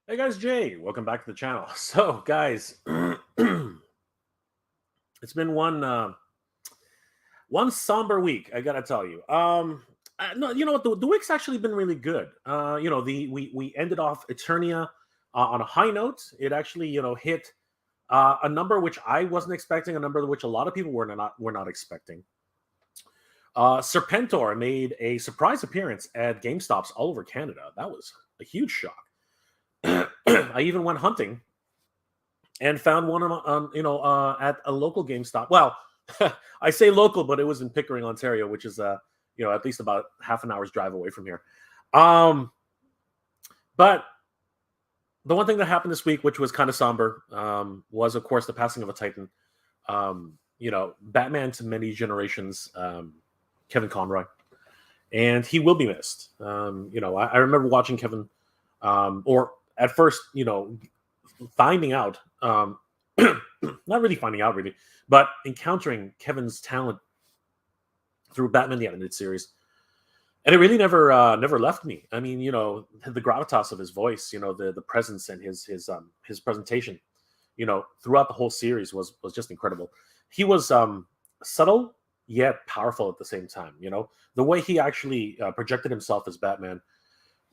Hey guys, Jay, welcome back to the channel. So, guys, it's been one somber week. I gotta tell you. No, you know what? The week's actually been really good. We ended off Eternia on a high note. It actually hit a number which I wasn't expecting, a number which a lot of people were not expecting. Serpentor made a surprise appearance at GameStops all over Canada. That was a huge shock. I even went hunting and found one at a local GameStop. Well, I say local, but it was in Pickering, Ontario, which is at least about half an hour's drive away from here. But the one thing that happened this week, which was kind of somber, was of course the passing of a Titan. Batman to many generations, Kevin Conroy, and he will be missed. I remember watching Kevin, or at first, finding out, not really finding out really, but encountering Kevin's talent through Batman the Animated Series, and it really never left me. I mean, the gravitas of his voice, the presence and his presentation, throughout the whole series was just incredible. He was subtle yet powerful at the same time. The way he actually projected himself as Batman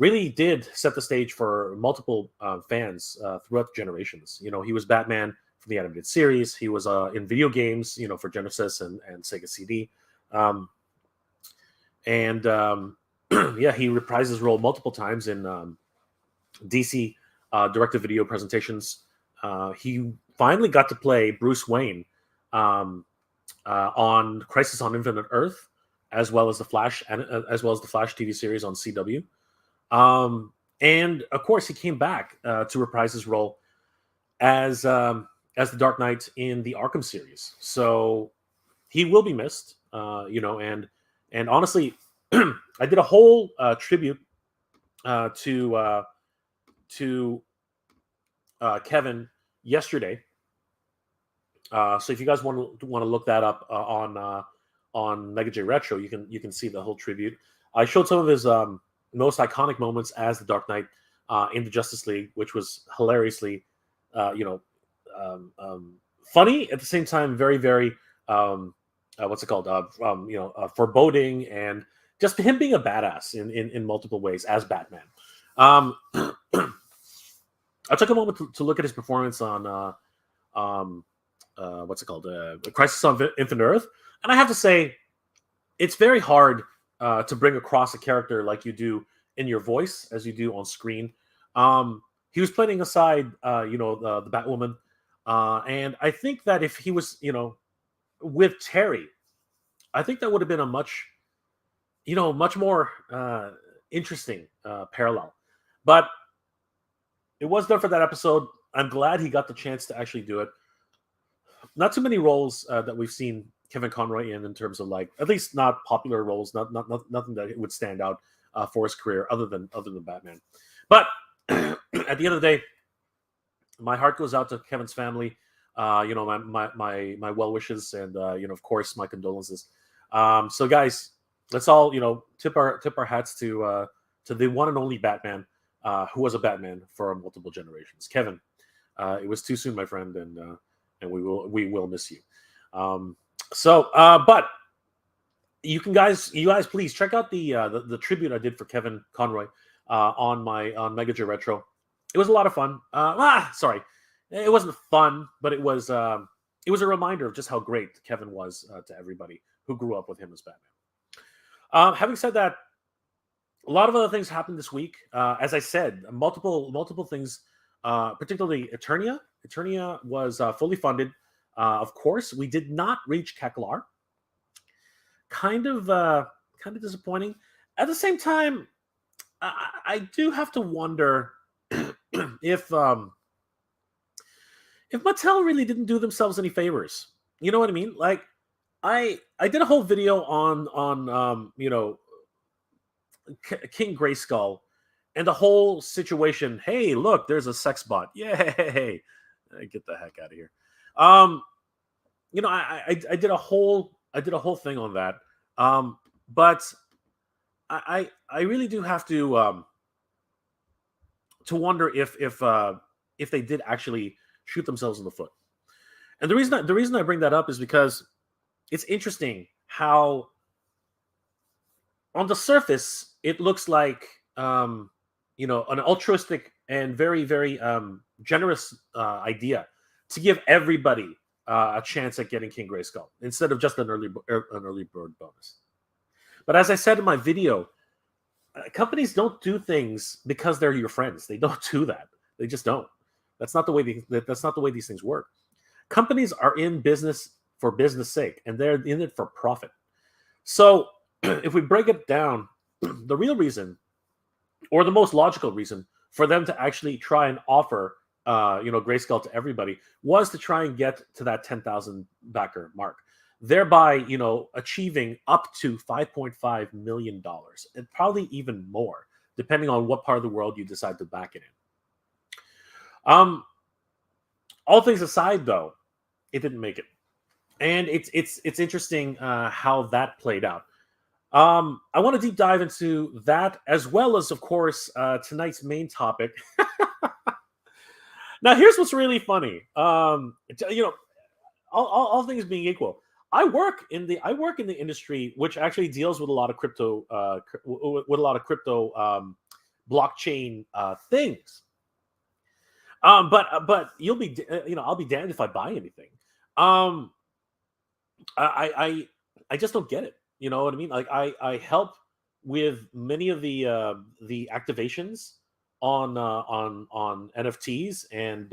really did set the stage for multiple fans throughout the generations. He was Batman from the animated series. He was in video games, for Genesis and Sega CD. Yeah, he reprised his role multiple times in DC direct-to-video presentations. He finally got to play Bruce Wayne on Crisis on Infinite Earth, as well as the Flash, and as well as the Flash TV series on CW. And of course, he came back to reprise his role as the Dark Knight in the Arkham series. So he will be missed, and honestly, I did a whole tribute to Kevin yesterday. So if you guys want to look that up on Mega J Retro, you can see the whole tribute. I showed some of his most iconic moments as the Dark Knight in the Justice League, which was hilariously, funny at the same time, very, very, foreboding, and just him being a badass in multiple ways as Batman. I took a moment to look at his performance on Crisis on Infinite Earth, and I have to say, it's very hard to bring across a character like you do in your voice as you do on screen. He was playing aside, the Batwoman, and I think that if he was, with Terry, I think that would have been a much more interesting parallel. But it was done for that episode. I'm glad he got the chance to actually do it. Not too many roles that we've seen Kevin Conroy in terms of, like, at least not popular roles, nothing that would stand out for his career other than Batman. But at the end of the day, my heart goes out to Kevin's family. My well wishes, and of course my condolences. So guys, let's all tip our hats to the one and only Batman, who was a Batman for multiple generations. Kevin, it was too soon, my friend, and we will miss you. But you guys please check out the tribute I did for Kevin Conroy on Mega J Retro. It was a lot of fun. Sorry, it wasn't fun, but it was a reminder of just how great Kevin was to everybody who grew up with him as Batman. Having said that, a lot of other things happened this week. As I said, multiple things, particularly Eternia. Eternia was fully funded. Of course, we did not reach Keklar. Kind of disappointing. At the same time, I do have to wonder if Mattel really didn't do themselves any favors. You know what I mean? Like, I did a whole video on King Grayskull and the whole situation. Hey, look, there's a sex bot. Yay! Get the heck out of here. I did a whole thing on that. But I really do have to to wonder if they did actually shoot themselves in the foot. And the reason I bring that up is because it's interesting how on the surface it looks like an altruistic and very very generous idea to give everybody a chance at getting King Grayskull instead of just an early bird bonus. But as I said in my video, companies don't do things because they're your friends. They don't do that. They just don't. That's not the way these things work. Companies are in business for business sake, and they're in it for profit. So if we break it down, the real reason, or the most logical reason for them to actually try and offer Grayskull to everybody was to try and get to that 10,000 backer mark, thereby achieving up to $5.5 million, and probably even more depending on what part of the world you decide to back it in. All things aside, though, it didn't make it, and it's interesting how that played out. I want to deep dive into that, as well as, of course, tonight's main topic. Now, here's what's really funny. All things being equal, I work in the industry which actually deals with a lot of crypto, blockchain things. But you'll be, I'll be damned if I buy anything. I just don't get it. You know what I mean? Like I help with many of the activations on NFTs and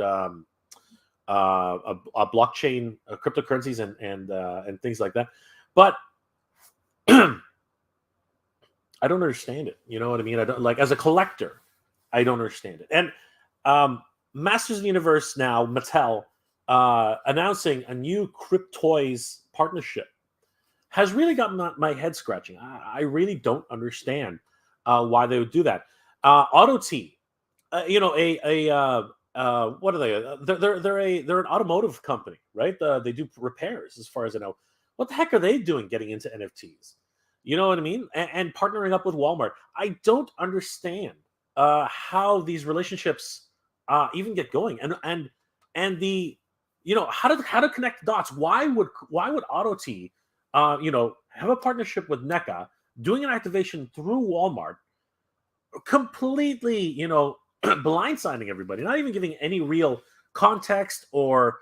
blockchain cryptocurrencies and things like that. But I don't understand it. You know what I mean? I don't, like, as a collector, I don't understand it. And Masters of the Universe now, Mattel, announcing a new Cryptoys partnership has really gotten my head scratching. I really don't understand why they would do that. Auto T, what are they? They're an automotive company, right? They do repairs, as far as I know. What the heck are they doing getting into NFTs? You know what I mean? And partnering up with Walmart. I don't understand how these relationships even get going, and the how to connect the dots. Why would Auto T have a partnership with NECA, doing an activation through Walmart, completely, blindsiding everybody, not even giving any real context or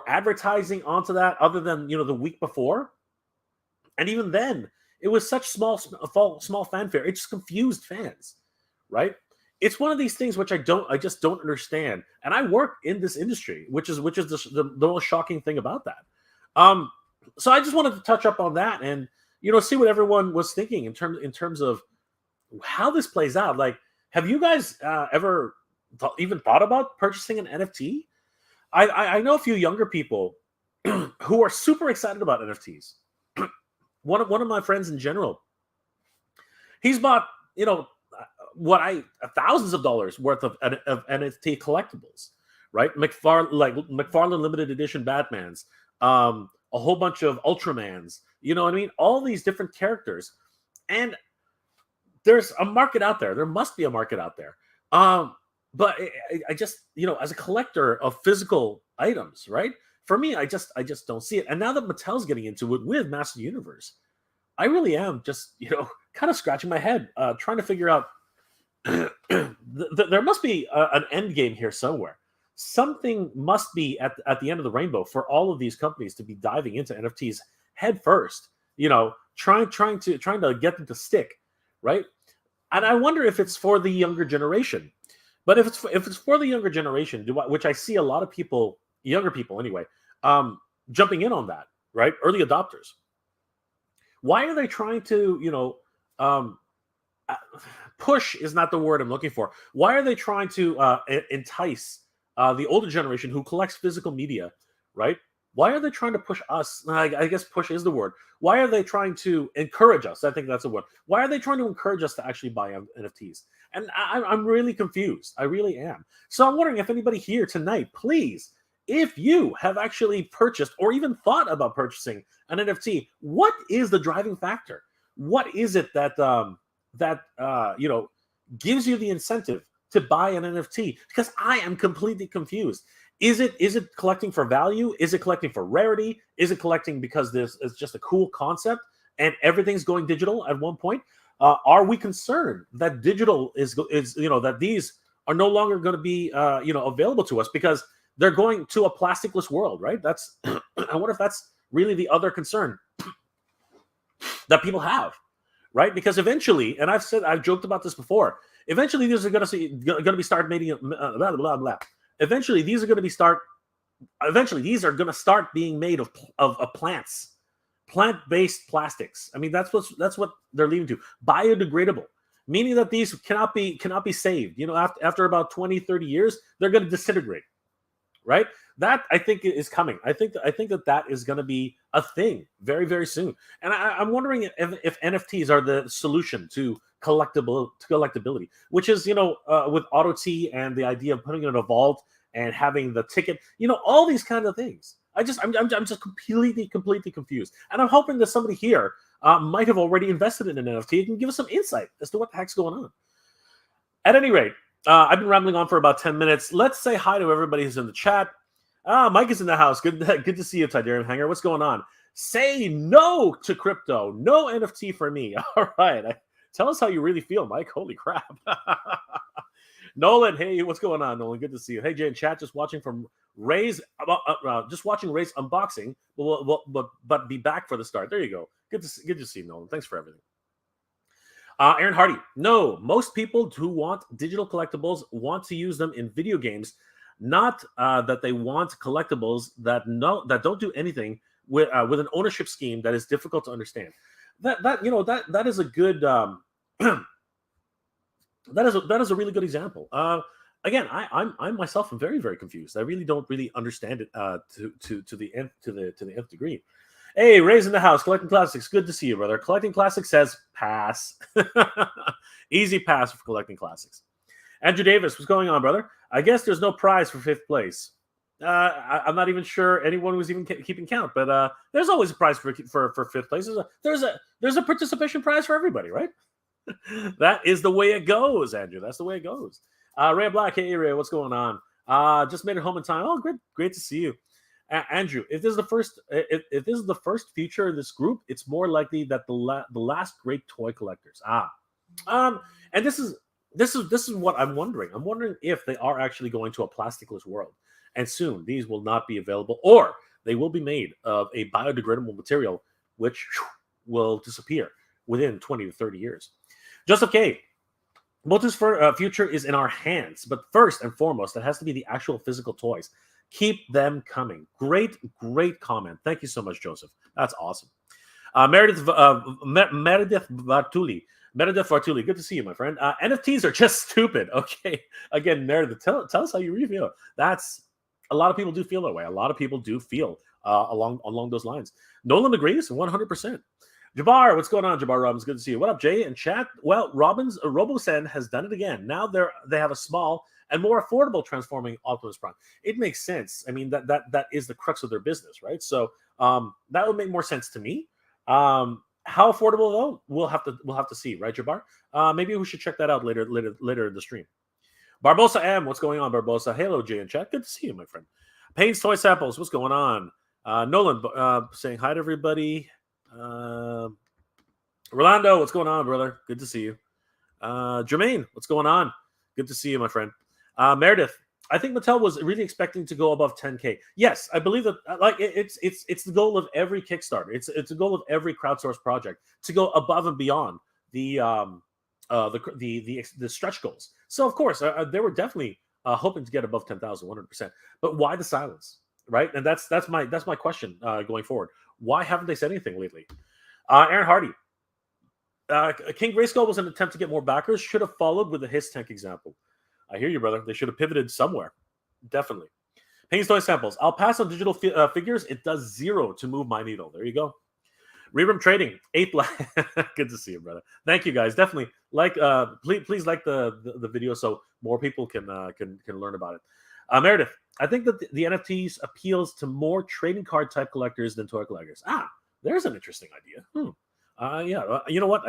advertising onto that, other than the week before, and even then, it was such small fanfare. It just confused fans, right? It's one of these things which I just don't understand, and I work in this industry, which is the most shocking thing about that. So I just wanted to touch up on that and see what everyone was thinking in terms of how this plays out. Like, have you guys ever even thought about purchasing an NFT? I know a few younger people who are super excited about NFTs. One of my friends in general, he's bought thousands of dollars worth of NFT collectibles, right? McFarlane limited edition Batmans, a whole bunch of Ultramans, you know what I mean? All these different characters. And there's a market out there. There must be a market out there. But I just, as a collector of physical items, right? For me, I just don't see it. And now that Mattel's getting into it with Master of the Universe, I really am just, kind of scratching my head, trying to figure out there must be an end game here somewhere. Something must be at the end of the rainbow for all of these companies to be diving into NFTs head first, trying to get them to stick, right? And I wonder if it's for the younger generation. But if it's for the younger generation, which I see a lot of people, younger people anyway, jumping in on that, right? Early adopters. Why are they trying to, push is not the word I'm looking for. Why are they trying to entice the older generation who collects physical media, right? Why are they trying to push us? I guess push is the word. Why are they trying to encourage us? I think that's the word. Why are they trying to encourage us to actually buy NFTs? And I'm really confused. I really am. So I'm wondering if anybody here tonight, please, if you have actually purchased or even thought about purchasing an NFT, what is the driving factor? What is it that gives you the incentive to buy an NFT? Because I am completely confused. Is it collecting for value? Is it collecting for rarity? Is it collecting because this is just a cool concept and everything's going digital at one point? Are we concerned that digital is that these are no longer going to be available to us because they're going to a plasticless world, right? That's I wonder if that's really the other concern that people have, right? Because eventually, and I've joked about this before, eventually these are going to start making blah blah blah. Eventually these are going to start being made of plants, plant-based plastics. I mean, that's what they're leading to. Biodegradable, meaning that these cannot be saved. After about 20, 30 years, they're going to disintegrate, right? That I think is coming. I think that is going to be a thing very, very soon. And I'm wondering if NFTs are the solution to collectability, which is with Auto T and the idea of putting it in a vault and having the ticket, all these kind of things. I'm just completely confused, and I'm hoping that somebody here might have already invested in an NFT and can give us some insight as to what the heck's going on. At any rate, I've been rambling on for about 10 minutes. Let's say hi to everybody who's in the chat. Mike is in the house. Good to see you, Tidarium Hanger. What's going on? Say no to crypto. No NFT for me. All right. Tell us how you really feel, Mike. Holy crap. Nolan, hey, what's going on, Nolan? Good to see you. Hey, Jay in chat, just watching Ray's unboxing, but be back for the start. There you go. Good to see you, Nolan. Thanks for everything. Aaron Hardy, no, most people who want digital collectibles want to use them in video games, not that they want collectibles that don't do anything with an ownership scheme that is difficult to understand. That is a good that is a really good example. Again, I myself am very, very confused. I really don't really understand it to the nth degree. Hey, Ray's in the house. Collecting Classics. Good to see you, brother. Collecting Classics says pass. Easy pass for Collecting Classics. Andrew Davis, what's going on, brother? I guess there's no prize for 5th place. I'm not even sure anyone was even keeping count, but there's always a prize for 5th place. There's a participation prize for everybody, right? That is the way it goes, Andrew. That's the way it goes. Ray Black, hey Ray, what's going on? Just made it home in time. Oh, great to see you. Andrew, if this is the first feature in this group, it's more likely that the last great toy collectors. And this is what I'm wondering. I'm wondering if they are actually going to a plasticless world, and soon these will not be available, or they will be made of a biodegradable material, which will disappear within 20 to 30 years. Joseph K. Motu's future is in our hands, but first and foremost, it has to be the actual physical toys. Keep them coming. Great comment. Thank you so much, Joseph. That's awesome. Meredith Vartuli. Good to see you, my friend. NFTs are just stupid. Okay. Again, Meredith, tell us how you really feel. That's a lot of people do feel that way. A lot of people do feel along those lines. Nolan agrees 100%. Jabbar, what's going on, Jabbar Robbins? Good to see you. What up, Jay? And chat. Well, RoboSend has done it again. Now they have a small and more affordable transforming Optimus Prime. It makes sense. I mean, that is the crux of their business, right? So that would make more sense to me. How affordable though? We'll have to see, right, Jabbar? Maybe we should check that out later in the stream. Barbosa M, what's going on, Barbosa? Hello, Jay in chat. Good to see you, my friend. Payne's Toy Samples, what's going on? Nolan saying hi to everybody. Rolando, what's going on, brother? Good to see you. Jermaine, what's going on? Good to see you, my friend. Meredith, I think Mattel was really expecting to go above 10K. Yes, I believe that. Like it's the goal of every Kickstarter. It's the goal of every crowdsourced project to go above and beyond the stretch goals. So of course, they were definitely hoping to get above 10,000, 100%. But why the silence, right? And that's my question going forward. Why haven't they said anything lately? Aaron Hardy. King Grayskull was an attempt to get more backers. Should have followed with the Hiss Tank example. I hear you, brother. They should have pivoted somewhere. Definitely. Payne's Toy Samples. I'll pass on digital figures. It does 0 to move my needle. There you go. Rerum Trading. 8 Good to see you, brother. Thank you, guys. Definitely please like the video so more people can learn about it. Meredith, I think that the NFTs appeals to more trading card type collectors than toy collectors. There's an interesting idea. Yeah, you know what?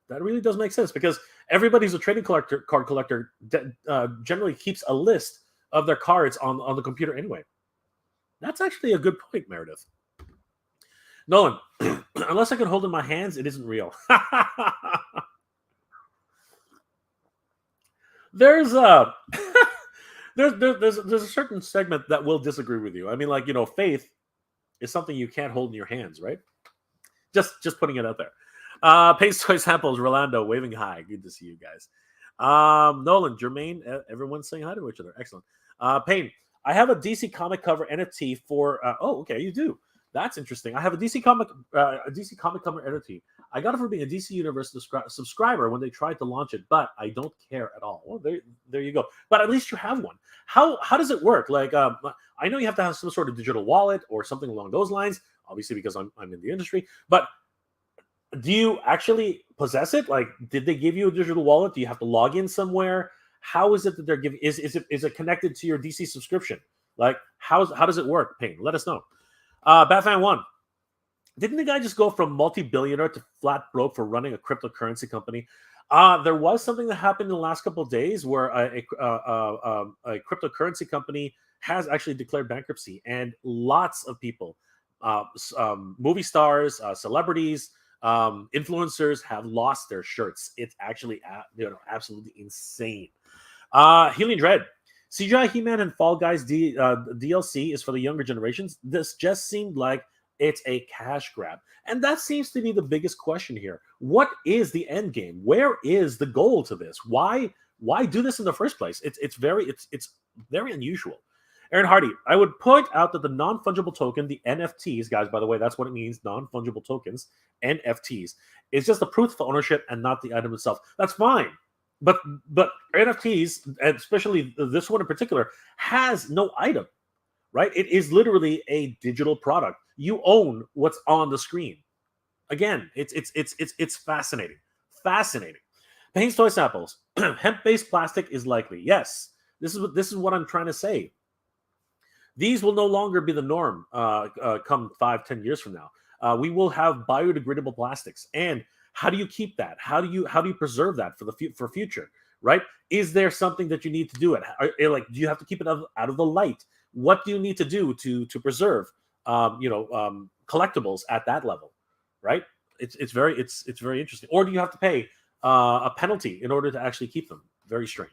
That really does make sense because everybody who's a trading card collector generally keeps a list of their cards on the computer anyway. That's actually a good point, Meredith. Nolan, unless I can hold it in my hands, it isn't real. There's a there's a certain segment that will disagree with you. I mean, like, faith is something you can't hold in your hands, right? Just putting it out there. Pace Toy Samples, Rolando, waving hi. Good to see you guys. Nolan, Jermaine, everyone's saying hi to each other. Excellent. Payne, I have a DC comic cover NFT for. Oh, okay, you do. That's interesting. I have a DC comic cover NFT. I got it for being a DC Universe subscriber when they tried to launch it, but I don't care at all. Well, there you go. But at least you have one. How does it work? Like, I know you have to have some sort of digital wallet or something along those lines. Obviously, because I'm in the industry. But do you actually possess it? Like, did they give you a digital wallet? Do you have to log in somewhere? How is it that they're giving? Is it connected to your DC subscription? Like, how does it work? Payne, let us know. Batman 1. Didn't the guy just go from multi-billionaire to flat broke for running a cryptocurrency company? There was something that happened in the last couple of days where a cryptocurrency company has actually declared bankruptcy, and lots of people, movie stars, celebrities, influencers have lost their shirts. It's actually absolutely insane. Healing Dread. CGI He-Man and Fall Guys DLC is for the younger generations. This just seemed like it's a cash grab. And that seems to be the biggest question here. What is the end game? Where is the goal to this? Why do this in the first place? It's very unusual. Aaron Hardy, I would point out that the non-fungible token, the NFTs, guys, by the way, that's what it means, non-fungible tokens, NFTs, is just the proof of ownership and not the item itself. That's fine. But NFTs, and especially this one in particular, has no item, right? It is literally a digital product. You own what's on the screen. Again, it's fascinating. Fascinating. Payne's Toy Samples. Hemp-based plastic is likely. Yes. This is what I'm trying to say. These will no longer be the norm come 5-10 years from now. We will have biodegradable plastics. And how do you keep that? How do you preserve that for future, right? Is there something that you need to do it? Do you have to keep it out of the light? What do you need to do to preserve collectibles at that level, right? It's very interesting. Or do you have to pay a penalty in order to actually keep them? Very strange.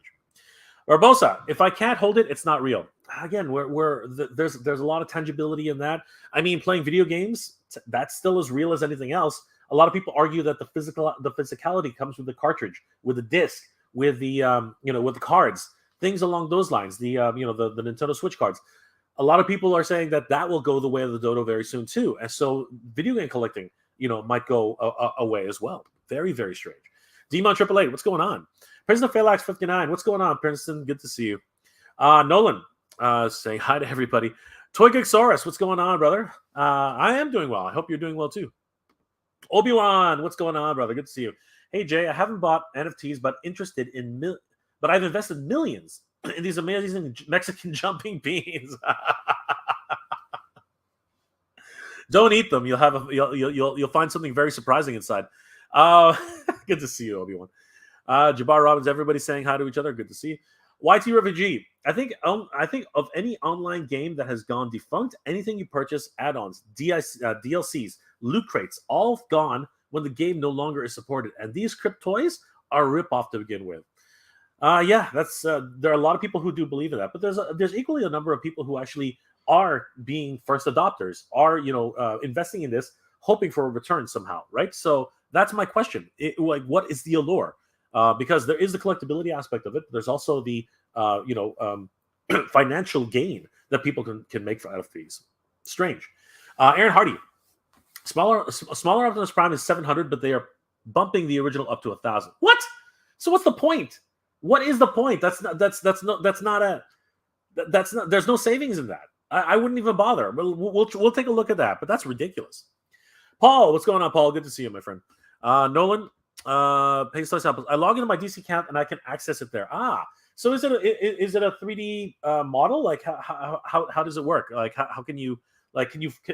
Barbosa, if I can't hold it, it's not real. Again, there's a lot of tangibility in that. I mean, playing video games, that's still as real as anything else. A lot of people argue that the physicality comes with the cartridge, with the disc, with the with the cards, things along those lines. The Nintendo Switch cards. A lot of people are saying that will go the way of the dodo very soon too, and so video game collecting, might go away as well. Very, very strange. Demon 888, what's going on? President Phalanx 59, what's going on, Princeton? Good to see you. Nolan, saying hi to everybody. Toy Gigsaurus, what's going on, brother? I am doing well. I hope you're doing well too. Obi-Wan, what's going on, brother? Good to see you. Hey, Jay, I haven't bought NFTs, but but I've invested millions in these amazing Mexican jumping beans. Don't eat them. You'll find something very surprising inside. Good to see you, Obi-Wan. Jabbar Robbins, everybody saying hi to each other. Good to see you. YT Refugee, I think of any online game that has gone defunct, anything you purchase, add-ons, DLCs, loot crates, all gone when the game no longer is supported. And these Cryptoys are a rip-off to begin with. That's there are a lot of people who do believe in that, but there's equally a number of people who actually are being first adopters, are investing in this, hoping for a return somehow, right? So that's my question. What is the allure? Because there is the collectability aspect of it. There's also the financial gain that people can make out of these. Strange. Aaron Hardy, smaller Optimus Prime is 700, but they are bumping the original up to 1,000. What? So what's the point? What is the point? There's no savings in that. I wouldn't even bother. We'll take a look at that, but that's ridiculous. Paul, what's going on, Paul? Good to see you, my friend. Nolan, Pace Toy Samples. I log into my DC account and I can access it there. So is it a 3D model? Like how does it work? Like how can you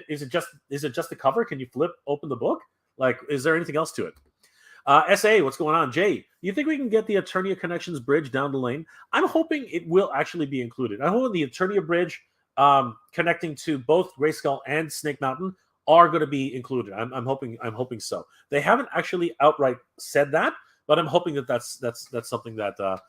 is it just the cover? Can you open the book? Like, is there anything else to it? SA, what's going on? Jay, you think we can get the Eternia Connections bridge down the lane? I'm hoping it will actually be included. I'm hoping the Eternia bridge connecting to both Grayskull and Snake Mountain are going to be included. I'm hoping so. They haven't actually outright said that, but I'm hoping that that's something that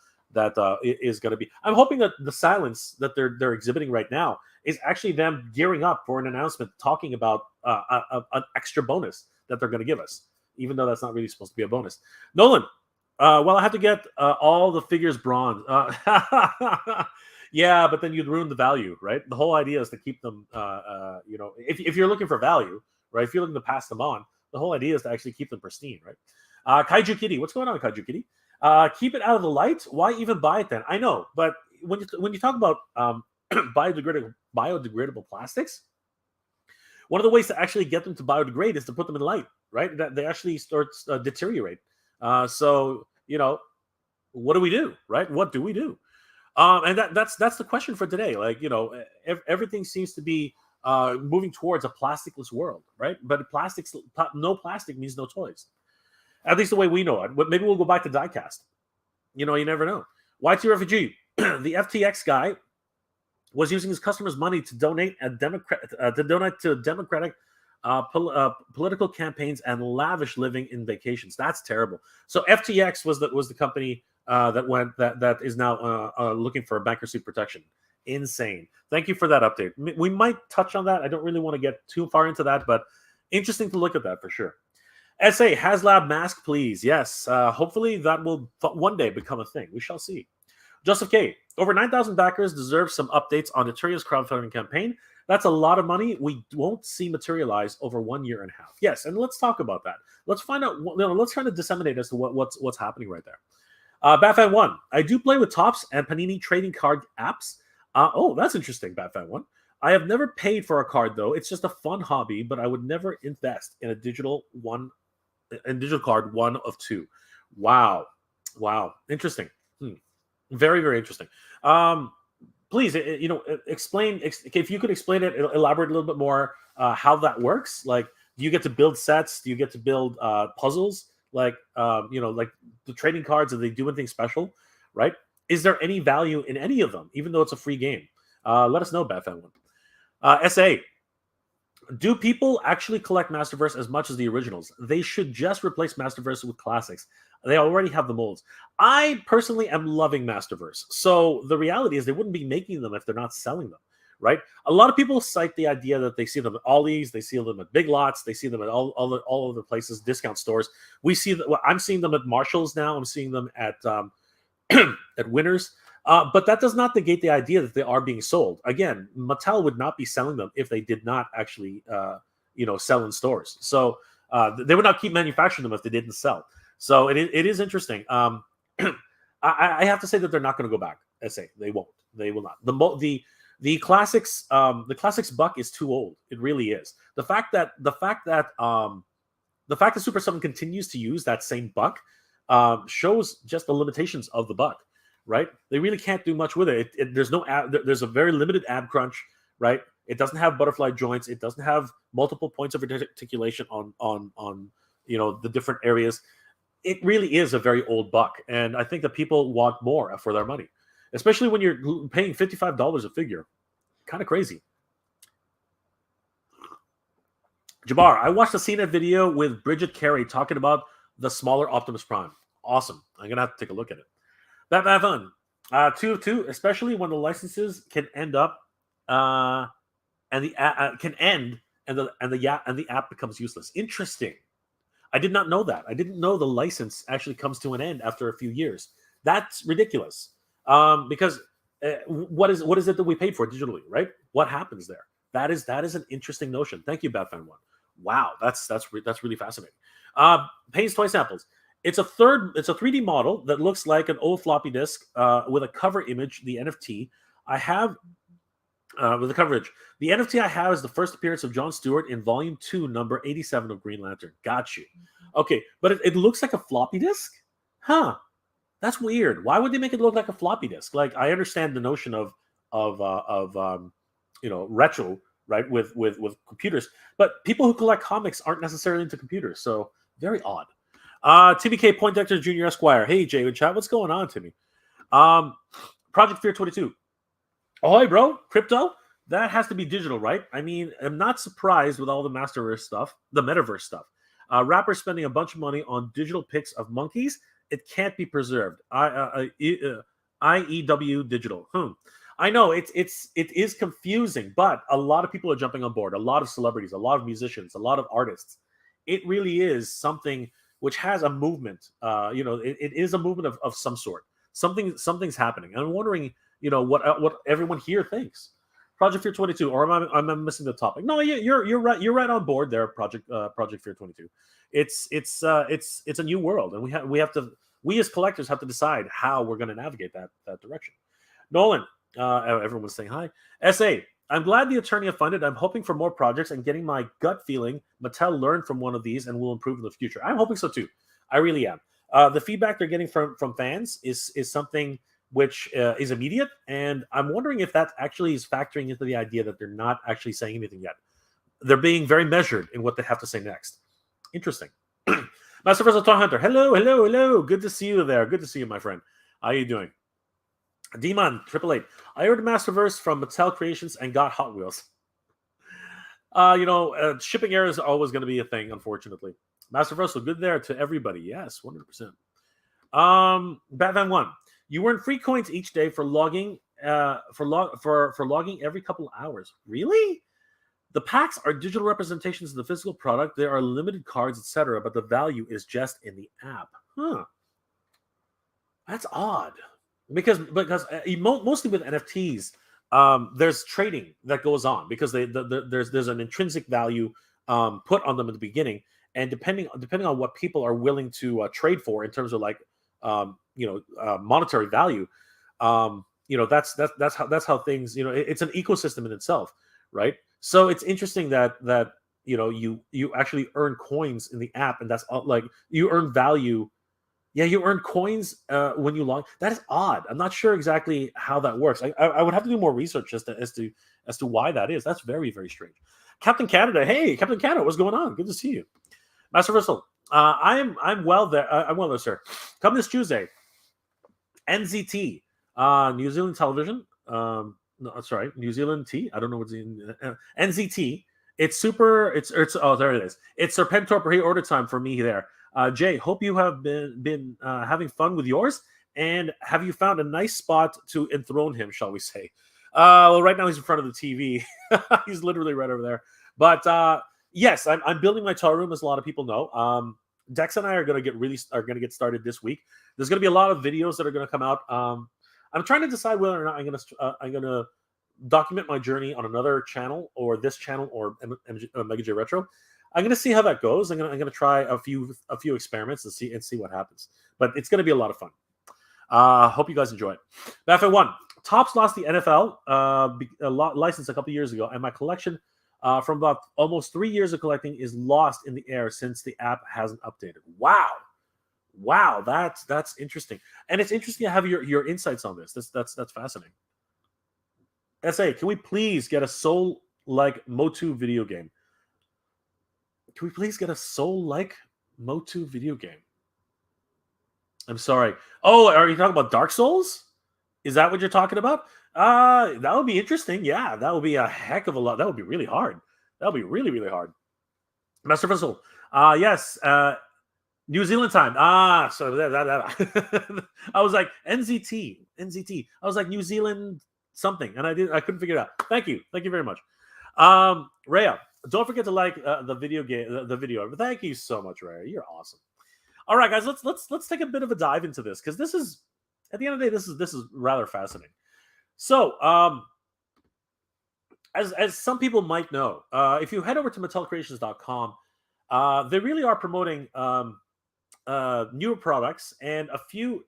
is going to be. I'm hoping that the silence that they're exhibiting right now is actually them gearing up for an announcement talking about an extra bonus that they're going to give us, even though that's not really supposed to be a bonus. Nolan, well, I have to get all the figures bronze. Yeah, but then you'd ruin the value, right? The whole idea is to keep them, if you're looking for value, right? If you're looking to pass them on, the whole idea is to actually keep them pristine, right? Kaiju Kitty, what's going on, Kaiju Kitty? Keep it out of the light. Why even buy it then? I know, but when you talk about biodegradable plastics, one of the ways to actually get them to biodegrade is to put them in light, right? That they actually start deteriorate. So what do we do, right? What do we do? And that's the question for today. Like, everything seems to be moving towards a plasticless world, right? But no plastic means no toys. At least the way we know it. But maybe we'll go back to diecast. You never know. YT Refugee, the FTX guy, was using his customers' money to donate to democratic political campaigns and lavish living in vacations. That's terrible. So FTX was the company that is now looking for bankruptcy protection. Insane. Thank you for that update. We might touch on that. I don't really want to get too far into that, but interesting to look at that for sure. SA, HasLab mask, please. Yes. Hopefully that will one day become a thing. We shall see. Joseph K, over 9,000 backers deserve some updates on Eternia's crowdfunding campaign. That's a lot of money we won't see materialize over 1 year and a half. Yes, and let's talk about that. Let's find out. Let's try to disseminate as to what's happening right there. Batfan1, I do play with Topps and Panini trading card apps. Oh, that's interesting, Batfan1. I have never paid for a card though. It's just a fun hobby, but I would never invest in a digital card, one of two. Wow, interesting. Very, very interesting. Please, explain if you could explain it, elaborate a little bit more how that works. Like, do you get to build sets? Do you get to build puzzles? Like, like the trading cards, are they do anything special? Right? Is there any value in any of them, even though it's a free game? Let us know, Batfan1. SA. Do people actually collect Masterverse as much as the originals? They should just replace Masterverse with classics. They already have the molds. I personally am loving Masterverse. So the reality is they wouldn't be making them if they're not selling them, right? A lot of people cite the idea that they see them at Ollie's, they see them at Big Lots, they see them at all of the places, discount stores. We see that. Well, I'm seeing them at Marshall's now. I'm seeing them at at Winners. But that does not negate the idea that they are being sold. Again, Mattel would not be selling them if they did not actually, sell in stores. So they would not keep manufacturing them if they didn't sell. So it is interesting. I have to say that they're not going to go back. I say they won't. They will not. The classics buck is too old. It really is. The fact that Super 7 continues to use that same buck shows just the limitations of the buck. Right? They really can't do much with it. There's no there's a very limited ab crunch, right? It doesn't have butterfly joints. It doesn't have multiple points of articulation on the different areas. It really is a very old buck, and I think that people want more for their money, especially when you're paying $55 a figure. Kind of crazy. Jabbar, I watched a CNET video with Bridget Carey talking about the smaller Optimus Prime. Awesome. I'm gonna have to take a look at it. That fun. 2 of 2, especially when the licenses can end up and the can end and the app becomes useless. Interesting. I did not know that. I didn't know the license actually comes to an end after a few years. That's ridiculous. Because what is it that we paid for digitally, right? What happens there? That is an interesting notion. Thank you, Batfan1. Wow, that's really fascinating. Payne's Toy Samples. It's a 3D model that looks like an old floppy disk with a cover image, the NFT. I have with the coverage. The NFT I have is the first appearance of Jon Stewart in Volume 2, number 87 of Green Lantern. Got you. Okay, but it looks like a floppy disk? Huh. That's weird. Why would they make it look like a floppy disk? Like, I understand the notion of retro, right, with computers, but people who collect comics aren't necessarily into computers, so very odd. Timmy K. Poindexter Jr. Esquire. Hey, Jay and chat. What's going on, Timmy? Project Fear 22. Oh, hey, bro. Crypto? That has to be digital, right? I mean, I'm not surprised with all the Masterverse stuff, the Metaverse stuff. Rappers spending a bunch of money on digital pics of monkeys. It can't be preserved. IEW Digital. I know it is confusing, but a lot of people are jumping on board. A lot of celebrities, a lot of musicians, a lot of artists. It really is something which has a movement. It is a movement of some sort. Something's happening. And I'm wondering, what everyone here thinks. Project Fear 22, or am I missing the topic? No, you're right. You're right on board there. Project Fear 22. It's a new world, and we as collectors have to decide how we're going to navigate that direction. Nolan, everyone's saying hi. SA, I'm glad the Eternia funded. I'm hoping for more projects and getting my gut feeling Mattel learned from one of these and will improve in the future. I'm hoping so too. I really am. The feedback they're getting from fans is something which is immediate, and I'm wondering if that actually is factoring into the idea that they're not actually saying anything yet. They're being very measured in what they have to say next. Interesting. Master Vessel Toy Hunter, hello. Good to see you there. Good to see you, my friend. How are you doing? Demon, 888. I ordered Masterverse from Mattel Creations and got Hot Wheels. Shipping error is always going to be a thing, unfortunately. Masterverse, good there to everybody. Yes, 100%. Batman 1. You earn free coins each day for logging for logging every couple of hours. Really? The packs are digital representations of the physical product. There are limited cards, etc., but the value is just in the app. That's odd. Because mostly with NFTs, there's trading that goes on because there's an intrinsic value put on them at the beginning, and depending on what people are willing to trade for in terms of monetary value, that's how things, it's an ecosystem in itself, right? So it's interesting that you actually earn coins in the app, and that's like you earn value. Yeah, you earn coins when you log. That is odd. I'm not sure exactly how that works. I would have to do more research as to why that is. That's very, very strange. Captain Canada, hey, Captain Canada, what's going on? Good to see you. Master Russell, I'm well there. I'm well there, sir. Come this Tuesday. NZT, New Zealand Television. No, sorry, New Zealand T. I don't know what's in NZT. It's super. It's oh, there it is. It's Serpentor pre-order time for me there. Jay, hope you have been having fun with yours, and have you found a nice spot to enthrone him, shall we say? Well, right now he's in front of the TV. He's literally right over there. But yes, I'm building my toy room, as a lot of people know. Dex and I are going to get started this week. There's going to be a lot of videos that are going to come out. I'm trying to decide whether or not I'm going to document my journey on another channel, or this channel, or Mega J Retro. I'm going to see how that goes. I'm going to try a few experiments and see what happens. But it's going to be a lot of fun. Hope you guys enjoy it. Battlefield 1. Topps lost the NFL license a couple years ago, and my collection from about almost 3 years of collecting is lost in the air since the app hasn't updated. Wow, that's interesting, and it's interesting to have your insights on this. That's fascinating. SA, can we please get a Soul-like Motu video game? Can we please get a Soul-like Motu video game? I'm sorry. Oh, are you talking about Dark Souls? Is that what you're talking about? That would be interesting. Yeah, that would be a heck of a lot. That would be really hard. That would be really, really hard. Master Fizzle. Yes. New Zealand time. So that. I was like NZT. I was like New Zealand something, and I couldn't figure it out. Thank you very much. Rhea, don't forget to like the video. Thank you so much, Rhea. You're awesome. All right, guys, let's take a bit of a dive into this, because this is, at the end of the day, this is rather fascinating. So, as some people might know, if you head over to MattelCreations.com, they really are promoting newer products and a few.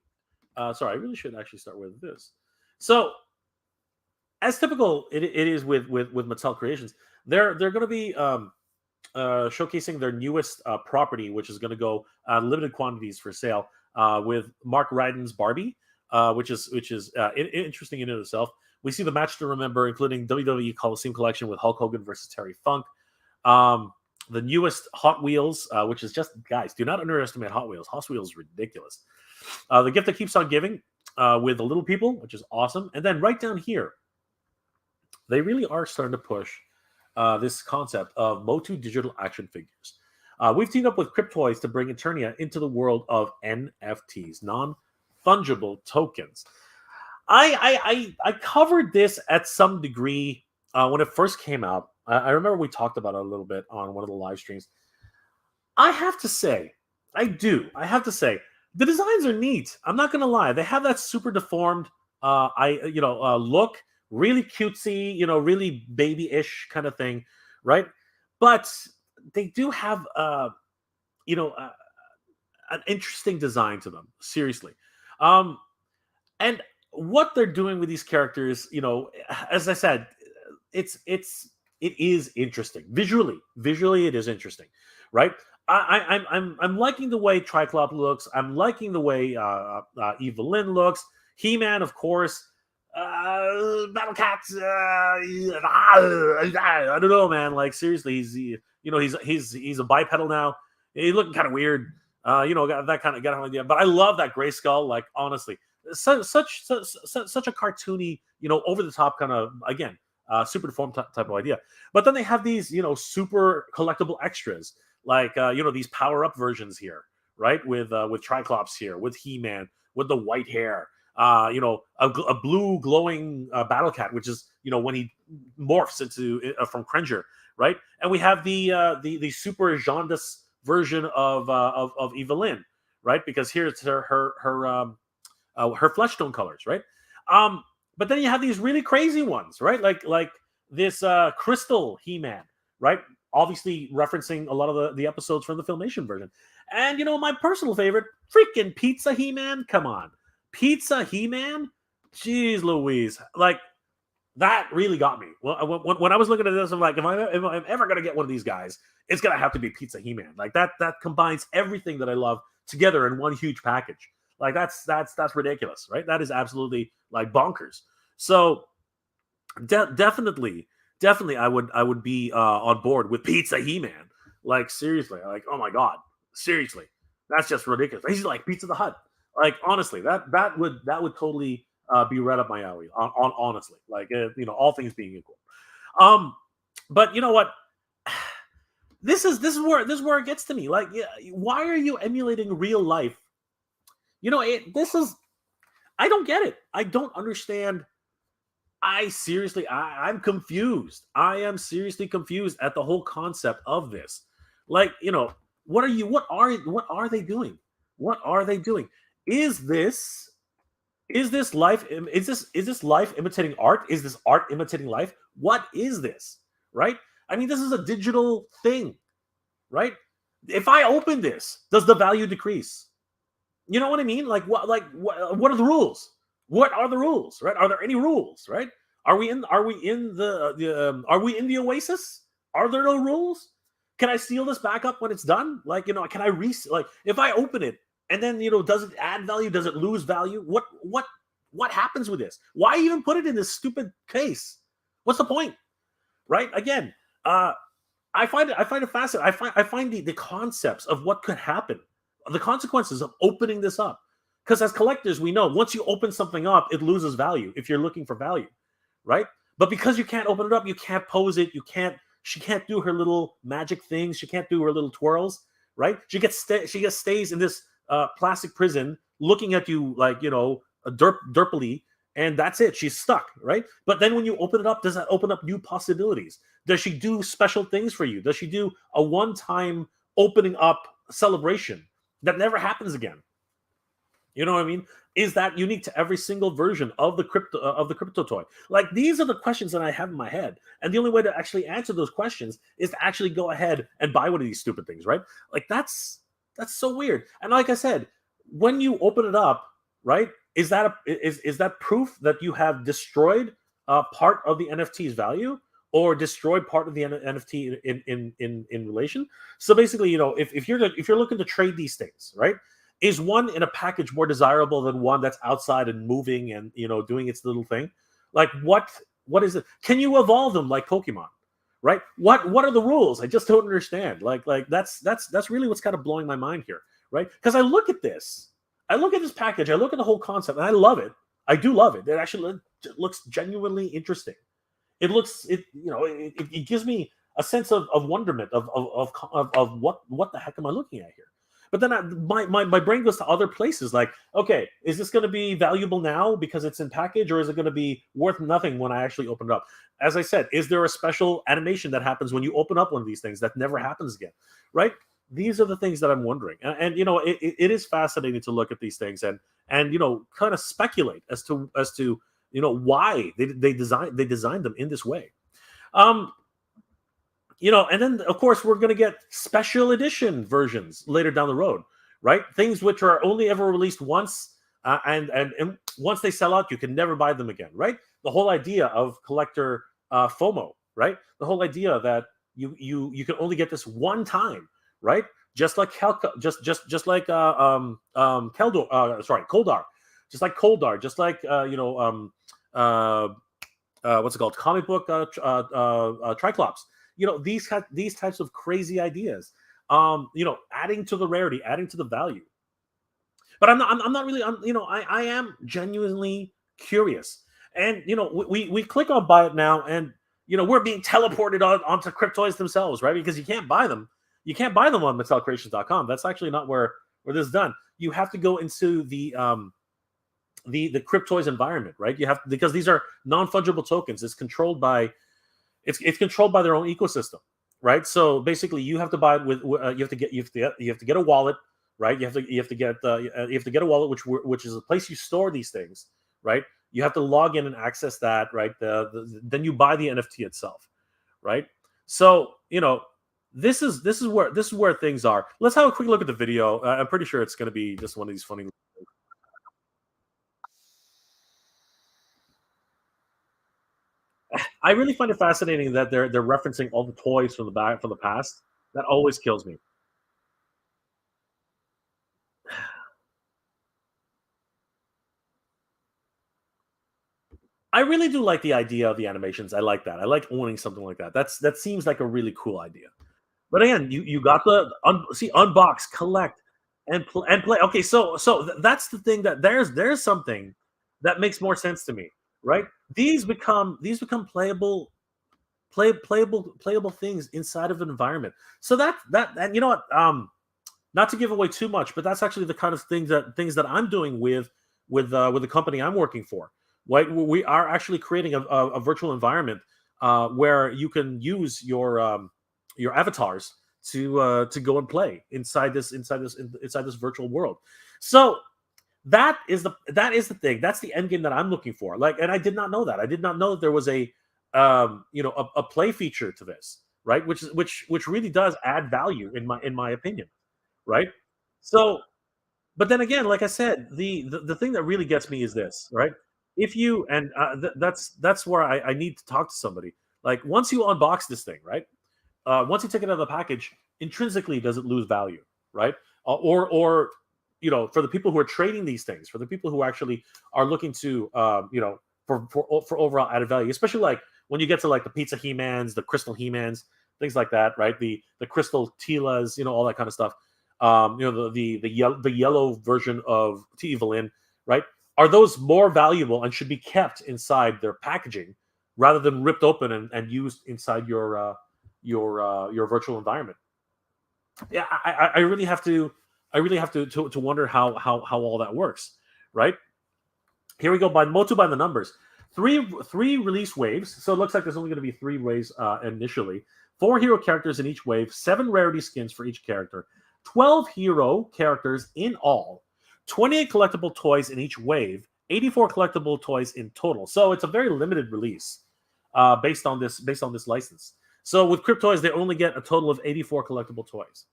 Sorry, I really should actually start with this. So, as typical, it is with Mattel Creations. They're going to be showcasing their newest property, which is going to go limited quantities for sale, with Mark Ryden's Barbie, which is interesting in and of itself. We see the match to remember, including WWE Coliseum Collection with Hulk Hogan versus Terry Funk. the newest Hot Wheels, which is just, guys, do not underestimate Hot Wheels. Hot Wheels is ridiculous. The gift that keeps on giving with the little people, which is awesome. And then right down here, they really are starting to push this concept of Motu digital action figures. We've teamed up with Cryptoys to bring Eternia into the world of NFTs, non-fungible tokens. I covered this at some degree when it first came out. I remember we talked about it a little bit on one of the live streams. I have to say, the designs are neat. I'm not gonna lie; they have that super deformed, look, really cutesy, really baby-ish kind of thing, right? But they do have, an interesting design to them. Seriously, and what they're doing with these characters, as I said, it is interesting visually. Visually, it is interesting, right? I'm liking the way Tri-Klops looks. I'm liking the way Evil-Lyn looks. He-Man, of course. Battle Cats. I don't know, man. Like seriously, he's a bipedal now. He's looking kind of weird. Got that kind of idea. But I love that gray skull. Like honestly, such a cartoony, over the top kind of, again, super deformed type of idea. But then they have these, super collectible extras, like these power up versions here, right? With Tri-Klops here, with He-Man, with the white hair. A blue glowing Battle Cat, which is when he morphs into from Cringer, right? And we have the super jaundice version of Evil-Lyn, right? Because here it's her flesh tone colors, right? But then you have these really crazy ones, right? Like this crystal He-Man, right? Obviously referencing a lot of the episodes from the Filmation version. And my personal favorite, freaking Pizza He-Man. Come on. Pizza He-Man? Jeez Louise. Like, that really got me. Well, when I was looking at this, I'm like, if I'm ever going to get one of these guys, it's going to have to be Pizza He-Man. Like, that combines everything that I love together in one huge package. Like, that's ridiculous, right? That is absolutely, like, bonkers. So, definitely, I would be on board with Pizza He-Man. Like, seriously. Like, oh, my God. Seriously. That's just ridiculous. He's like Pizza the Hut. Like honestly, that would totally be right up my alley. On honestly, like all things being equal. But you know what? This is where it gets to me. Like, why are you emulating real life? I don't get it. I don't understand. I'm confused. I am seriously confused at the whole concept of this. Like, what are they doing? What are they doing? Is this life? Is this life imitating art? Is this art imitating life? What is this? Right? I mean, this is a digital thing, right? If I open this, does the value decrease? You know what I mean? Like what? What are the rules? What are the rules? Right? Are there any rules? Right? Are we in the Oasis? Are there no rules? Can I steal this back up when it's done? Like, can I if I open it? And then, does it add value? Does it lose value? What happens with this? Why even put it in this stupid case? What's the point? Right? Again, I find it fascinating. I find the concepts of what could happen, the consequences of opening this up. Because as collectors, we know once you open something up, it loses value if you're looking for value, right? But because you can't open it up, you can't pose it. She can't do her little magic things. She can't do her little twirls, right? She stays in this plastic prison looking at you like derpily, and that's it. She's stuck, right? But then when you open it up, does that open up new possibilities? Does she do special things for you? Does she do a one-time opening up celebration that never happens again? You know what I mean? Is that unique to every single version of the crypto toy? Like, these are the questions that I have in my head, and the only way to actually answer those questions is to actually go ahead and buy one of these stupid things, right? Like, that's so weird. And like I said, when you open it up, right, is that proof that you have destroyed part of the NFT's value or destroyed part of the NFT in relation? So basically, if you're looking to trade these things, right, is one in a package more desirable than one that's outside and moving and doing its little thing? Like, what is it? Can you evolve them like Pokemon? right? What are the rules? I just don't understand. Like that's really what's kind of blowing my mind here, right? Because I look at this package, I look at the whole concept, and I love it. I do love it. It actually looks genuinely interesting. It looks it you know it gives me a sense of wonderment of what the heck am I looking at here? But then my brain goes to other places like, okay, is this going to be valuable now because it's in package, or is it going to be worth nothing when I actually open it up? As I said, is there a special animation that happens when you open up one of these things that never happens again, right? These are the things that I'm wondering, and it is fascinating to look at these things and kind of speculate as to why they designed them in this way. Um, and then of course we're going to get special edition versions later down the road, right? Things which are only ever released once, and once they sell out, you can never buy them again, right? The whole idea of collector FOMO, right? The whole idea that you can only get this one time, right? Just like just like Keldor, Koldar, just like Koldar, just like what's it called? Comic book Tri-Klops. These types of crazy ideas. Adding to the rarity, adding to the value. But I'm not really. I am genuinely curious. And we click on buy it now, and we're being teleported onto Cryptoys themselves, right? Because you can't buy them. You can't buy them on MattelCreations.com. That's actually not where this is done. You have to go into the Cryptoys environment, right? You have, because these are non-fungible tokens. It's controlled by their own ecosystem, right? So basically, you have to buy it with you have to get a wallet, right? You have to get a wallet, which is a place you store these things, right? You have to log in and access that, right? Then you buy the NFT itself, right? So this is where things are. Let's have a quick look at the video. I'm pretty sure it's going to be just one of these funny. I really find it fascinating that they're referencing all the toys from the past. That always kills me. I really do like the idea of the animations. I like that. I like owning something like that. That seems like a really cool idea. But again, you got the unbox, collect, and play. Okay, so that's the thing, that there's something that makes more sense to me, right? These become playable things inside of an environment. So that and you know what? Not to give away too much, but that's actually the kind of things that I'm doing with the company I'm working for. Right, we are actually creating a virtual environment where you can use your avatars to go and play inside this virtual world. So that is the thing. That's the end game that I'm looking for. Like, and I did not know that. I did not know that there was a play feature to this, right? Which really does add value in my opinion, right? So, but then again, like I said, the thing that really gets me is this, right? If you and that's where I need to talk to somebody. Like, once you unbox this thing, right? Once you take it out of the package, intrinsically does it lose value, right? Or for the people who are trading these things, for the people who actually are looking to for overall added value, especially like when you get to like the pizza He-Mans, the crystal He-Mans, things like that, right? The crystal Tilas, all that kind of stuff. The yellow version of Evil-Lyn, right? Are those more valuable and should be kept inside their packaging rather than ripped open and used inside your virtual environment? Yeah, I really have to wonder how all that works, right? Here we go, by Motu by the numbers. Three release waves. So it looks like there's only going to be 3 waves initially. 4 hero characters in each wave, 7 rarity skins for each character, 12 hero characters in all, 28 collectible toys in each wave, 84 collectible toys in total. So it's a very limited release based on this license. So with Cryptoys, they only get a total of 84 collectible toys,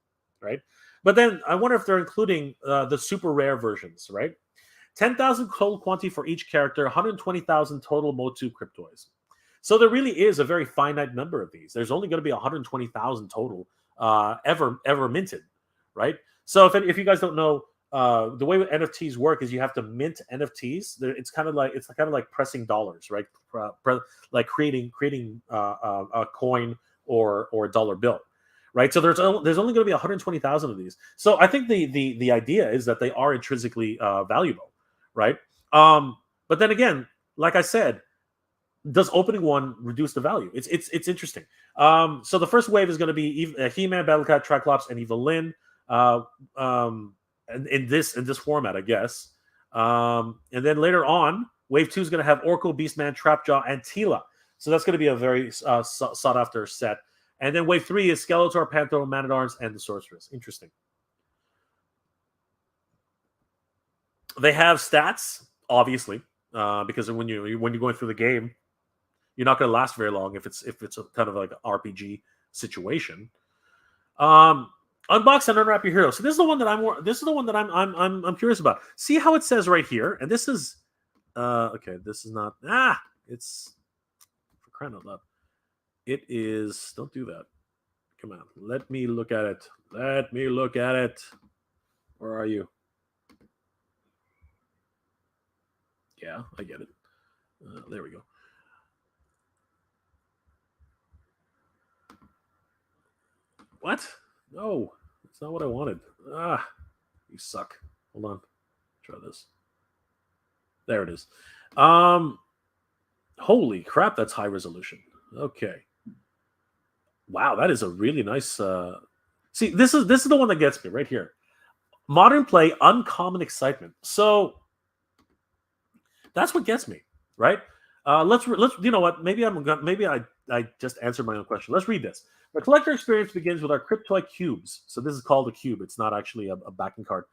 right? But then I wonder if they're including the super rare versions, right? 10,000 total quantity for each character, 120,000 total Motu Cryptoys. So there really is a very finite number of these. There's only going to be 120,000 total ever minted, right? So if you guys don't know, the way NFTs work is you have to mint NFTs. It's kind of like pressing dollars, right? Like creating a coin or a dollar bill, right? So there's only going to be 120,000 of these. So I think the idea is that they are intrinsically valuable, right? But then again, like I said, does opening one reduce the value? It's interesting. So the first wave is going to be He-Man, Battlecat, Tri-Klops, and Evil-Lyn. In this format, I guess. And then later on, Wave 2 is going to have Orko, Beastman, Trapjaw, and Tila. So that's going to be a very sought after set. And then Wave 3 is Skeletor, Panther, Man-at-Arms, and the Sorceress. Interesting. They have stats, obviously, because when you're going through the game, you're not going to last very long if it's a kind of like an RPG situation. Unbox and unwrap your hero. So this is the one that I'm curious about. See how it says right here, and this is okay. This is not It's for crying out loud. It is. Don't do that. Come on. Let me look at it. Let me look at it. Where are you? Yeah, I get it. There we go. What? No, that's not what I wanted. You suck. Hold on. Try this. There it is. Holy crap, that's high resolution. Okay. Wow, that is a really nice see, this is the one that gets me right here. Modern play, uncommon excitement. So that's what gets me, right? Let's you know what? Maybe I just answered my own question. Let's read this. The collector experience begins with our Cryptoy cubes. So this is called a cube. It's not actually a backing card.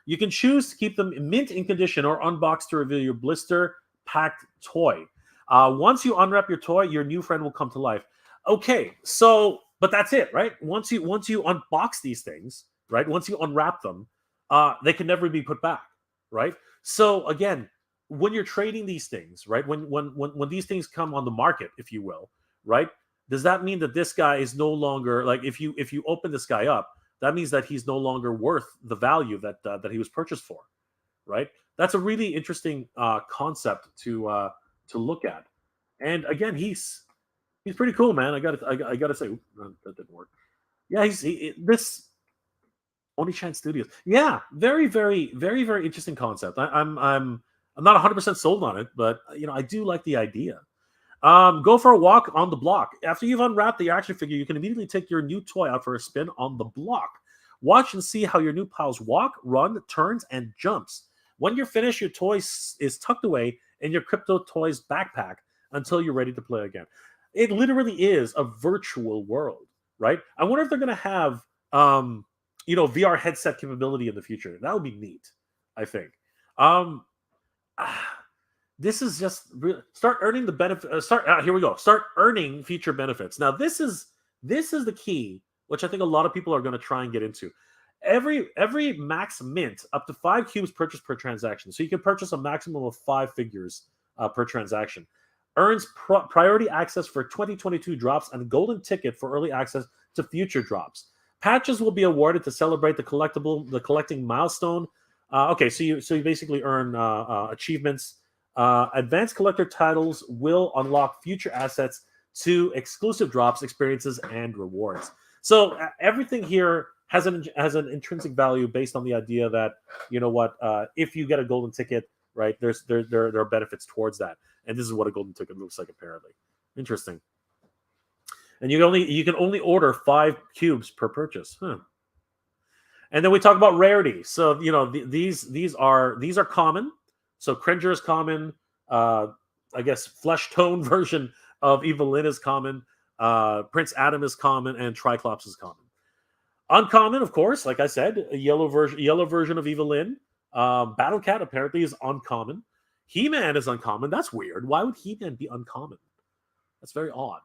You can choose to keep them mint in condition or unbox to reveal your blister packed toy. Once you unwrap your toy, your new friend will come to life. Okay, so but that's it, right? Once you unbox these things, right? Once you unwrap them, they can never be put back, right? So again, when you're trading these things, right? When these things come on the market, if you will, right? Does that mean that this guy is no longer like if you open this guy up, that means that he's no longer worth the value that he was purchased for, right? That's a really interesting concept to look at. And again, he's pretty cool, man. I gotta say, that didn't work. Yeah, this Oni-chan Studios. Yeah, very, very, very, very interesting concept. I'm not 100% sold on it, but I do like the idea. Go for a walk on the block. After you've unwrapped the action figure, you can immediately take your new toy out for a spin on the block. Watch and see how your new pals walk, run, turns, and jumps. When you're finished, your toy is tucked away in your Crypto Toys backpack until you're ready to play again. It literally is a virtual world, right? I wonder if they're going to have, VR headset capability in the future. That would be neat, I think. This is just start earning the benefit. Here we go. Start earning future benefits. Now, this is the key, which I think a lot of people are going to try and get into. Every max mint up to 5 cubes purchased per transaction. So you can purchase a maximum of 5 figures per transaction. Earns priority access for 2022 drops and a golden ticket for early access to future drops. Patches will be awarded to celebrate the collecting milestone. Okay, so you basically earn achievements. Advanced collector titles will unlock future assets to exclusive drops, experiences, and rewards. So everything here has an intrinsic value based on the idea that if you get a golden ticket, right, there are benefits towards that, and this is what a golden ticket looks like apparently. Interesting. And you can only order 5 cubes per purchase. And then we talk about rarity. So these are common. So Cringer is common. I guess flesh tone version of Evil-Lyn is common. Prince Adam is common, and Tri-Klops is common. Uncommon, of course, like I said, a yellow version of Evil-Lyn. Battlecat apparently is uncommon. He-Man is uncommon. That's weird. Why would He-Man be uncommon? That's very odd.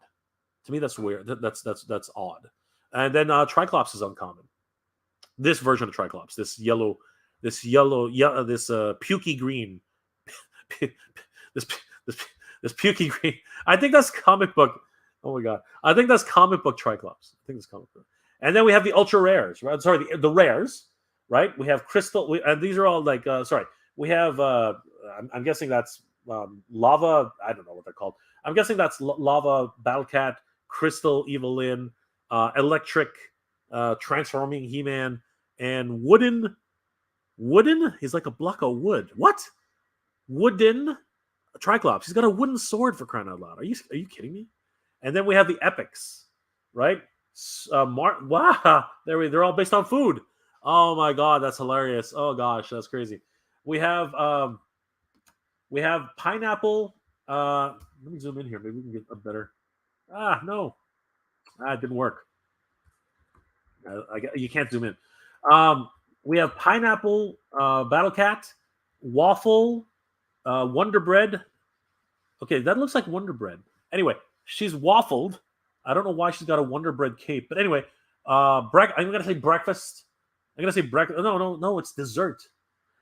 To me, that's weird. That's odd. And then Tri-Klops is uncommon. This version of Tri-Klops, this pukey green, this pukey green. I think that's comic book. Oh my god, I think that's comic book Tri-Klops. I think it's comic book. And then we have the ultra rares, right? Sorry, the rares, right? We have crystal, and these are all like. We have. I'm guessing that's lava. I don't know what they're called. I'm guessing that's lava, Battlecat, Crystal Evil-Lyn, Electric Transforming He-Man, and Wooden. He's like a block of wood. What? Wooden Tri-Klops. He's got a wooden sword, for crying out loud. Are you kidding me? And then we have the epics, right? Wow, they're all based on food. Oh my god, that's hilarious. Oh gosh, that's crazy. We have pineapple. Let me zoom in here. Maybe we can get a better. No, it didn't work. You can't zoom in. We have pineapple, battle cat, waffle, Wonder Bread. Okay, that looks like Wonder Bread. Anyway, she's waffled. I don't know why she's got a Wonder Bread cape, but anyway, I'm gonna say breakfast. I'm gonna say breakfast. No, it's dessert.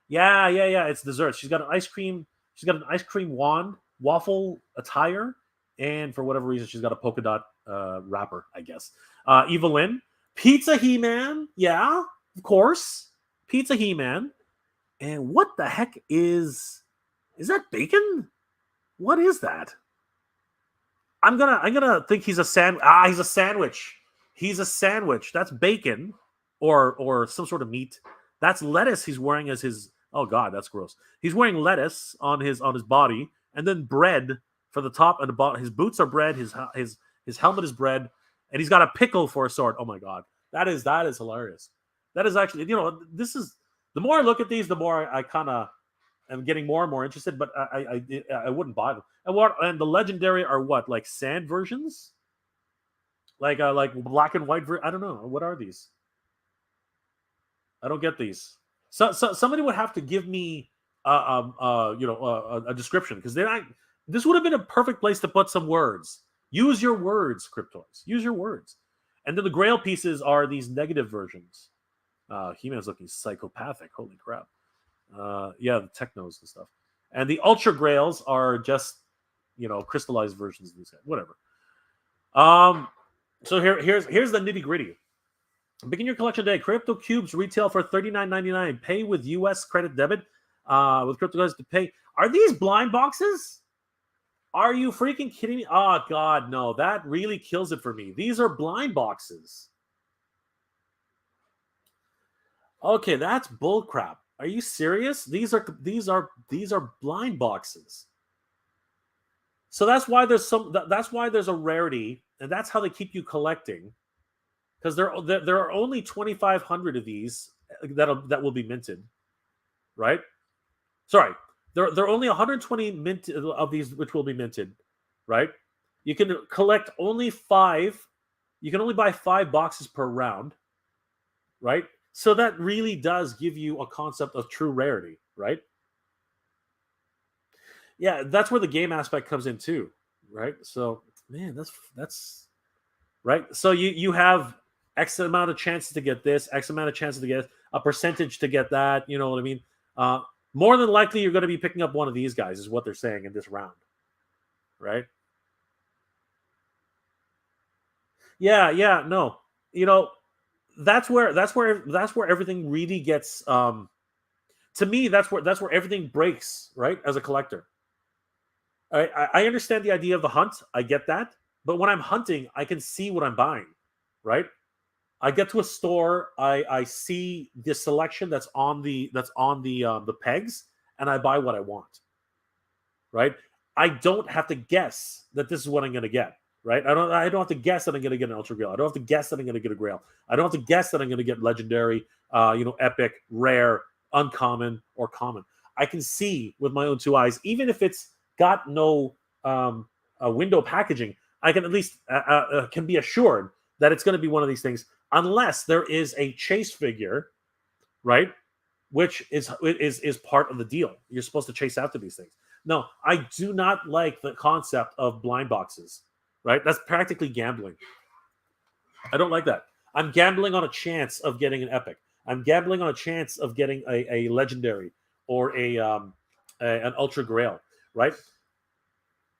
Yeah, it's dessert. She's got an ice cream. She's got an ice cream wand, waffle attire, and for whatever reason, she's got a polka dot wrapper, I guess. Evil-Lyn, Pizza He-Man. Yeah, of course, Pizza He-Man. And what the heck is that bacon? What is that? I'm gonna think he's a he's a sandwich. He's a sandwich. That's bacon or some sort of meat. That's lettuce he's wearing as his. Oh god, that's gross. He's wearing lettuce on his body, and then bread for the top and the bottom. His boots are bread. His helmet is bread, and he's got a pickle for a sword. Oh my god, that is hilarious. That is actually, this is, the more I look at these, the more I kind of am getting more and more interested. But I wouldn't buy them. And the legendary are what, like sand versions, like black and white. I don't know, what are these? I don't get these. So somebody would have to give me a description, because this would have been a perfect place to put some words. Use your words, Cryptoys. Use your words. And then the Grail pieces are these negative versions. He-Man's looking psychopathic. Holy crap. Yeah, the technos and stuff. And the Ultra Grails are just, crystallized versions of these guys. Whatever. So here's the nitty gritty. Begin your collection today. Crypto Cubes retail for $39.99. Pay with US credit debit. With Cryptoys to pay. Are these blind boxes? Are you freaking kidding me? Oh god, no. That really kills it for me. These are blind boxes. Okay, that's bullcrap. Are you serious? These are blind boxes. So that's why there's a rarity, and that's how they keep you collecting. Because there are only 2,500 of these that will be minted, right? Sorry, there are only 120 of these which will be minted, right? You can collect only 5. You can only buy 5 boxes per round, right? So that really does give you a concept of true rarity, right? Yeah, that's where the game aspect comes in too, right? So, man, that's right. So you have X amount of chances to get this, X amount of chances to get a percentage to get that. You know what I mean? More than likely, you're going to be picking up one of these guys, is what they're saying in this round, right? Yeah, no. That's where everything really gets. To me, that's where everything breaks, right? As a collector, I understand the idea of the hunt. I get that, but when I'm hunting, I can see what I'm buying, right? I get to a store, I see the selection that's on the pegs, and I buy what I want, right? I don't have to guess that this is what I'm going to get, right? I don't have to guess that I'm going to get an Ultra Grail. I don't have to guess that I'm going to get a Grail. I don't have to guess that I'm going to get legendary, epic, rare, uncommon, or common. I can see with my own 2 eyes, even if it's got no window packaging. I can at least can be assured that it's going to be one of these things, unless there is a chase figure, right? Which is part of the deal. You're supposed to chase after these things. No, I do not like the concept of blind boxes, right? That's practically gambling. I don't like that. I'm gambling on a chance of getting an epic. I'm gambling on a chance of getting a legendary or an Ultra Grail, right?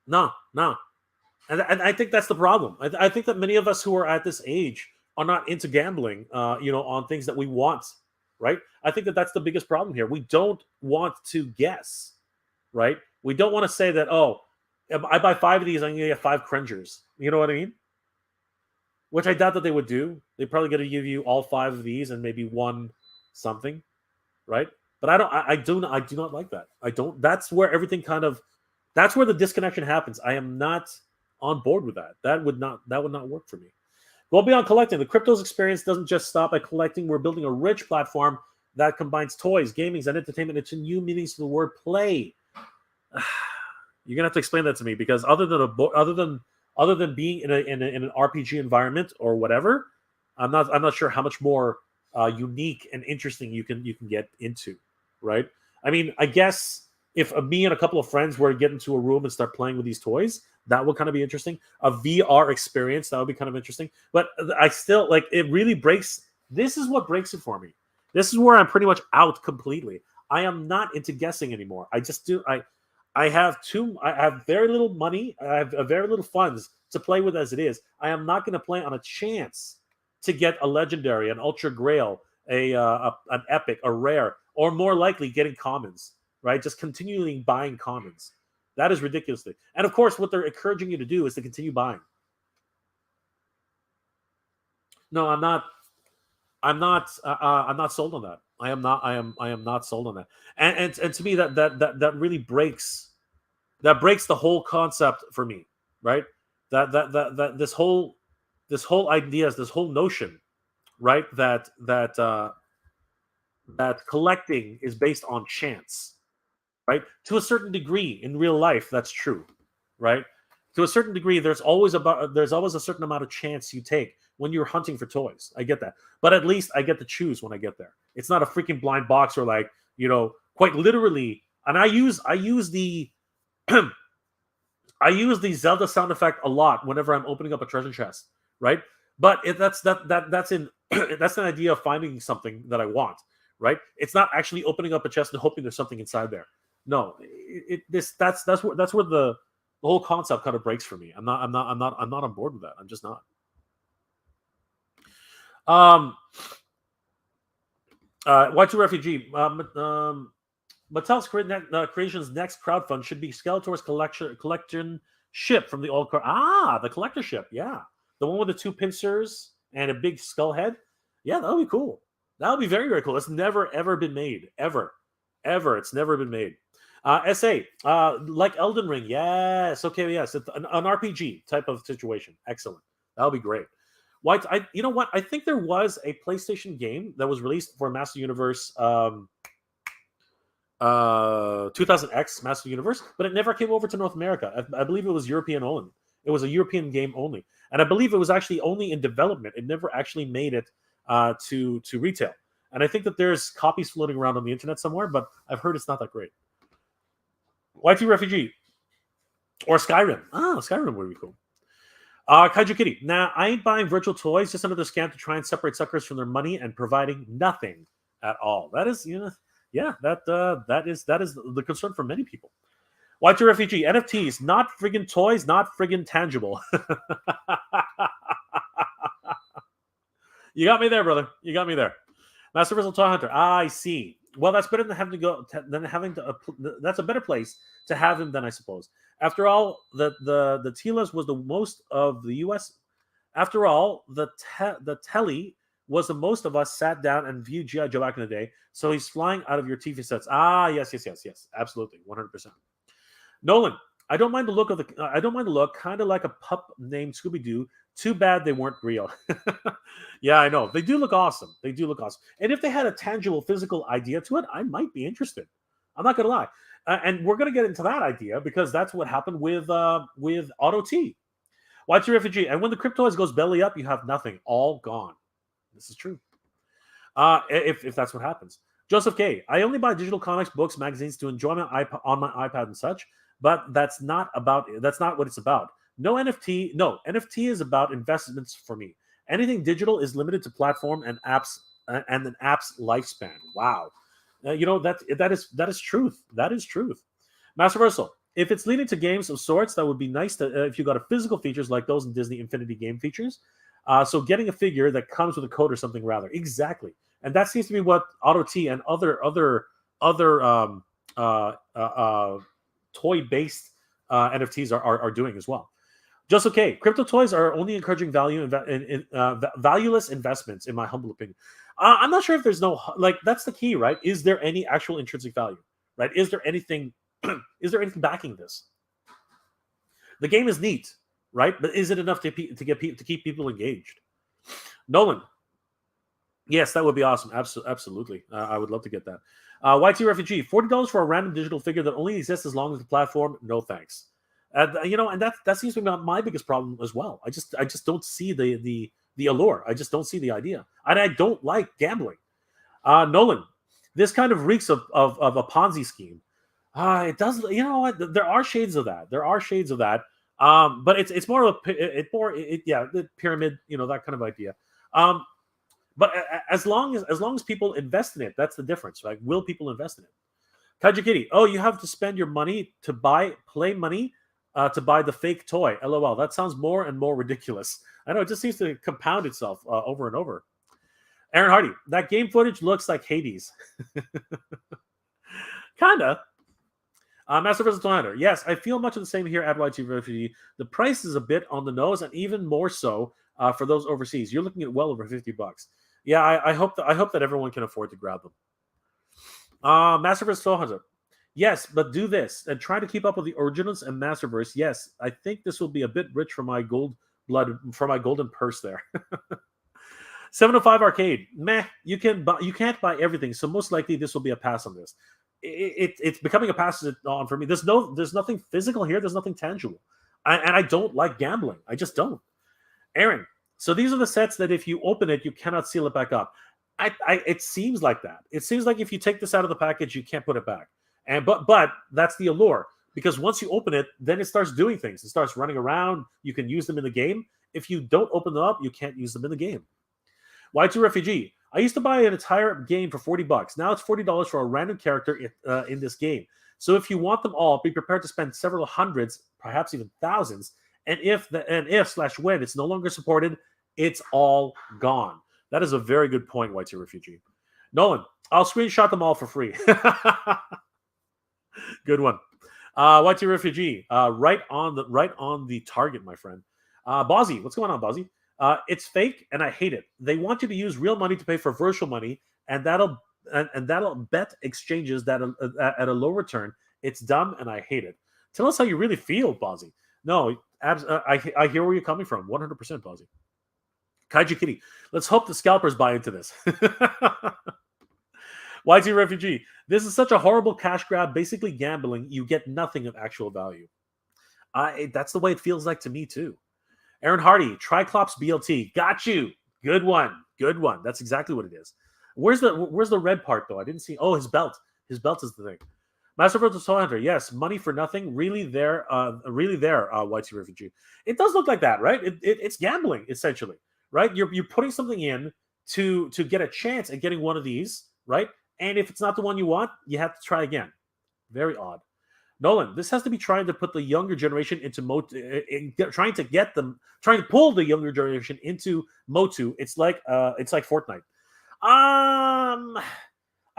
No. And I think that's the problem. I think that many of us who are at this age are not into gambling, on things that we want, right? I think that that's the biggest problem here. We don't want to guess, right? We don't want to say that, oh, I buy 5 of these, I'm going to get 5 Cringers. You know what I mean? which I doubt that they would do. They're probably going to give you all 5 of these and maybe one something, right? But I don't. I do not like that. I don't. That's where everything kind of. That's where the disconnection happens. I am not on board with that. That would not work for me. Go beyond collecting. The cryptos experience doesn't just stop at collecting. We're building a rich platform that combines toys, gamings, and entertainment into new meanings to the word play. You're gonna have to explain that to me, because other than being in an RPG environment or whatever, I'm not sure how much more unique and interesting you can get into, right? I mean, I guess if me and a couple of friends were to get into a room and start playing with these toys, that would kind of be interesting. A VR experience, that would be kind of interesting. But I still like, it really breaks. This is what breaks it for me. This is where I'm pretty much out completely. I am not into guessing anymore. I have very little money. I have very little funds to play with as it is. I am not going to play on a chance to get a legendary, an ultra grail, an epic, a rare, or more likely getting commons, right? Just continually buying commons. That is ridiculously. And of course, what they're encouraging you to do is to continue buying. No, I'm not. I'm not sold on that. I am not. I am not sold on that. And to me, that really breaks. That breaks the whole concept for me, right? That this whole idea, this whole notion, right? That collecting is based on chance, right? To a certain degree, in real life, that's true, right? To a certain degree, there's always a certain amount of chance you take when you're hunting for toys. I get that, but at least I get to choose when I get there. It's not a freaking blind box, or like, quite literally. And I use the I use the Zelda sound effect a lot whenever I'm opening up a treasure chest, right? But that's an that's an idea of finding something that I want, right? It's not actually opening up a chest and hoping there's something inside there. No, that's where the whole concept kind of breaks for me. I'm not on board with that. I'm just not. Y2 Refugee. Mattel's Creation's next crowdfund should be Skeletor's collection ship from the old car. The collector ship. Yeah. The one with the 2 pincers and a big skull head. Yeah, that would be cool. That would be very, very cool. It's never, ever been made. Ever. It's never been made. SA. Like Elden Ring. Yes. Okay, yes. It's an RPG type of situation. Excellent. That would be great. You know what? I think there was a PlayStation game that was released for Master Universe 2000X Master Universe, but it never came over to North America. I believe it was European only. It was a European game only, and I believe it was actually only in development. It never actually made it to retail. And I think that there's copies floating around on the internet somewhere, but I've heard it's not that great. Y2 Refugee or Skyrim. Skyrim would be cool. Kaiju Kitty. Nah, I ain't buying virtual toys. Just another scam to try and separate suckers from their money and providing nothing at all. That is, yeah, that is the concern for many people. Y2 Refugee. NFTs, not friggin' toys, not friggin' tangible. You got me there, brother. You got me there. Master Vessel Toy Hunter. I see. Well, that's better than having to. That's a better place to have him than, I suppose. After all, the Tilas was the most of the U.S. After all, the telly was the most of us sat down and viewed G.I. Joe back in the day. So he's flying out of your TV sets. Yes, absolutely, 100%. Nolan, I don't mind the look. Kind of like a pup named Scooby Doo. Too bad they weren't real. Yeah, I know. They do look awesome. And if they had a tangible, physical idea to it, I might be interested. I'm not gonna lie. And we're gonna get into that idea because that's what happened with Auto T. Y2 Refugee. And when the Cryptoys goes belly up, you have nothing, all gone. This is true. If that's what happens. Joseph K. I only buy digital comics, books, magazines to enjoy my iPad on my iPad and such, but that's not what it's about. No, NFT is about investments for me. Anything digital is limited to platform and apps and an app's lifespan. Wow. That is truth. That is truth. Master Versal. If it's leading to games of sorts, that would be nice to if you got a physical features like those in Disney Infinity game features. So getting a figure that comes with a code or something rather. Exactly. And that seems to be what Auto T and other toy-based NFTs are doing as well. Just okay. Crypto toys are only encouraging valueless investments, in my humble opinion. I'm not sure if there's no like. That's the key, right? Is there any actual intrinsic value, right? Is there anything? Is there anything backing this? The game is neat, right? But is it enough to keep people engaged? Nolan, yes, that would be awesome. Absolutely, I would love to get that. YT Refugee, $40 for a random digital figure that only exists as long as the platform. No thanks. And that seems to be my biggest problem as well. I just don't see the allure. I just don't see the idea, and I don't like gambling. Nolan, this kind of reeks of a Ponzi scheme. It does. You know what? There are shades of that. There are shades of that. But it's more of the pyramid. You know, that kind of idea. But as long as people invest in it, that's the difference, right? Will people invest in it? Kaiju Kitty, oh, you have to spend your money to play money to buy the fake toy. LOL. That sounds more and more ridiculous. I know, it just seems to compound itself over and over. Aaron Hardy, that game footage looks like Hades. Kinda. Master vs. Hunter. Yes, I feel much of the same here at YT Refugee. The price is a bit on the nose, and even more so for those overseas. You're looking at well over $50. Yeah, I hope that everyone can afford to grab them. Master vs. Hunter. Yes, but do this and try to keep up with the originals and Masterverse. Yes, I think this will be a bit rich for my golden purse there. 705 Arcade. Meh, you can't buy everything, so most likely this will be a pass on this. It's becoming a pass on for me. There's nothing physical here. There's nothing tangible, and I don't like gambling. I just don't. Aaron, so these are the sets that if you open it, you cannot seal it back up. It seems like that. It seems like if you take this out of the package, you can't put it back. But that's the allure, because once you open it, then it starts doing things. It starts running around. You can use them in the game. If you don't open them up, you can't use them in the game. Y2 Refugee. I used to buy an entire game for $40. Now it's $40 for a random character in this game. So if you want them all, be prepared to spend several hundreds, perhaps even thousands. And when it's no longer supported, it's all gone. That is a very good point, Y2 Refugee. Nolan, I'll screenshot them all for free. Good one. Y2 Refugee, right on the target, my friend. Bozzy, what's going on, Bozzy? It's fake, and I hate it. They want you to use real money to pay for virtual money, and that'll bet exchanges that at a low return. It's dumb, and I hate it. Tell us how you really feel, Bozzy. No, I hear where you're coming from. 100%, Bozzy. Kaiju Kitty, let's hope the scalpers buy into this. YT Refugee, this is such a horrible cash grab, basically gambling. You get nothing of actual value. That's the way it feels like to me, too. Aaron Hardy, Tri-Klops BLT. Got you. Good one. Good one. That's exactly what it is. Where's the red part, though? I didn't see. Oh, his belt. His belt is the thing. Master vs. Hunter. Yes, money for nothing. Really there, YT Refugee. It does look like that, right? It's gambling, essentially, right? You're putting something in to get a chance at getting one of these, right? And if it's not the one you want, you have to try again. Very odd. Nolan, this has to be trying to put the younger generation into Motu, trying to pull the younger generation into Motu. It's like Fortnite.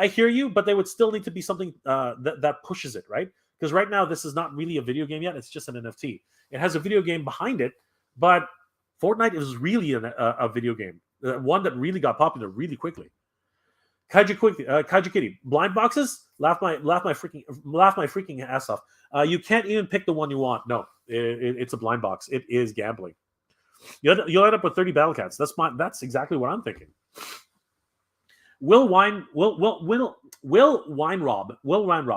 I hear you, but they would still need to be something that pushes it, right? Because right now this is not really a video game yet; it's just an NFT. It has a video game behind it, but Fortnite is really a video game, one that really got popular really quickly. Kaiju Kitty, blind boxes? Laugh my freaking ass off. You can't even pick the one you want. No, it's a blind box. It is gambling. You'll end up with 30 battle cats. That's exactly what I'm thinking. Will Weinrob.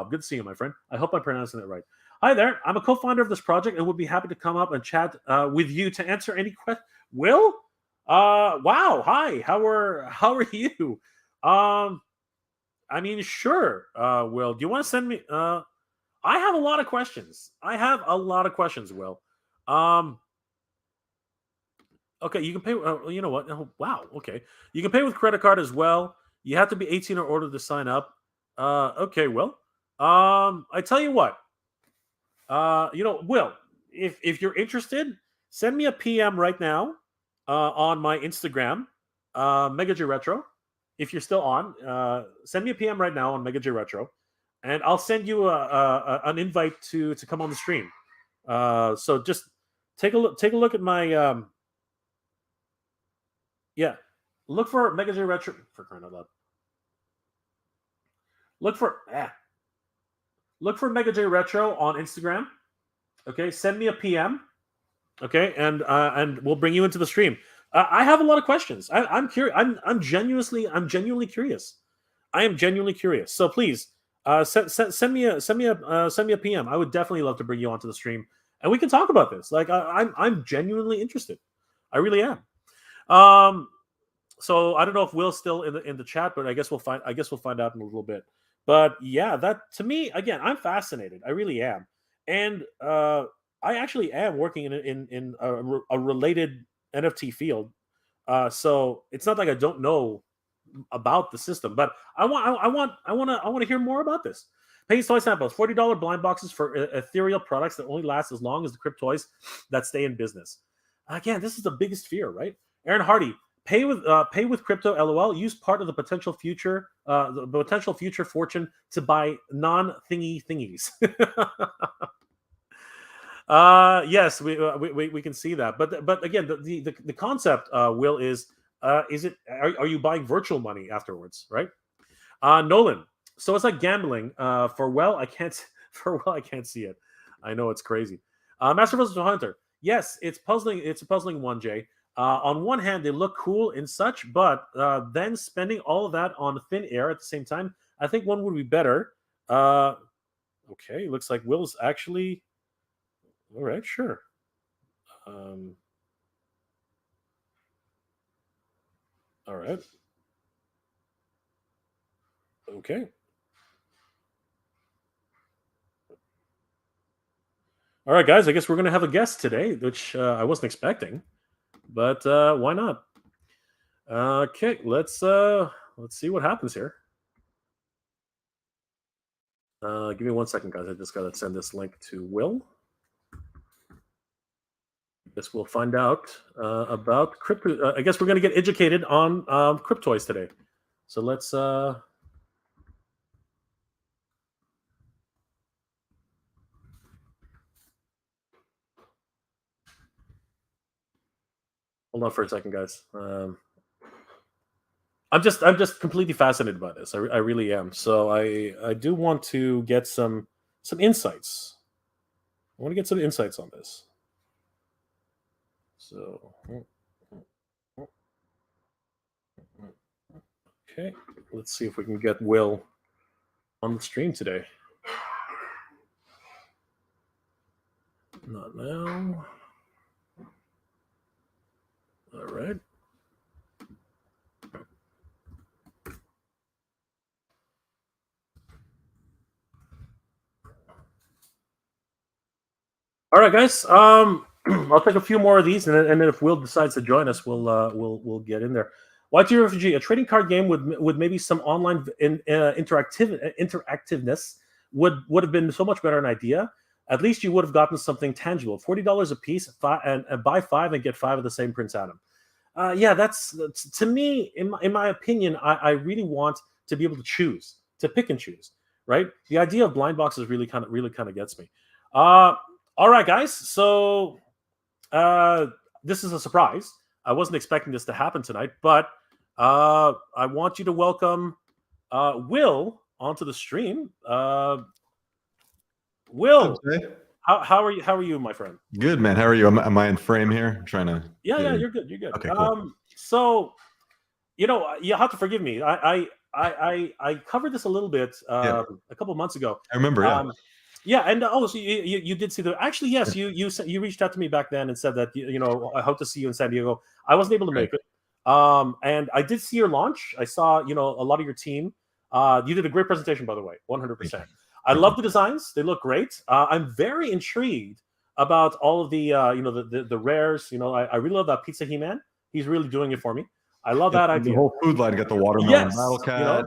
Good to see you, my friend. I hope I'm pronouncing it right. Hi there. I'm a co-founder of this project and would be happy to come up and chat with you to answer any questions. Will? Wow. Hi. How are you? I mean, sure. Will, do you want to send me? I have a lot of questions. Will. Okay, you can pay. You know what? Oh, wow. Okay, you can pay with credit card as well. You have to be 18 in order to sign up. Okay, Will. I tell you what. Will, if you're interested, send me a PM right now on my Instagram, MegaJ Retro. If you're still on, send me a PM right now on MegaJ Retro, and I'll send you an invite to come on the stream. So just Take a look. Take a look at my. Yeah, look for Mega J Retro for crying out loud. Look for look for Mega J Retro on Instagram. Okay, send me a PM. Okay, and we'll bring you into the stream. I have a lot of questions. I'm curious. I'm genuinely curious. I am genuinely curious. So please, send me a PM. I would definitely love to bring you onto the stream, and we can talk about this. Like I'm genuinely interested. I really am. So I don't know if Will's still in the chat, but I guess we'll find out in a little bit. But yeah, that to me again, I'm fascinated. I really am, and I actually am working in a related NFT field. So it's not like I don't know about the system, but I want to hear more about this. Paying toy samples, $40 blind boxes for ethereal products that only last as long as the Cryptoys that stay in business. Again, this is the biggest fear, right? Aaron Hardy, pay with crypto. LOL. Use part of the potential future fortune to buy thingies. Yes, we can see that, but again, the concept, Will, is it are you buying virtual money afterwards, right? Nolan, so it's like gambling. I can't see it. I know it's crazy. Master vs. Hunter, yes, it's puzzling. It's a puzzling one, Jay. On one hand, they look cool and such, but then spending all of that on thin air at the same time, I think one would be better. Okay, looks like Will's actually. All right, sure. All right. Okay. All right, guys. I guess we're going to have a guest today, which I wasn't expecting, but why not? Okay, let's see what happens here. Give me 1 second, guys. I just got to send this link to Will. I guess we'll find out about crypto. I guess we're going to get educated on Cryptoys today. So let's. Hold on for a second, guys. I'm just completely fascinated by this. I really am. So I do want to get some insights. I want to get some insights on this. So okay, let's see if we can get Will on the stream today. Not now. All right. All right, guys. I'll take a few more of these, and then if Will decides to join us, we'll get in there. YT Refugee, a trading card game with maybe some online interactiveness would have been so much better an idea. At least you would have gotten something tangible. $40 a piece, and buy 5 and get 5 of the same Prince Adam. Yeah, that's to me, in my opinion, I really want to be able to choose, to pick and choose, right? The idea of blind boxes really kind of gets me. All right, guys. So this is a surprise. I wasn't expecting this to happen tonight, but I want you to welcome Will onto the stream. Will, how are you? How are you, my friend? Good, man. How are you? Am I in frame here? I'm trying to. Yeah, you're good. You're good. Okay, cool. So, you have to forgive me. I covered this a little bit a couple months ago. I remember. Yeah. Yeah, and so you did see the. Actually, yes, you reached out to me back then and said that I hope to see you in San Diego. I wasn't able to make it, and I did see your launch. I saw a lot of your team. You did a great presentation, by the way, 100%. I love the designs; they look great. I'm very intrigued about all of the the rares. I really love that Pizza He-Man. He's really doing it for me. I love that idea. The whole food line got the watermelon battle cat.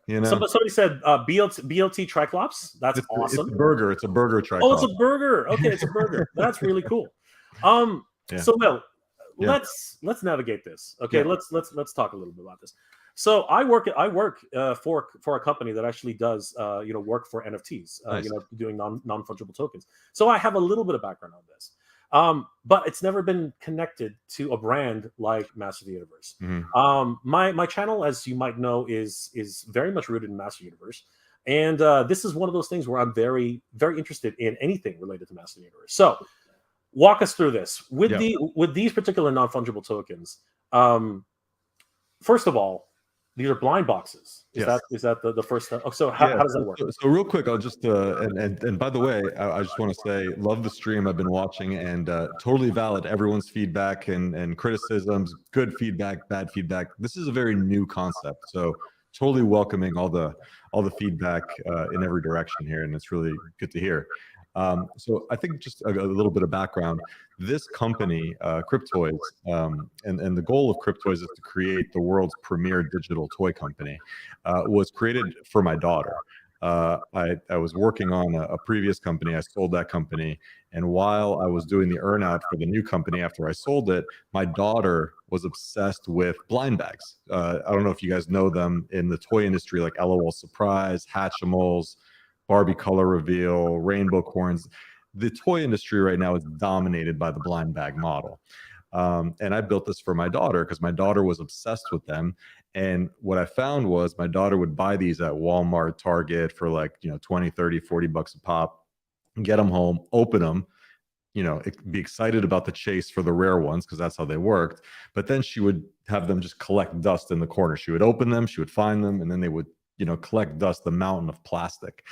Somebody said BLT Tri-Klops. That's awesome. It's a burger. It's a burger Tri-Klops. Oh, it's a burger. Okay, it's a burger. That's really cool. So Will, let's navigate this. Okay, let's talk a little bit about this. So I work for a company that actually does work for NFTs. Nice. Doing non-fungible tokens. So I have a little bit of background on this. But it's never been connected to a brand like Master of the Universe. Mhm. My channel, as you might know, is very much rooted in Master Universe, and this is one of those things where I'm very very interested in anything related to Master Universe. So walk us through this with these particular non-fungible tokens. First of all, these are blind boxes. Is that the first step? Oh, so how does that work? So real quick, I'll just and by the way, I just want to say, love the stream. I've been watching, and totally valid everyone's feedback and criticisms, good feedback, bad feedback. This is a very new concept, so totally welcoming all the feedback in every direction here, and it's really good to hear. So I think just a little bit of background. This company, Cryptoys, and the goal of Cryptoys is to create the world's premier digital toy company, was created for my daughter. I was working on a previous company. I sold that company. And while I was doing the earn out for the new company after I sold it, my daughter was obsessed with blind bags. I don't know if you guys know them in the toy industry, like LOL Surprise, Hatchimals, Barbie Color Reveal, Rainbow Corns. The toy industry right now is dominated by the blind bag model. And I built this for my daughter because my daughter was obsessed with them. And what I found was my daughter would buy these at Walmart, Target for like, 20, 30, 40 bucks a pop, get them home, open them, be excited about the chase for the rare ones because that's how they worked. But then she would have them just collect dust in the corner. She would open them, she would find them, and then they would collect dust, the mountain of plastic.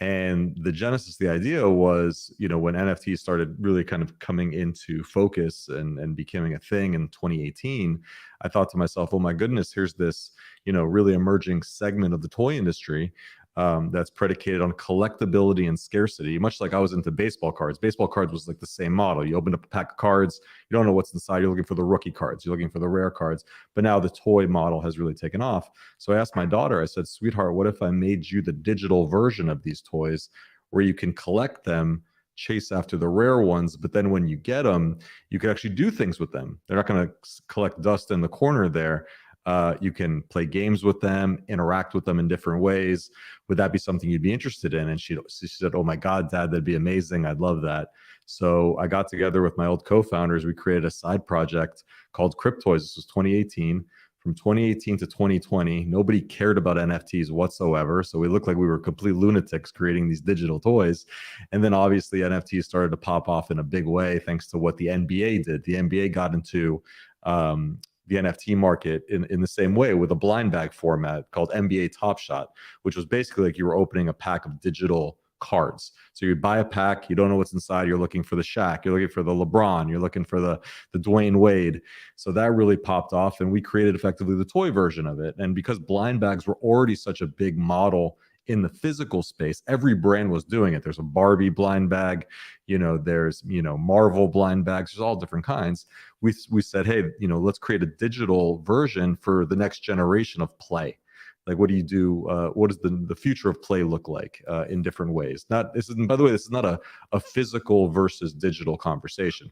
And the genesis, the idea was, when NFTs started really kind of coming into focus and becoming a thing in 2018, I thought to myself, oh my goodness, here's this, really emerging segment of the toy industry that's predicated on collectability and scarcity, much like I was into baseball cards. Baseball cards was like the same model. You open up a pack of cards, you don't know what's inside. You're looking for the rookie cards. You're looking for the rare cards. But now the toy model has really taken off. So I asked my daughter, I said, sweetheart, what if I made you the digital version of these toys where you can collect them, chase after the rare ones, but then when you get them, you can actually do things with them. They're not going to collect dust in the corner there. You can play games with them, interact with them in different ways. Would that be something you'd be interested in? And she said, oh my God, Dad, that'd be amazing. I'd love that. So I got together with my old co-founders. We created a side project called Cryptoys. This was 2018. From 2018 to 2020, nobody cared about NFTs whatsoever. So we looked like we were complete lunatics creating these digital toys. And then obviously NFTs started to pop off in a big way thanks to what the NBA did. The NBA got into the NFT market in the same way with a blind bag format called NBA Top Shot, which was basically like you were opening a pack of digital cards. So you buy a pack, you don't know what's inside. You're looking for the Shaq, you're looking for the LeBron, you're looking for the Dwayne Wade. So that really popped off, and we created effectively the toy version of it. And because blind bags were already such a big model in the physical space, every brand was doing it. There's a Barbie blind bag, there's Marvel blind bags, there's all different kinds. We said, hey, let's create a digital version for the next generation of play. Like, what do you do? What does the future of play look like in different ways? By the way, this is not a physical versus digital conversation.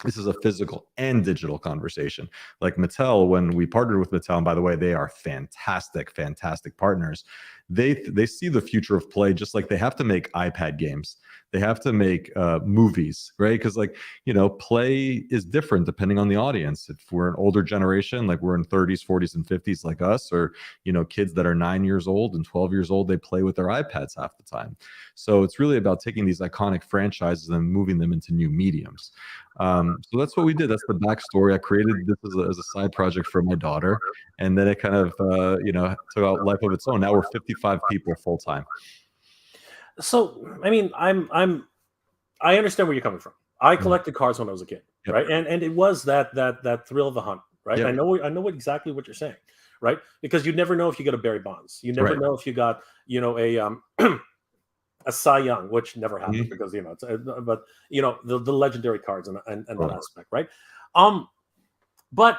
This is a physical and digital conversation. Like Mattel, when we partnered with Mattel, and by the way, they are fantastic, fantastic partners. They see the future of play just like they have to make iPad games. They have to make movies, right? Because play is different depending on the audience. If we're an older generation, like we're in 30s, 40s, and 50s like us, or kids that are 9 years old and 12 years old, they play with their iPads half the time. So it's really about taking these iconic franchises and moving them into new mediums. So that's what we did. That's the backstory. I created this as a side project for my daughter, and then it kind of took out life of its own. Now we're 55 people full time. So I mean, I understand where you're coming from. I collected cards when I was a kid, right? And it was that thrill of the hunt, right? Yep. I know exactly what you're saying, right? Because you never know if you get a Barry Bonds. You never know if you got a Cy Young, which never happened because but the legendary cards and that aspect, right? But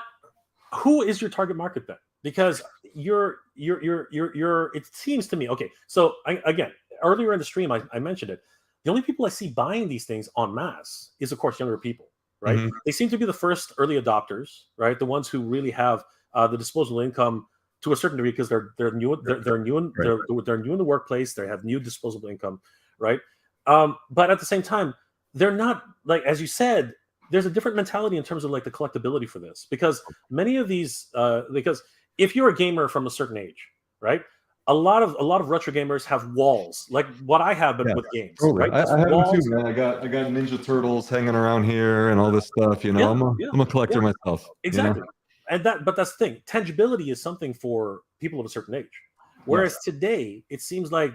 who is your target market then? Because you're it seems to me, okay, so again, earlier in the stream I mentioned it, the only people I see buying these things en masse is of course younger people, right? They seem to be the first early adopters, right? The ones who really have the disposable income to a certain degree because they're new in the workplace, they have new disposable income, right? But at the same time, they're not like, as you said, there's a different mentality in terms of like the collectability for this, because many of these because if you're a gamer from a certain age, right, a lot of retro gamers have walls like what I have, but Yeah, with games, totally. right? Just I have them too, walls. man. I got Ninja Turtles hanging around here and all this stuff. You know, Yeah, yeah, I'm a collector yeah, myself. You know, exactly. And but that's the thing. Tangibility is something for people of a certain age. yes, Whereas today, it seems like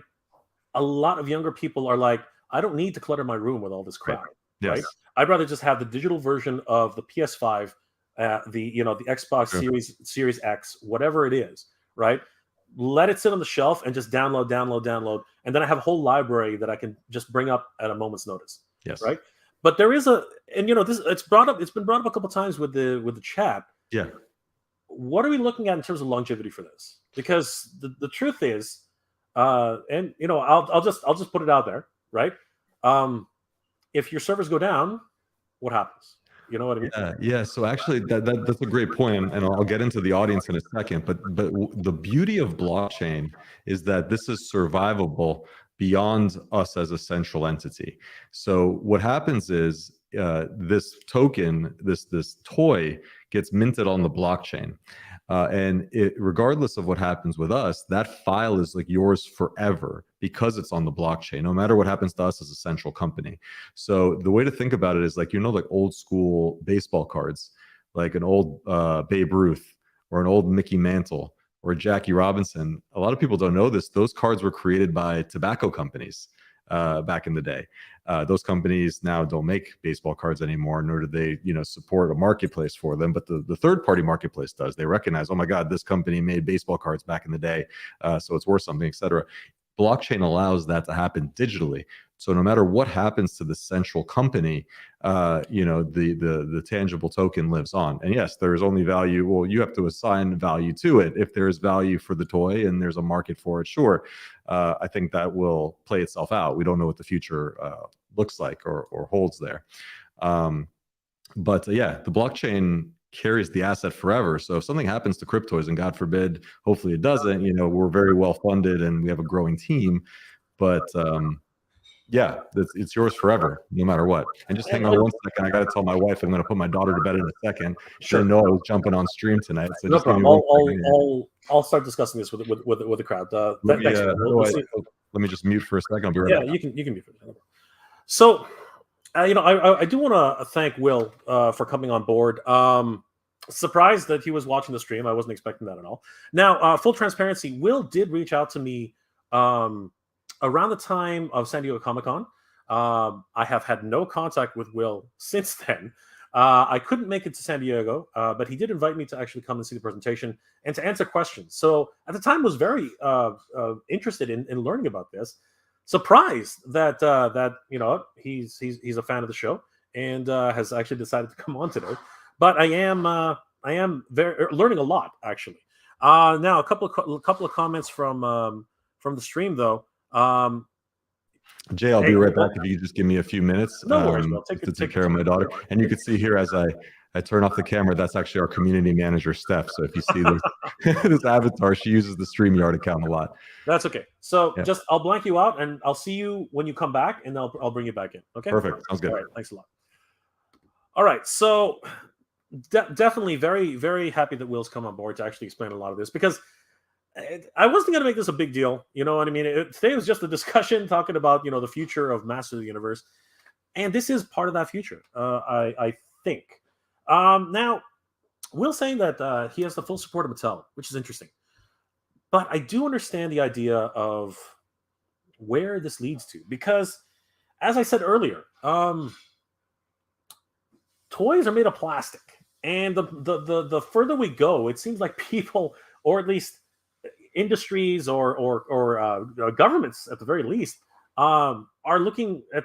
a lot of younger people are like, I don't need to clutter my room with all this right. crap, Yes, right? I'd rather just have the digital version of the PS5, the Xbox sure. Series X, whatever it is, right? Let it sit on the shelf and just download, and then I have a whole library that I can just bring up at a moment's notice, Yes, right? But there is and this it's brought up. It's been brought up a couple times with the chat. yeah. What are we looking at in terms of longevity for this? Because the truth is, and I'll just put it out there, right? If your servers go down, what happens? You know what I mean? Yeah. So actually, that's a great point, and I'll get into the audience in a second. But the beauty of blockchain is that this is survivable beyond us as a central entity. So what happens is this token, this toy, gets minted on the blockchain. And regardless of what happens with us, that file is like yours forever because it's on the blockchain, no matter what happens to us as a central company. So the way to think about it is like, like old school baseball cards, like an old Babe Ruth or an old Mickey Mantle or Jackie Robinson. A lot of people don't know this. Those cards were created by tobacco companies back in the day. Those companies now don't make baseball cards anymore, nor do they, support a marketplace for them. But the third-party marketplace does. They recognize, oh my God, this company made baseball cards back in the day, so it's worth something, et cetera. Blockchain allows that to happen digitally. So no matter what happens to the central company, the tangible token lives on. And yes, there is only value. Well, you have to assign value to it. If there's value for the toy and there's a market for it, sure. I think that will play itself out. We don't know what the future looks like or holds there. But yeah, the blockchain carries the asset forever. So if something happens to Cryptoys, and God forbid, hopefully it doesn't, we're very well funded and we have a growing team. But yeah, it's yours forever, no matter what. And just hang on one second. I got to tell my wife I'm going to put my daughter to bed in a second. She didn't know I was jumping on stream tonight. So No just give me problem. one second. I'll start discussing this with the crowd. Let me, Thanks. let me just mute for a second. I'll be right back. You can mute for that. So, I do want to thank Will for coming on board. Surprised that he was watching the stream. I wasn't expecting that at all. Now, full transparency, Will did reach out to me around the time of San Diego Comic-Con. I have had no contact with Will since then. I couldn't make it to San Diego, but he did invite me to actually come and see the presentation and to answer questions. So at the time, was very interested in learning about this. Surprised that he's a fan of the show and has actually decided to come on today. But I am very learning a lot actually. Now a couple of comments from the stream though. Jay, I'll be right back if you just give me a few minutes. No worries, to take care of my daughter. And you can see here as I turn off the camera, that's actually our community manager, Steph. So if you see this, this avatar, she uses the StreamYard account a lot. That's okay. So just I'll blank you out and I'll see you when you come back and I'll bring you back in. Okay. Perfect. Sounds good. All right. Thanks a lot. All right. So definitely very, very happy that Will's come on board to actually explain a lot of this because I wasn't going to make this a big deal. You know what I mean? Today was just a discussion talking about, the future of Masters of the Universe. And this is part of that future, I think. Now, Will saying that he has the full support of Mattel, which is interesting. But I do understand the idea of where this leads to. Because, as I said earlier, toys are made of plastic. And the further we go, it seems like people, or at least industries or governments at the very least, are looking at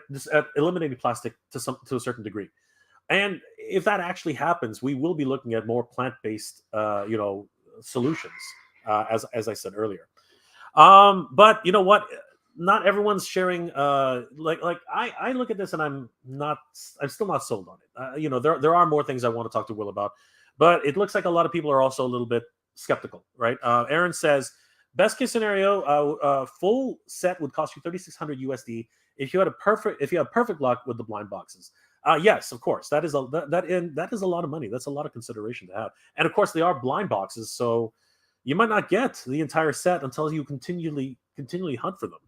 eliminating plastic to a certain degree. And if that actually happens, we will be looking at more plant-based solutions, as I said earlier. But you know what? Not everyone's sharing. Like I look at this and I'm still not sold on it. There are more things I want to talk to Will about, but it looks like a lot of people are also a little bit skeptical, right? Aaron says, best case scenario, full set would cost you $3,600 USD if you had perfect luck with the blind boxes. Yes, of course, that is that is a lot of money. That's a lot of consideration to have, and of course they are blind boxes, so you might not get the entire set until you continually hunt for them.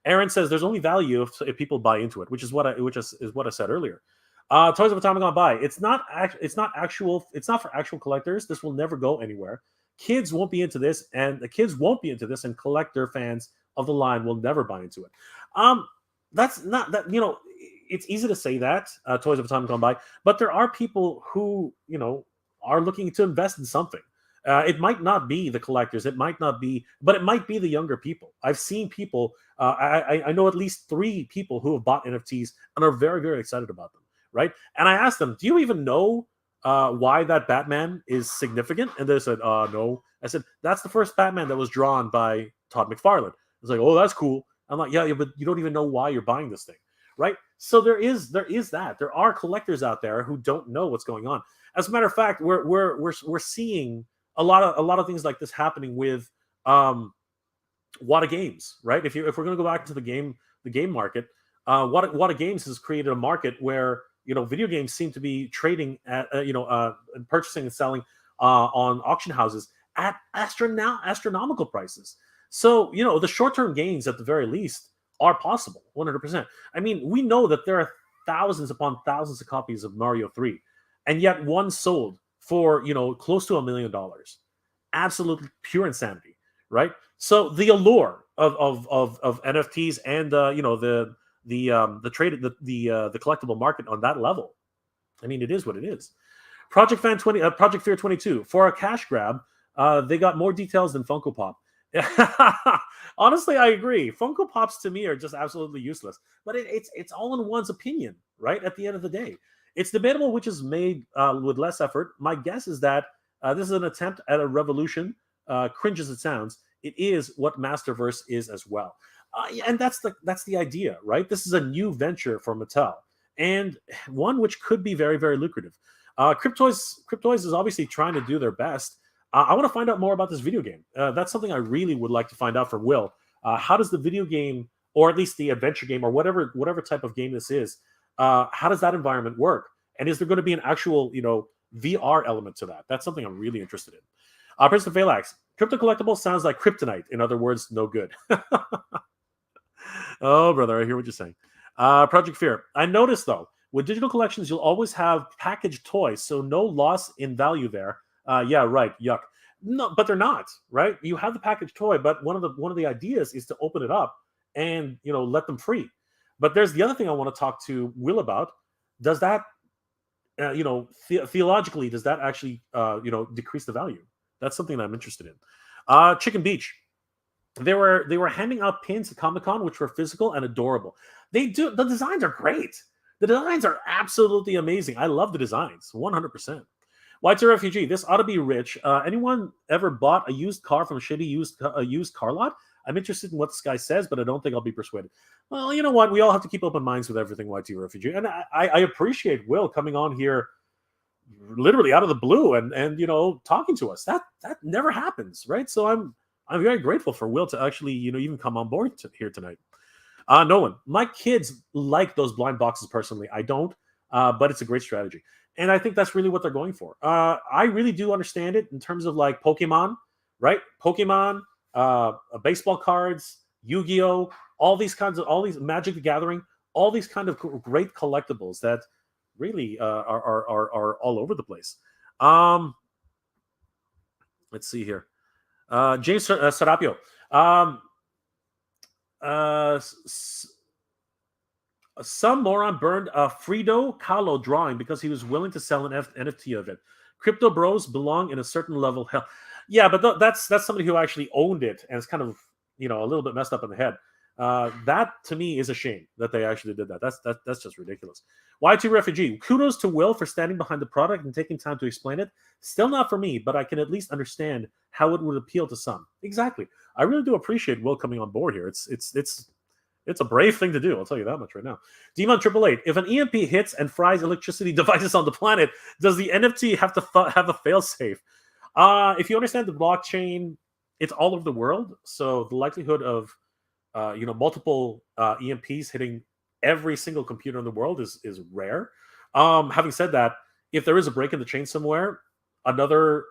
Aaron says there's only value if people buy into it, which is what I said earlier. Toys of a Time Gone By. It's not for actual collectors. This will never go anywhere. Kids won't be into this, and the kids won't be into this, and collector fans of the line will never buy into it. That's not that, it's easy to say that, Toys of a Time Gone By, but there are people who, are looking to invest in something. It might not be the collectors, but it might be the younger people. I've seen people, I know at least 3 people who have bought NFTs and are very, very excited about them, right? And I asked them, do you even know why that Batman is significant? And they said, no. I said, that's the first Batman that was drawn by Todd McFarlane. It's like, oh, that's cool. I'm like, yeah, but you don't even know why you're buying this thing, right? So there is that. There are collectors out there who don't know what's going on. As a matter of fact, we're seeing a lot of things like this happening with Wata Games, right? If we're going to go back to the game market, Wata Games has created a market where video games seem to be trading at purchasing and selling on auction houses at astronomical prices. So the short-term gains at the very least are possible, 100%. I mean, we know that there are thousands upon thousands of copies of Mario 3, and yet one sold for close to $1 million. Absolute pure insanity, right? So the allure of NFTs and the collectible market on that level, I mean, it is what it is. Project Fear 22 for a cash grab. They got more details than Funko Pop. Honestly, I agree. Funko Pops to me are just absolutely useless. But it's all in one's opinion, right? At the end of the day, it's debatable which is made with less effort. My guess is that this is an attempt at a revolution. Cringe as it sounds, it is what Masterverse is as well. And that's the idea, right? This is a new venture for Mattel, and one which could be very, very lucrative. Cryptoys is obviously trying to do their best. I want to find out more about this video game. That's something I really would like to find out from Will. How does the video game, or at least the adventure game, or whatever type of game this is, how does that environment work? And is there going to be an actual, VR element to that? That's something I'm really interested in. Prince of Phalanx, Crypto Collectibles sounds like kryptonite. In other words, no good. Oh, brother, I hear what you're saying. Project Fear. I noticed, though, with digital collections, you'll always have packaged toys, so no loss in value there. Yeah, right. Yuck. No, but they're not, right? You have the packaged toy, but one of the ideas is to open it up and let them free. But there's the other thing I want to talk to Will about. Does that theologically, does that actually decrease the value? That's something that I'm interested in. Chicken Beach. They were handing out pins at Comic-Con, which were physical and adorable. The designs are great. The designs are absolutely amazing. I love the designs, 100%. White's a refugee. This ought to be rich. Anyone ever bought a used car from a shitty used car lot? I'm interested in what this guy says, but I don't think I'll be persuaded. Well, you know what? We all have to keep open minds with everything, YT Refugee. And I appreciate Will coming on here literally out of the blue and talking to us. That never happens, right? So I'm very grateful for Will to actually, even come on board here tonight. Nolan, my kids like those blind boxes personally. I don't, but it's a great strategy. And I think that's really what they're going for. I really do understand it in terms of like Pokemon, right? Pokemon, baseball cards, Yu-Gi-Oh, all these Magic the Gathering, all these kind of great collectibles that really are all over the place. Let's see here. James Serapio. Some moron burned a Frito Kahlo drawing because he was willing to sell an NFT of it. Crypto bros belong in a certain level. Hell, yeah, but that's somebody who actually owned it and it's kind of a little bit messed up in the head. That to me is a shame that they actually did that. That's just ridiculous. Y2 Refugee. Kudos to Will for standing behind the product and taking time to explain it. Still not for me, but I can at least understand how it would appeal to some. Exactly. I really do appreciate Will coming on board here. It's a brave thing to do. I'll tell you that much right now. Demon 888. If an EMP hits and fries electricity devices on the planet, does the NFT have to have a failsafe? If you understand the blockchain, it's all over the world. So the likelihood of multiple EMPs hitting every single computer in the world is rare. Having said that, if there is a break in the chain somewhere, another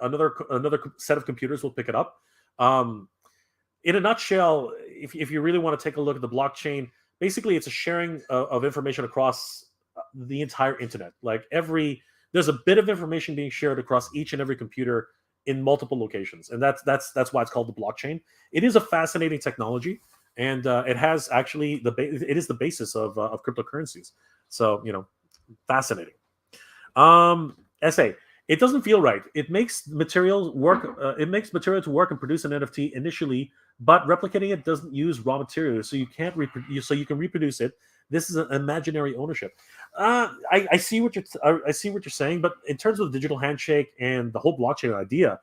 set of computers will pick it up. Um, in a nutshell, if you really want to take a look at the blockchain, basically it's a sharing of information across the entire internet. Like there's a bit of information being shared across each and every computer in multiple locations, and that's why it's called the blockchain. It is a fascinating technology, and it has actually it is the basis of cryptocurrencies. So fascinating. Essay. It doesn't feel right. It makes materials work. It makes material to work and produce an NFT initially, but replicating it doesn't use raw materials, so you can't reproduce. So you can reproduce it. This is an imaginary ownership. I see what I see what you're saying, but in terms of the digital handshake and the whole blockchain idea,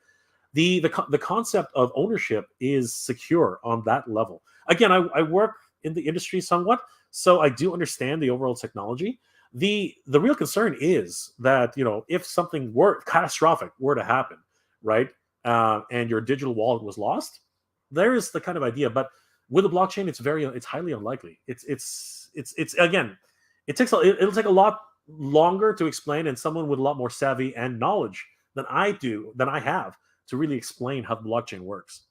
the concept of ownership is secure on that level. Again, I work in the industry somewhat, so I do understand the overall technology. The real concern is that if something were catastrophic were to happen, right, and your digital wallet was lost, there is the kind of idea. But with a blockchain, it's highly unlikely. It's again, it'll take a lot longer to explain, and someone with a lot more savvy and knowledge than I have to really explain how the blockchain works.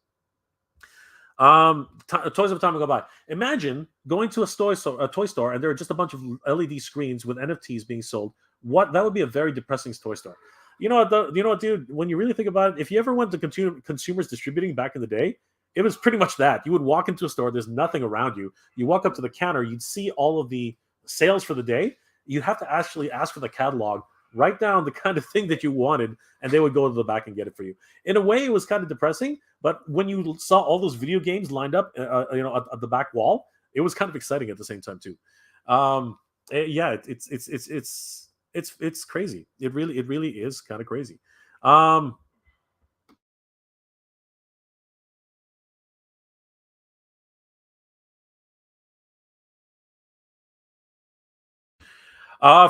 Toys of time go by. Imagine going to a toy store, and there are just a bunch of LED screens with NFTs being sold. That would be a very depressing toy store. You know what, dude? When you really think about it, if you ever went to consumers distributing back in the day, it was pretty much that. You would walk into a store, there's nothing around you. You walk up to the counter, you'd see all of the sales for the day. You have to actually ask for the catalog, write down the kind of thing that you wanted, and they would go to the back and get it for you. In a way, it was kind of depressing, but when you saw all those video games lined up, at the back wall, it was kind of exciting at the same time too. Yeah, it's crazy. It really is kind of crazy.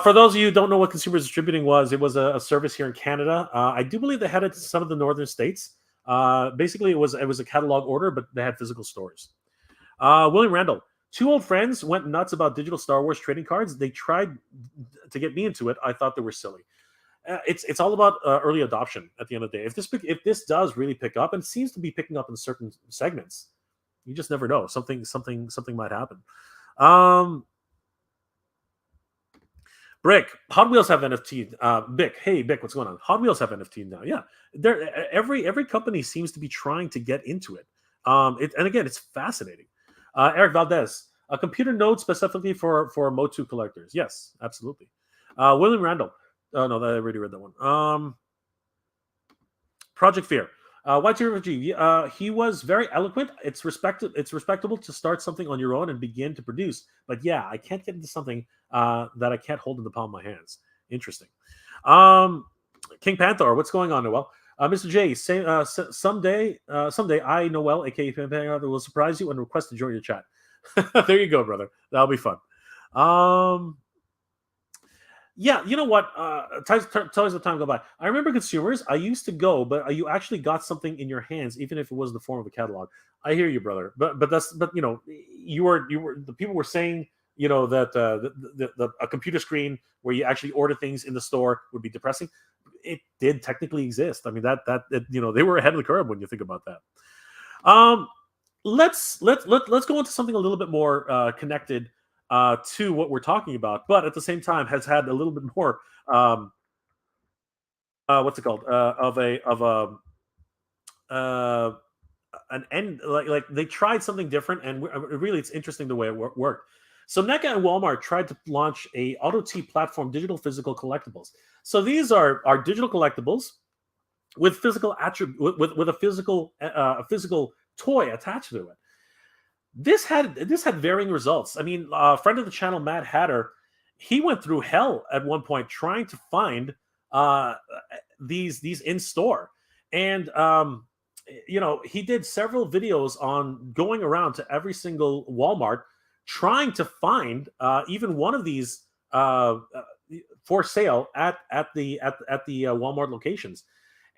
For those of you who don't know what consumer distributing was, it was a service here in Canada. I do believe they had it in some of the northern states. Basically, it was a catalog order, but they had physical stores. William Randall. Two old friends went nuts about digital Star Wars trading cards. They tried to get me into it. I thought they were silly. It's all about early adoption at the end of the day. If this does really pick up, and it seems to be picking up in certain segments, you just never know. Something might happen. Brick, Hot Wheels have NFT. Bick, hey Bick, what's going on? Hot Wheels have NFT now. Yeah, every company seems to be trying to get into it. And again, it's fascinating. Eric Valdez, a computer node specifically for Motu collectors. Yes, absolutely. William Randall. Oh no, I already read that one. Project Fear. YT he was very eloquent. It's respectable to start something on your own and begin to produce. But yeah, I can't get into something that I can't hold in the palm of my hands. Interesting. King Panther, what's going on, Noel? Mr. J, someday I, Noel, aka King Panther, will surprise you and request to join your chat. There you go, brother. That'll be fun. Yeah, you know what? Tell us the time go by. I remember consumers. I used to go, but you actually got something in your hands, even if it was in the form of a catalog. I hear you, brother. But you were the people were saying that a computer screen where you actually order things in the store would be depressing. It did technically exist. I mean that they were ahead of the curve when you think about that. Let's go into something a little bit more connected to what we're talking about, but at the same time has had a little bit more what's it called an end, like they tried something different, and really it's interesting the way it worked. So NECA and Walmart tried to launch a Auto T platform digital physical collectibles. So these are digital collectibles with physical with a physical toy attached to it. This had varying results. I mean, a friend of the channel, Matt Hatter, he went through hell at one point trying to find these in store, and he did several videos on going around to every single Walmart trying to find even one of these for sale at the Walmart locations.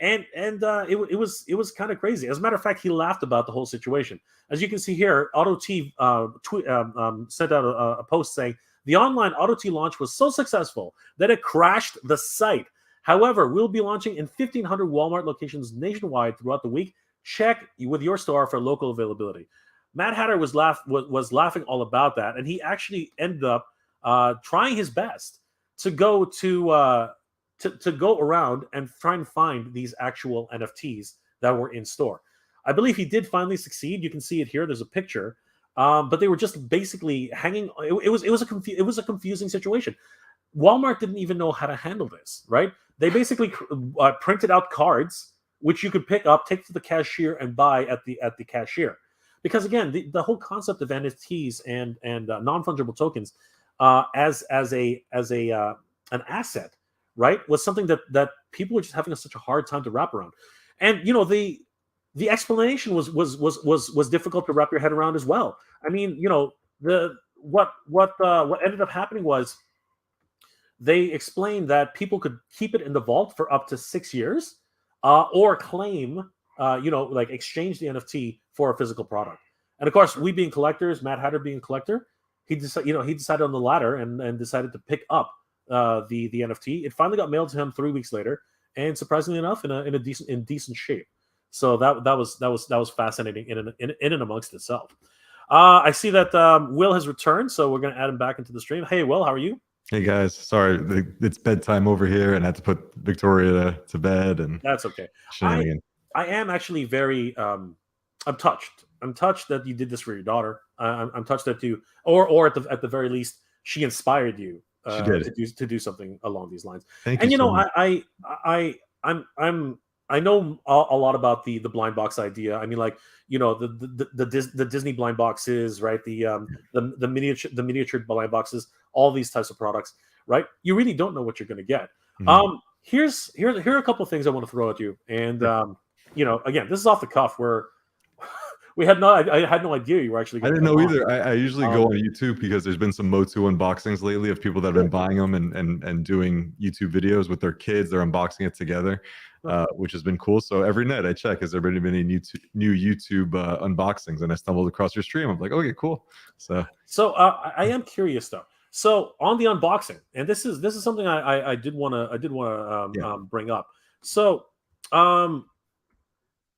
and it was kind of crazy. As a matter of fact, he laughed about the whole situation. As you can see here, AutoT sent out a post saying the online AutoT launch was so successful that it crashed the site. However, we'll be launching in 1,500 Walmart locations nationwide throughout the week. Check with your store for local availability. Mad Hatter was laughing all about that, and he actually ended up trying his best to go to go around and try and find these actual NFTs that were in store. I believe he did finally succeed. You can see it here. There's a picture, but they were just basically hanging. It was a confusing situation. Walmart didn't even know how to handle this. Right? They basically printed out cards which you could pick up, take to the cashier, and buy at the cashier. Because again, the whole concept of NFTs and non-fungible tokens as an asset, right, was something that people were just having such a hard time to wrap around. And the explanation was difficult to wrap your head around as well. I mean, what ended up happening was they explained that people could keep it in the vault for up to 6 years, or claim, like exchange the NFT for a physical product. And of course, we being collectors, Mad Hatter being a collector, he decided on the latter and decided to pick up the NFT. It finally got mailed to him 3 weeks later, and surprisingly enough, in a decent shape. So that was fascinating in and amongst itself. I see that Will has returned, so we're going to add him back into the stream. Hey, Will, how are you? Hey guys, sorry, it's bedtime over here, and I had to put Victoria to bed. And that's okay. I am actually very I'm touched. I'm touched that you did this for your daughter. I'm touched that you, or at the very least, she inspired you to do something along these lines. Thank you. And so I know a lot about the blind box idea. I mean, like, the Disney blind boxes, right? The miniature blind boxes, all these types of products, right? You really don't know what you're going to get. Mm-hmm. Here are a couple of things I want to throw at you. And again, this is off the cuff. Where I had no idea you were actually. I didn't know either. I usually go on YouTube because there's been some Motu unboxings lately of people that have been buying them and doing YouTube videos with their kids. They're unboxing it together, which has been cool. So every night I check, has there been any new YouTube unboxings? And I stumbled across your stream. I'm like, okay, cool. So I am curious though. So on the unboxing, and this is something I did want to bring up. So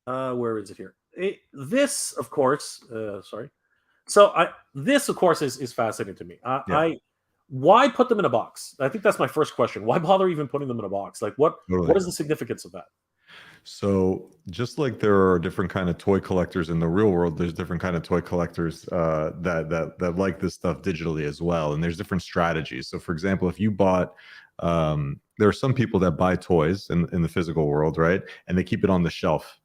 where is it here? This, of course, sorry. So this, of course, is fascinating to me. Why put them in a box? I think that's my first question. Why bother even putting them in a box? Like, what is the significance of that? So just like there are different kind of toy collectors in the real world, there's different kind of toy collectors that like this stuff digitally as well. And there's different strategies. So for example, if you bought, there are some people that buy toys in the physical world, right? And they keep it on the shelf,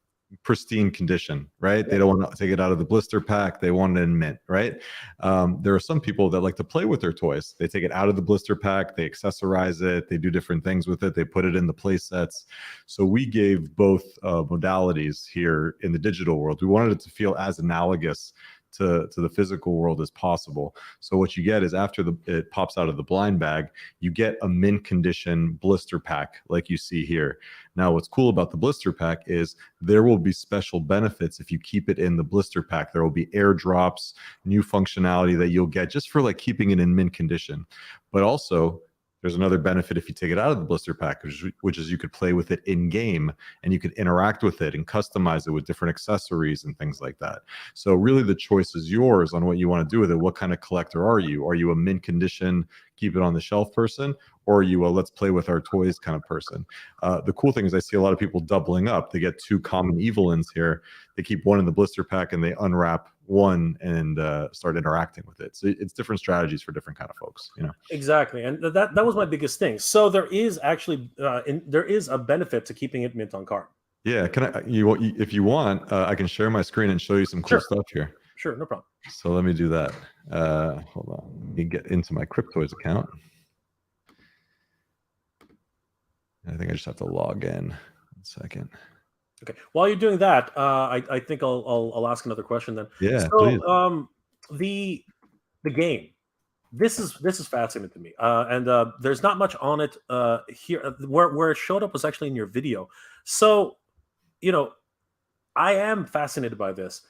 pristine condition, right? They don't want to take it out of the blister pack. They want it in mint, right? There are some people that like to play with their toys. They take it out of the blister pack, they accessorize it, they do different things with it, they put it in the play sets. So we gave both modalities here in the digital world. We wanted it to feel as analogous to the physical world as possible. So what you get is after it pops out of the blind bag, you get a mint condition blister pack like you see here. Now, what's cool about the blister pack is there will be special benefits if you keep it in the blister pack. There will be airdrops, new functionality that you'll get just for like keeping it in mint condition. But also, there's another benefit if you take it out of the blister pack, which is you could play with it in game and you could interact with it and customize it with different accessories and things like that. So really the choice is yours on what you want to do with it. What kind of collector are you? Are you a mint condition, keep it on the shelf person? Or are you a let's play with our toys kind of person? The cool thing is I see a lot of people doubling up. They get two common Evil-Lyns here. They keep one in the blister pack and they unwrap one and start interacting with it. So it's different strategies for different kind of folks, Exactly, and that was my biggest thing. So there is actually there is a benefit to keeping it mint on card. Yeah, if you want, I can share my screen and show you some cool stuff here. Sure, no problem. So let me do that. Hold on, let me get into my Cryptoys account. I think I just have to log in. 1 second. Okay. While you're doing that, I think I'll ask another question then. Yeah. So the game, this is fascinating to me, and there's not much on it here. Where it showed up was actually in your video. So, you know, I am fascinated by this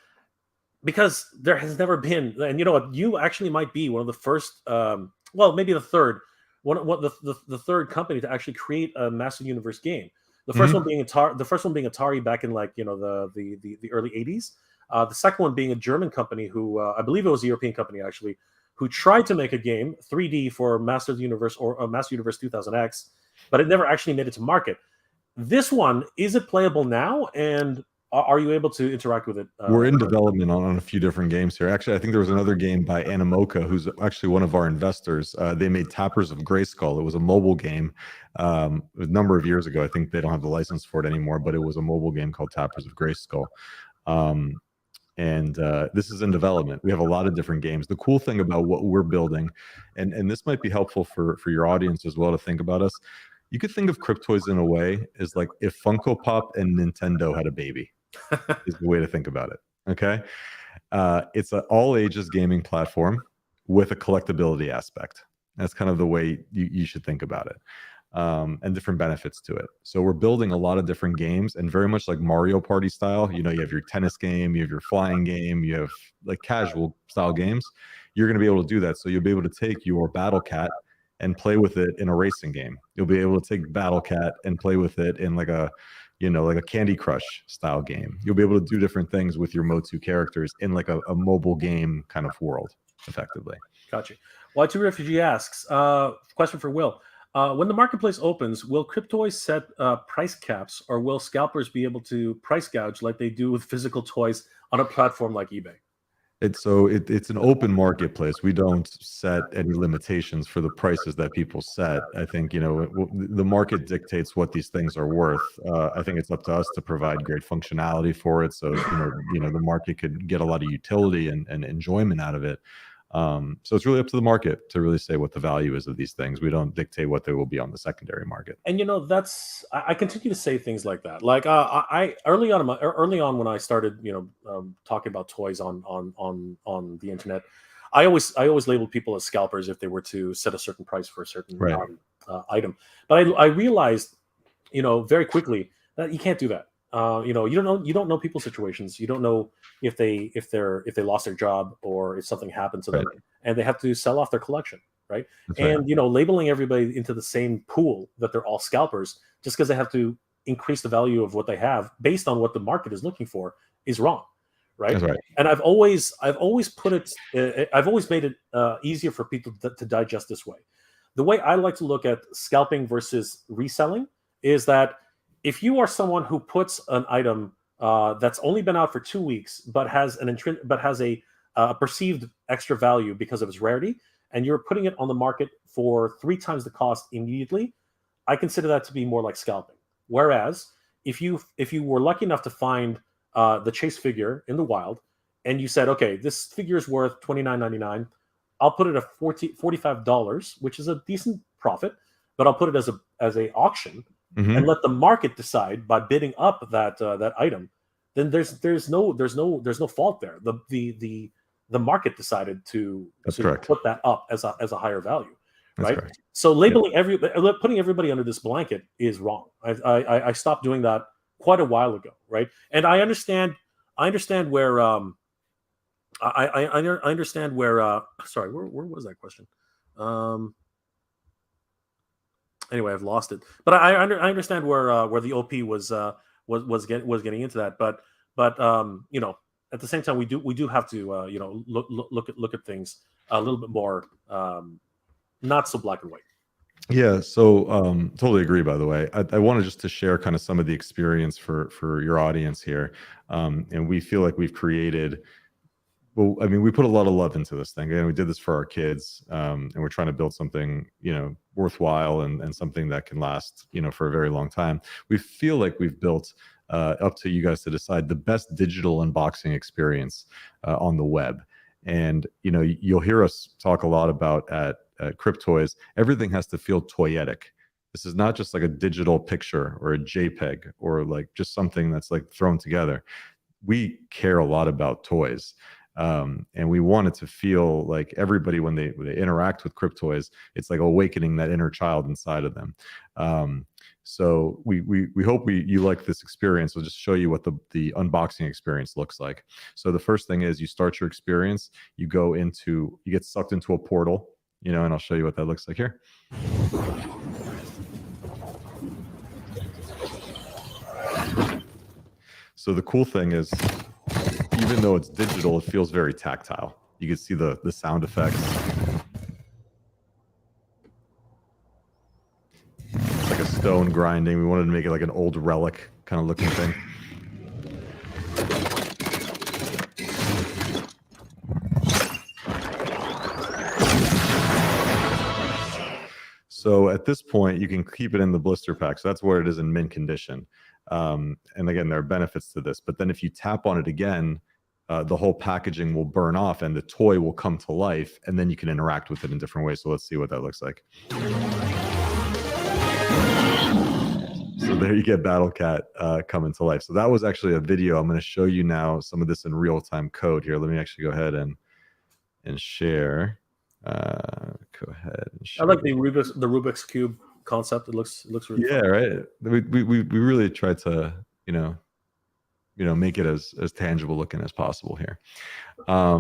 because there has never been, and you know what, you actually might be one of the first, well, maybe the third, the third company to actually create a Master Universe game. The first one being Atari back in like the early '80s. The second one being a German company who I believe it was a European company actually who tried to make a game 3D for Master of the Universe or Master Universe 2000X, but it never actually made it to market. This one, is it playable now? And are you able to interact with it? We're in development on a few different games here. Actually, I think there was another game by Animoca, who's actually one of our investors. They made Tappers of Grayskull. It was a mobile game a number of years ago. I think they don't have the license for it anymore, but it was a mobile game called Tappers of Grayskull. And this is in development. We have a lot of different games. The cool thing about what we're building, and this might be helpful for your audience as well to think about us, you could think of Cryptoys in a way as like if Funko Pop and Nintendo had a baby. Is the way to think about it. Okay. It's an all ages gaming platform with a collectability aspect. That's kind of the way you should think about it. And different benefits to it. So we're building a lot of different games, and very much like Mario Party style. You know, you have your tennis game, you have your flying game, you have like casual style games. You're going to be able to do that. So you'll be able to take your Battle Cat and play with it in a racing game. You'll be able to take Battle Cat and play with it in like a, you know, like a Candy Crush style game. You'll be able to do different things with your Motu characters in like a mobile game kind of world, effectively. Gotcha. Y2 Refugee asks, question for Will. When the marketplace opens, will Cryptoys set price caps, or will scalpers be able to price gouge like they do with physical toys on a platform like eBay? It's an open marketplace. We don't set any limitations for the prices that people set. I think, you know, the market dictates what these things are worth. I think it's up to us to provide great functionality for it. So, you know, the market could get a lot of utility and enjoyment out of it. So it's really up to the market to really say what the value is of these things. We don't dictate what they will be on the secondary market. And you know, I continue to say things like that. Like I early on when I started, talking about toys on the internet, I always labeled people as scalpers if they were to set a certain price for a certain item. But I realized, very quickly that you can't do that. You don't know people's situations. You don't know if they lost their job or if something happened to them, and they have to sell off their collection, right? That's and labeling everybody into the same pool that they're all scalpers just because they have to increase the value of what they have based on what the market is looking for is wrong, right? That's right. And I've always put it, I've always made it easier for people to digest this way. The way I like to look at scalping versus reselling is that if you are someone who puts an item that's only been out for 2 weeks, but has a perceived extra value because of its rarity, and you're putting it on the market for 3 times the cost immediately, I consider that to be more like scalping. Whereas if you were lucky enough to find the chase figure in the wild, and you said, okay, this figure is worth $29.99, I'll put it at $45, which is a decent profit, but I'll put it as a auction. Mm-hmm. And let the market decide by bidding up that item, then there's no fault there. The market decided to put that up as a higher value, right? So labeling putting everybody under this blanket is wrong. I stopped doing that quite a while ago, right? And I understand where I understand where sorry, where was that question? Anyway, I've lost it, but I understand where the OP was getting into that, but at the same time we do have to look at things a little bit more not so black and white. Yeah, so totally agree. By the way, I wanted just to share kind of some of the experience for your audience here, and we feel like we've created. Well, I mean, we put a lot of love into this thing, and we did this for our kids, and we're trying to build something, worthwhile and something that can last, for a very long time. We feel like we've built, up to you guys to decide, the best digital unboxing experience on the web. And you'll hear us talk a lot about at Cryptoys. Everything has to feel toyetic. This is not just like a digital picture or a JPEG or like just something that's like thrown together. We care a lot about toys. And we want it to feel like everybody, when they interact with Cryptoys, it's like awakening that inner child inside of them. So we hope you like this experience. We'll just show you what the unboxing experience looks like. So the first thing is you start your experience, you get sucked into a portal, and I'll show you what that looks like here. So the cool thing is, even though it's digital, it feels very tactile. You can see the sound effects. It's like a stone grinding. We wanted to make it like an old relic kind of looking thing. So at this point, you can keep it in the blister pack. So that's where it is in mint condition. And again, there are benefits to this. But then if you tap on it again, the whole packaging will burn off and the toy will come to life, and then you can interact with it in different ways. So let's see what that looks like. So there you get Battle Cat coming to life. So that was actually a video. I'm going to show you now some of this in real-time code here. Let me actually go ahead and share. Go ahead and share. I like the Rubik's Cube concept. It looks really fun. Right. We really tried to make it as tangible looking as possible here. Let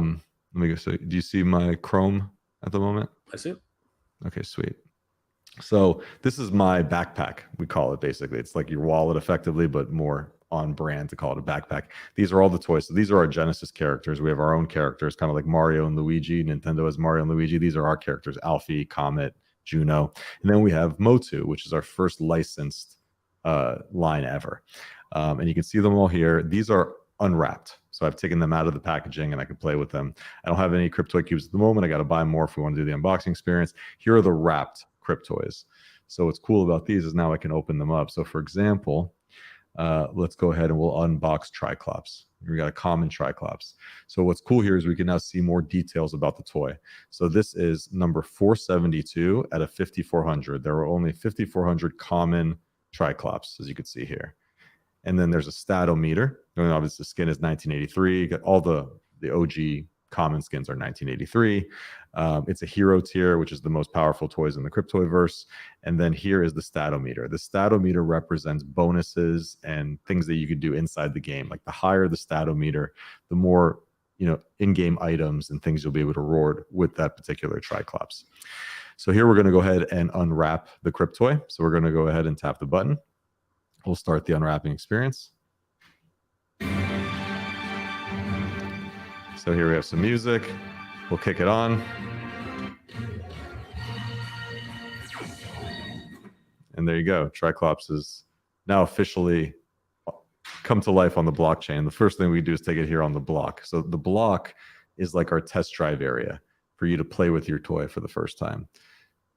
me go. So do you see my Chrome at the moment? I see it. Okay, sweet. So this is my backpack, we call it. Basically, it's like your wallet effectively, but more on brand to call it a backpack. These are all the toys. So these are our Genesis characters. We have our own characters, kind of like Mario and Luigi. Nintendo has Mario and Luigi. These are our characters: Alfie, Comet, Juno. And then we have Motu, which is our first licensed line ever. And you can see them all here. These are unwrapped. So I've taken them out of the packaging and I can play with them. I don't have any Cryptoy cubes at the moment. I got to buy more if we want to do the unboxing experience. Here are the wrapped Cryptoys. So what's cool about these is now I can open them up. So for example, let's go ahead and we'll unbox Tri-Klops. We got a common Tri-Klops. So what's cool here is we can now see more details about the toy. So this is number 472 out of 5,400. There were only 5,400 common Tri-Klops, as you can see here. And then there's a statometer. And obviously the skin is 1983. You got all the OG common skins are 1983. It's a hero tier, which is the most powerful toys in the Cryptoyverse. And then here is the statometer. The statometer represents bonuses and things that you could do inside the game. Like the higher the statometer, the more in-game items and things you'll be able to reward with that particular Tri-Klops. So here we're going to go ahead and unwrap the Cryptoy. So we're going to go ahead and tap the button. We'll start the unwrapping experience. So here we have some music. We'll kick it on. And there you go. Tri-Klops is now officially come to life on the blockchain. The first thing we do is take it here on the block. So the block is like our test drive area for you to play with your toy for the first time.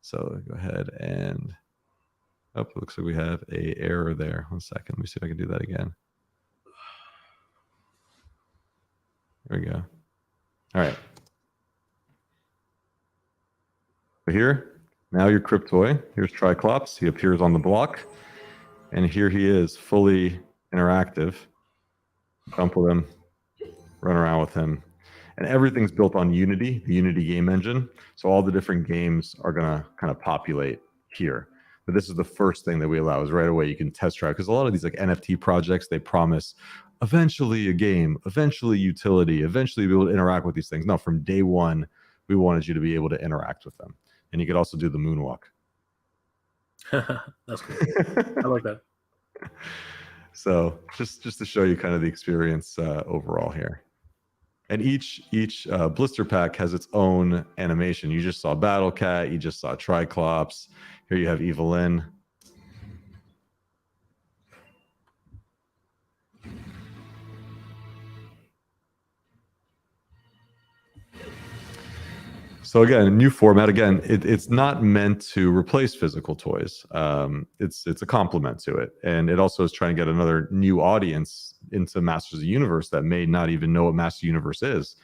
So go ahead and... Oh, it looks like we have an error there. 1 second. Let me see if I can do that again. There we go. All right. So here, now your Cryptoy. Here's Tri-Klops. He appears on the block. And here he is, fully interactive. Jump with him, run around with him. And everything's built on Unity, the Unity game engine. So all the different games are going to kind of populate here. But this is the first thing that we allow is right away you can test drive, because a lot of these like NFT projects, they promise eventually a game, eventually utility, eventually be able to interact with these things. No, from day one, we wanted you to be able to interact with them. And you could also do the moonwalk. That's cool. I like that. So just to show you kind of the experience overall here. And each blister pack has its own animation. You just saw Battle Cat, you just saw Tri-Klops. Here you have Evil-Lyn. So again, new format. Again, it's not meant to replace physical toys. It's a complement to it, and it also is trying to get another new audience into Masters of the Universe that may not even know what Masters of the Universe is.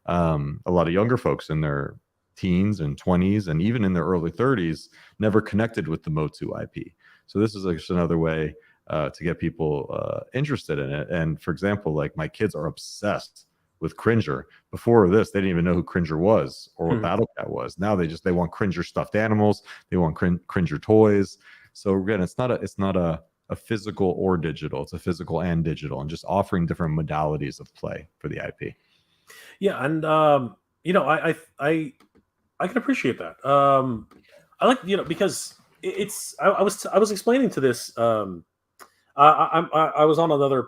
A lot of younger folks in their teens and 20s and even in their early 30s never connected with the Motu IP. So this is just another way to get people interested in it. And for example, like my kids are obsessed with Cringer. Before this, they didn't even know who Cringer was or what Battle Cat was. Now they want Cringer stuffed animals. They want Cringer toys. So again, it's not a physical or digital. It's a physical and digital, and just offering different modalities of play for the IP. Yeah, and I can appreciate that. I like because I was explaining to this. I was on another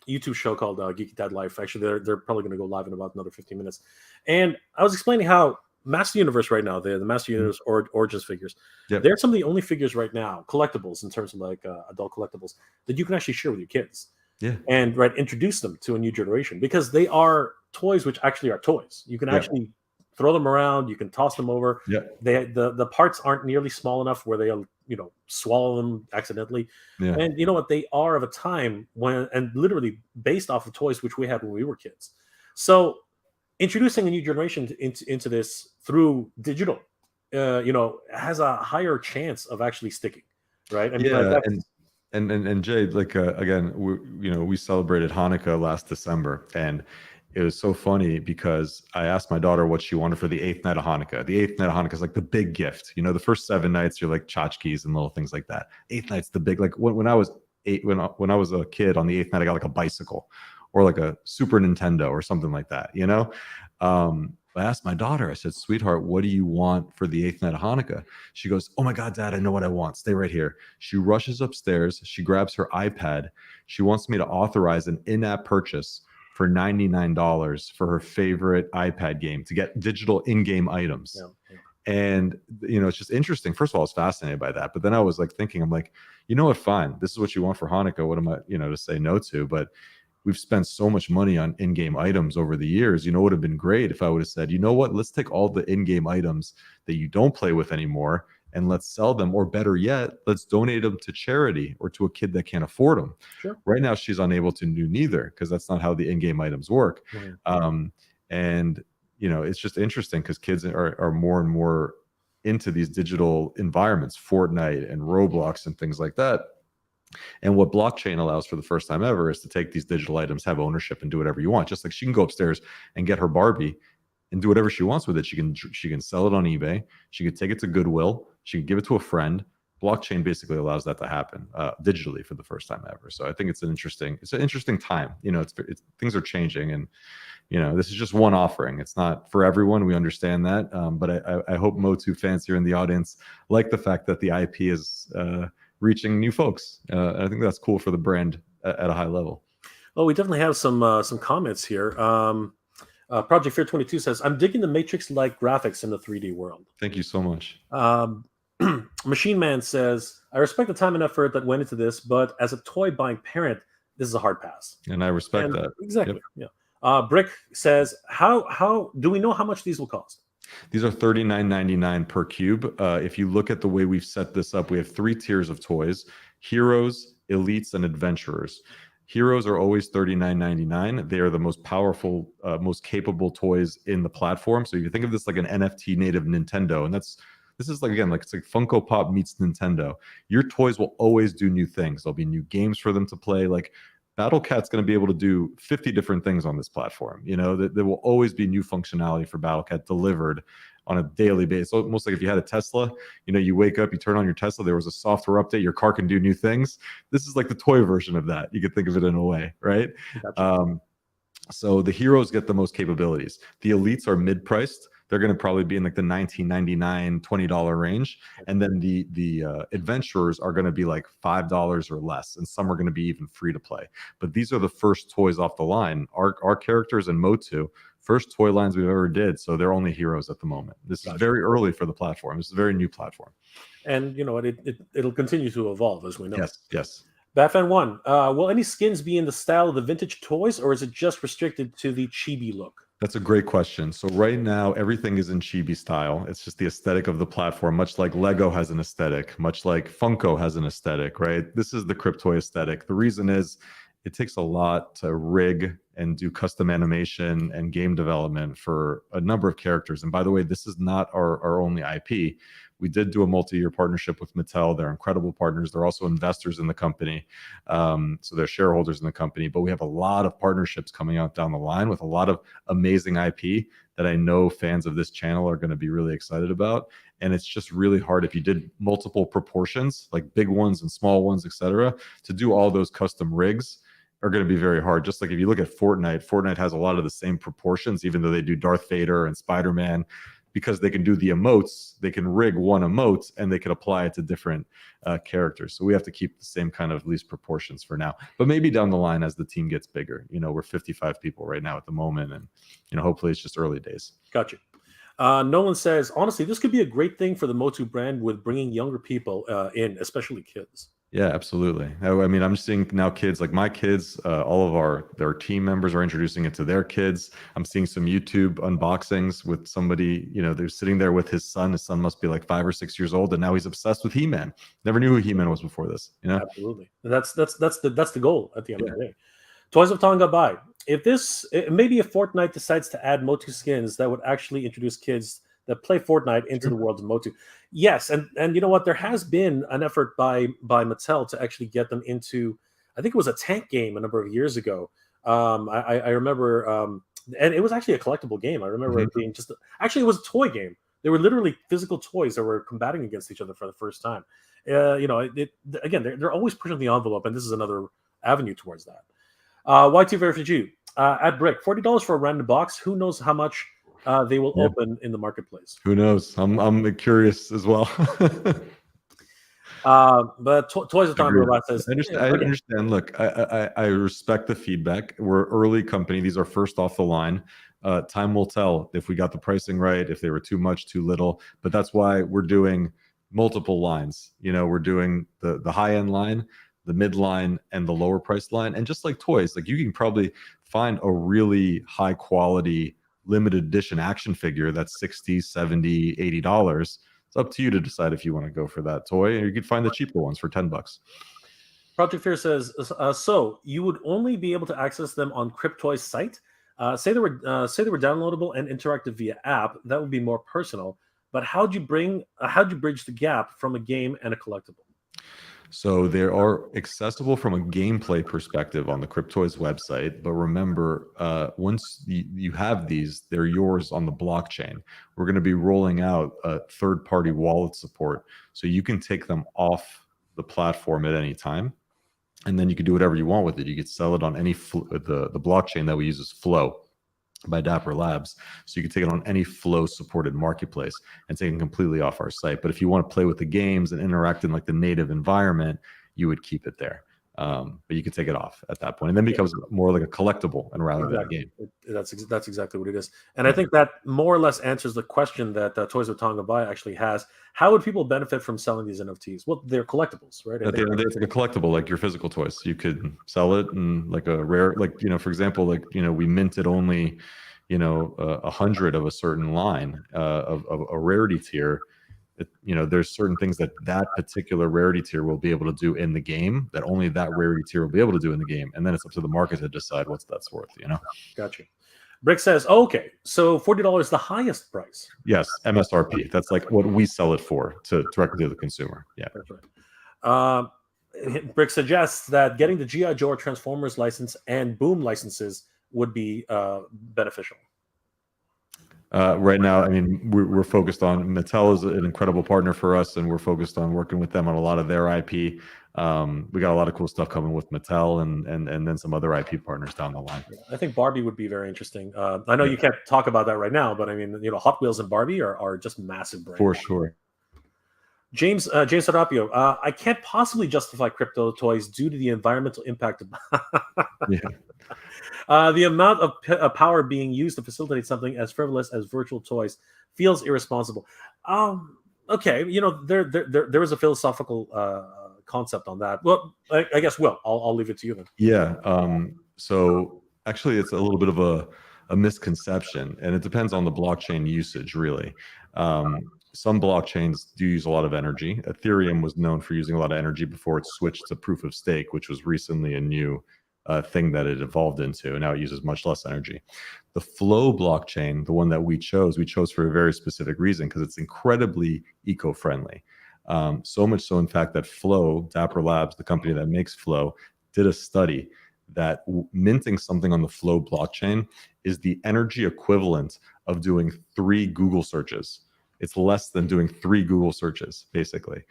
YouTube show called Geeky Dad Life. Actually, they're probably going to go live in about another 15 minutes, and I was explaining how Master Universe right now, the Master Universe Origins figures, Yep. they're some of the only figures right now, collectibles in terms of like adult collectibles, that you can actually share with your kids. Yeah. And introduce them to a new generation, because they are toys which actually are toys. You can actually throw them around, you can toss them over. Yeah. The parts aren't nearly small enough where they'll swallow them accidentally. Yeah. And you know what, they are of a time when, and literally based off of toys which we had when we were kids. So introducing a new generation into this through digital has a higher chance of actually sticking, right? I mean, and Jay, like again, we celebrated Hanukkah last December, and it was so funny because I asked my daughter what she wanted for the 8th night of Hanukkah. The 8th night of Hanukkah is like the big gift. The first 7 nights you're like tchotchkes and little things like that. 8th night's the big, like when I was 8, when I was a kid, on the 8th night I got like a bicycle or like a Super Nintendo or something like that. I asked my daughter, I said, sweetheart, what do you want for the 8th night of Hanukkah? She goes, oh my God, Dad, I know what I want. Stay right here. She rushes upstairs. She grabs her iPad. She wants me to authorize an in-app purchase for $99 for her favorite iPad game to get digital in-game items. Yeah. And, it's just interesting. First of all, I was fascinated by that. But then I was like thinking, I'm like, you know what, fine. This is what you want for Hanukkah. What am I, to say no to? But we've spent so much money on in-game items over the years. It would have been great if I would have said, you know what, let's take all the in-game items that you don't play with anymore and let's sell them, or better yet, let's donate them to charity or to a kid that can't afford them. Sure. Right now, she's unable to do neither because that's not how the in-game items work. Mm-hmm. And it's just interesting because kids are more and more into these digital environments, Fortnite and Roblox and things like that. And what blockchain allows for the first time ever is to take these digital items, have ownership, and do whatever you want. Just like she can go upstairs and get her Barbie and do whatever she wants with it. She can sell it on eBay. She could take it to Goodwill. She could give it to a friend. Blockchain basically allows that to happen digitally for the first time ever. So I think it's an interesting time. Things are changing, and this is just one offering. It's not for everyone. We understand that, but I hope Motu fans here in the audience like the fact that the IP is reaching new folks. I think that's cool for the brand at a high level. Well, we definitely have some comments here. Project Fear 22 says, I'm digging the Matrix-like graphics in the 3D world. Thank you so much. Machine Man says, I respect the time and effort that went into this, but as a toy buying parent, this is a hard pass. And I respect that. Exactly. Yep. Yeah. Brick says, how do we know how much these will cost? These are $39.99 per cube. If you look at the way we've set this up, we have 3 tiers of toys: heroes, elites, and adventurers. Heroes are always $39.99. They are the most powerful, most capable toys in the platform. So you think of this like an NFT native Nintendo, and this is like, again, like it's like Funko Pop meets Nintendo. Your toys will always do new things. There'll be new games for them to play. Like Battle Cat's going to be able to do 50 different things on this platform. There will always be new functionality for Battle Cat delivered on a daily basis. Almost like if you had a Tesla, you wake up, you turn on your Tesla, there was a software update, your car can do new things. This is like the toy version of that. You could think of it in a way, right? Gotcha. So the heroes get the most capabilities. The elites are mid-priced. They're going to probably be in like the $19.99, $20 range. And then the adventurers are going to be like $5 or less. And some are going to be even free to play. But these are the first toys off the line. Our characters in Motu, first toy lines we've ever did. So they're only heroes at the moment. This is very early for the platform. This is a very new platform. And it'll continue to evolve, as we know. Yes. Batfan1, will any skins be in the style of the vintage toys, or is it just restricted to the chibi look? That's a great question. So right now, everything is in chibi style. It's just the aesthetic of the platform, much like Lego has an aesthetic, much like Funko has an aesthetic, right? This is the Cryptoy aesthetic. The reason is it takes a lot to rig and do custom animation and game development for a number of characters. And by the way, this is not our only IP. We did do a multi-year partnership with Mattel. They're incredible partners. They're also investors in the company. So they're shareholders in the company. But we have a lot of partnerships coming out down the line with a lot of amazing IP that I know fans of this channel are going to be really excited about. And it's just really hard if you did multiple proportions, like big ones and small ones, etc., to do all those custom rigs are going to be very hard. Just like if you look at Fortnite has a lot of the same proportions, even though they do Darth Vader and Spider-Man, because they can do the emotes, they can rig one emote and they can apply it to different characters. So we have to keep the same kind of at least proportions for now. But maybe down the line as the team gets bigger, we're 55 people right now at the moment, and hopefully it's just early days. Gotcha. Nolan says, honestly, this could be a great thing for the Motu brand with bringing younger people in, especially kids. Yeah, absolutely. I mean, I'm seeing now kids, like my kids, all of their team members are introducing it to their kids. I'm seeing some YouTube unboxings with somebody, they're sitting there with his son. His son must be like 5 or 6 years old, and now he's obsessed with He-Man. Never knew who He-Man was before this. Absolutely. That's the goal at the end of the day. Toys of Tonga buy. Maybe if Fortnite decides to add Motu skins, that would actually introduce kids that play Fortnite into the world of Motu. Yes, and you know what? There has been an effort by Mattel to actually get them into, I think it was a tank game a number of years ago. I remember, and it was actually a collectible game. I remember it being actually it was a toy game. They were literally physical toys that were combating against each other for the first time. Again, they're always pushing the envelope, and this is another avenue towards that. Y2 Verifugee at Brick, $40 for a random box. Who knows how much they will open in the marketplace? Who knows? I'm curious as well. But Toys of Tonga says, I understand. Look, I respect the feedback. We're an early company. These are first off the line. Time will tell if we got the pricing right, if they were too much, too little. But that's why we're doing multiple lines. We're doing the high end line, the mid line, and the lower price line. And just like toys, like you can probably find a really high quality limited edition action figure that's $60, $70, $80. It's up to you to decide if you want to go for that toy, or you could find the cheaper ones for $10. Project Fear says, so you would only be able to access them on Cryptoys site. Say they were downloadable and interactive via app. That would be more personal. But how'd you bridge the gap from a game and a collectible? So they are accessible from a gameplay perspective on the Cryptoys website. But remember, once you have these, they're yours on the blockchain. We're going to be rolling out a third-party wallet support, so you can take them off the platform at any time, and then you can do whatever you want with it. You could sell it on any the blockchain that we use is Flow by Dapper Labs. So you can take it on any Flow supported marketplace and take it completely off our site. But if you want to play with the games and interact in like the native environment, you would keep it there. But you can take it off at that point, and then it becomes more like a collectible and rather than a game. That's exactly what it is. And I think that more or less answers the question that Toys of Tonga Buy actually has. How would people benefit from selling these NFTs? Well, they're collectibles, right? At the end of the day, it's like a collectible, like your physical toys. You could sell it and like a rare, like, for example, like, we minted only, 100 of a certain line of a rarity tier. There's certain things that particular rarity tier will be able to do in the game that only that rarity tier will be able to do in the game. And then it's up to the market to decide what's that's worth, Gotcha. Brick says, okay, so $40 the highest price. Yes, MSRP. That's like what we sell it for directly to the consumer. Yeah. That's right. Brick suggests that getting the G.I. Joe or Transformers license and Boom licenses would be beneficial. Right now, I mean, we're focused on Mattel is an incredible partner for us, and we're focused on working with them on a lot of their IP. We got a lot of cool stuff coming with Mattel and then some other IP partners down the line. I think Barbie would be very interesting. I know you can't talk about that right now, but I mean, Hot Wheels and Barbie are just massive brands. For sure. James Serapio, I can't possibly justify crypto toys due to the environmental impact. The amount of power being used to facilitate something as frivolous as virtual toys feels irresponsible. Okay, there is a philosophical concept on that. Well, I guess I'll leave it to you then. Yeah. So actually, it's a little bit of a misconception, and it depends on the blockchain usage, really. Some blockchains do use a lot of energy. Ethereum was known for using a lot of energy before it switched to proof of stake, which was recently a new thing that it evolved into, and now it uses much less energy. The Flow blockchain, the one that we chose for a very specific reason, because it's incredibly eco-friendly. So much so, in fact, that Flow, Dapper Labs, the company that makes Flow, did a study that minting something on the Flow blockchain is the energy equivalent of doing 3 Google searches. It's less than doing 3 Google searches, basically.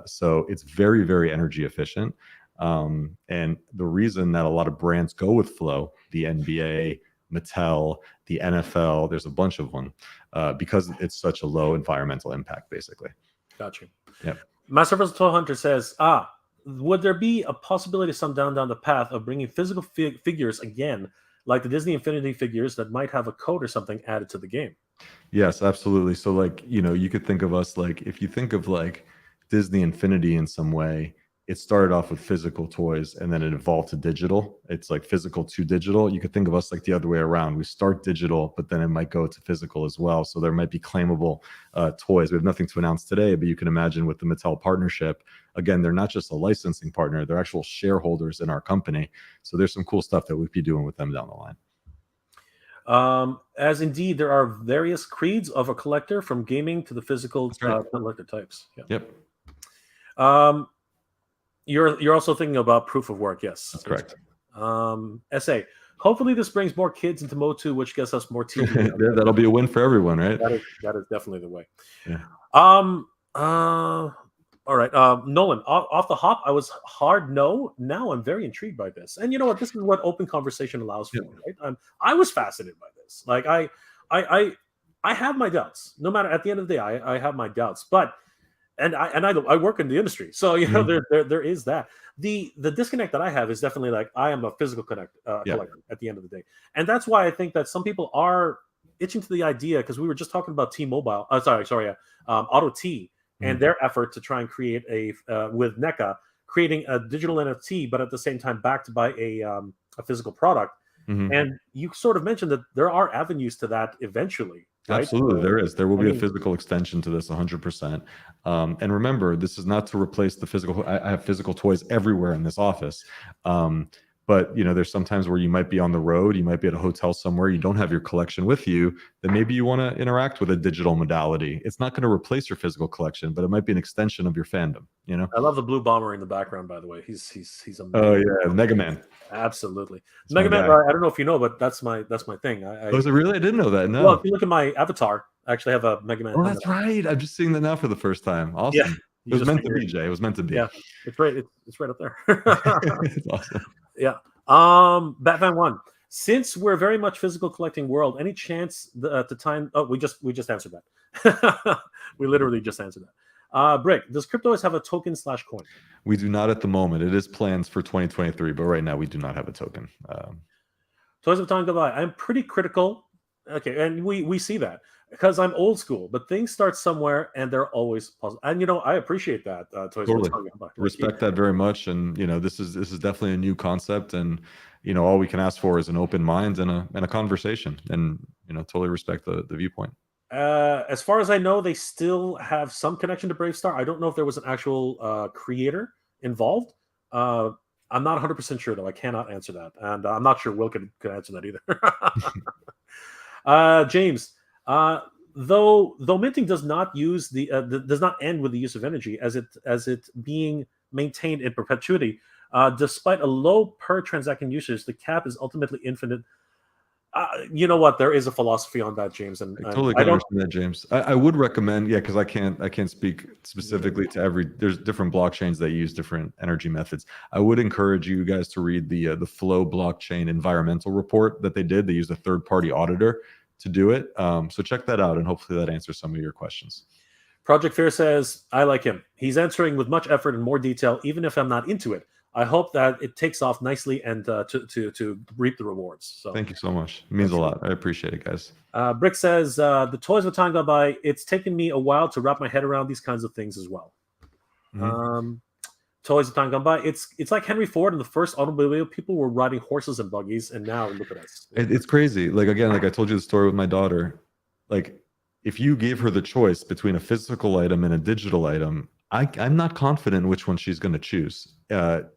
So it's very, very energy efficient. And the reason that a lot of brands go with Flow, the NBA, Mattel, the NFL, there's a bunch of them, because it's such a low environmental impact, basically. Got you. Yep. Master Versatile Hunter says, would there be a possibility some down the path of bringing physical figures again, like the Disney Infinity figures that might have a code or something added to the game? Yes, absolutely. So like, you could think of us like, if you think of like Disney Infinity in some way, it started off with physical toys and then it evolved to digital. It's like physical to digital. You could think of us like the other way around. We start digital, but then it might go to physical as well. So there might be claimable toys. We have nothing to announce today, but you can imagine with the Mattel partnership, again, they're not just a licensing partner, they're actual shareholders in our company. So there's some cool stuff that we'd be doing with them down the line. As indeed, there are various creeds of a collector, from gaming to the physical collector types. Yeah. Yep. You're also thinking about proof of work. Yes, that's correct. SA. Hopefully, this brings more kids into Motu, which gets us more TV. Yeah, that'll be a win for everyone, right? That is definitely the way. Yeah. All right, Nolan. Off the hop, I was hard no. Now I'm very intrigued by this, and you know what? This is what open conversation allows for. Right? I was fascinated by this. Like I have my doubts. No matter, at the end of the day, I have my doubts, but. And I work in the industry, so you know there is that. The disconnect that I have is definitely like I am a physical collector at the end of the day, and that's why I think that some people are itching to the idea, because we were just talking about T-Mobile. Auto T and their effort to try and create with NECA creating a digital NFT, but at the same time backed by a physical product. And you sort of mentioned that there are avenues to that eventually. Right? Absolutely, there is. There will be a physical extension to this, 100%. And remember, this is not to replace the physical. I have physical toys everywhere in this office. But there's sometimes where you might be on the road, you might be at a hotel somewhere, you don't have your collection with you, then maybe you want to interact with a digital modality. It's not going to replace your physical collection, but it might be an extension of your fandom. I love the blue bomber in the background, by the way. He's amazing. Oh yeah, Mega Man. Absolutely. Mega Man, I don't know if you know, but that's my thing. Was it really? I didn't know that. No. Well, if you look at my avatar, I actually have a Mega Man. Oh, that's right. I'm just seeing that now for the first time. Awesome. Yeah, it was meant to be, Jay. It was meant to be. Yeah, it's right. It's right up there. It's awesome. Yeah. Batman 1. Since we're very much physical collecting world, any chance to time? Oh, we just answered that. We literally just answered that. Brick, does Cryptoys have a token / coin? We do not at the moment. It is plans for 2023, but right now we do not have a token. Toys of Time Goodbye. I'm pretty critical. Okay, and we see that because I'm old school, but things start somewhere and they're always positive. And I appreciate that. Toys totally. Respect that very much. And this is definitely a new concept, and all we can ask for is an open mind and a conversation, and totally respect the viewpoint. As far as I know, they still have some connection to Bravestar. I don't know if there was an actual creator involved. I'm not 100% sure, though. I cannot answer that, and I'm not sure Will could answer that either. James, though minting does not use does not end with the use of energy, as it being maintained in perpetuity. Despite a low per transaction usage, the cap is ultimately infinite. You know what? There is a philosophy on that, James, and I totally can understand that, James. I would recommend, because I can't speak specifically to there's different blockchains that use different energy methods. I would encourage you guys to read the Flow blockchain environmental report that they did. They used a third-party auditor to do it. So check that out, and hopefully that answers some of your questions. Project Fear says, I like him. He's answering with much effort and more detail, even if I'm not into it. I hope that it takes off nicely and to reap the rewards. So thank you so much. It means a lot. I appreciate it, guys. Brick says, the Toys of Time Gone By, it's taken me a while to wrap my head around these kinds of things as well. Toys of Time Gone By, it's like Henry Ford in the first automobile. People were riding horses and buggies, and now look at us. It's crazy. Like I told you the story with my daughter. Like, if you gave her the choice between a physical item and a digital item, I'm not confident which one she's going to choose.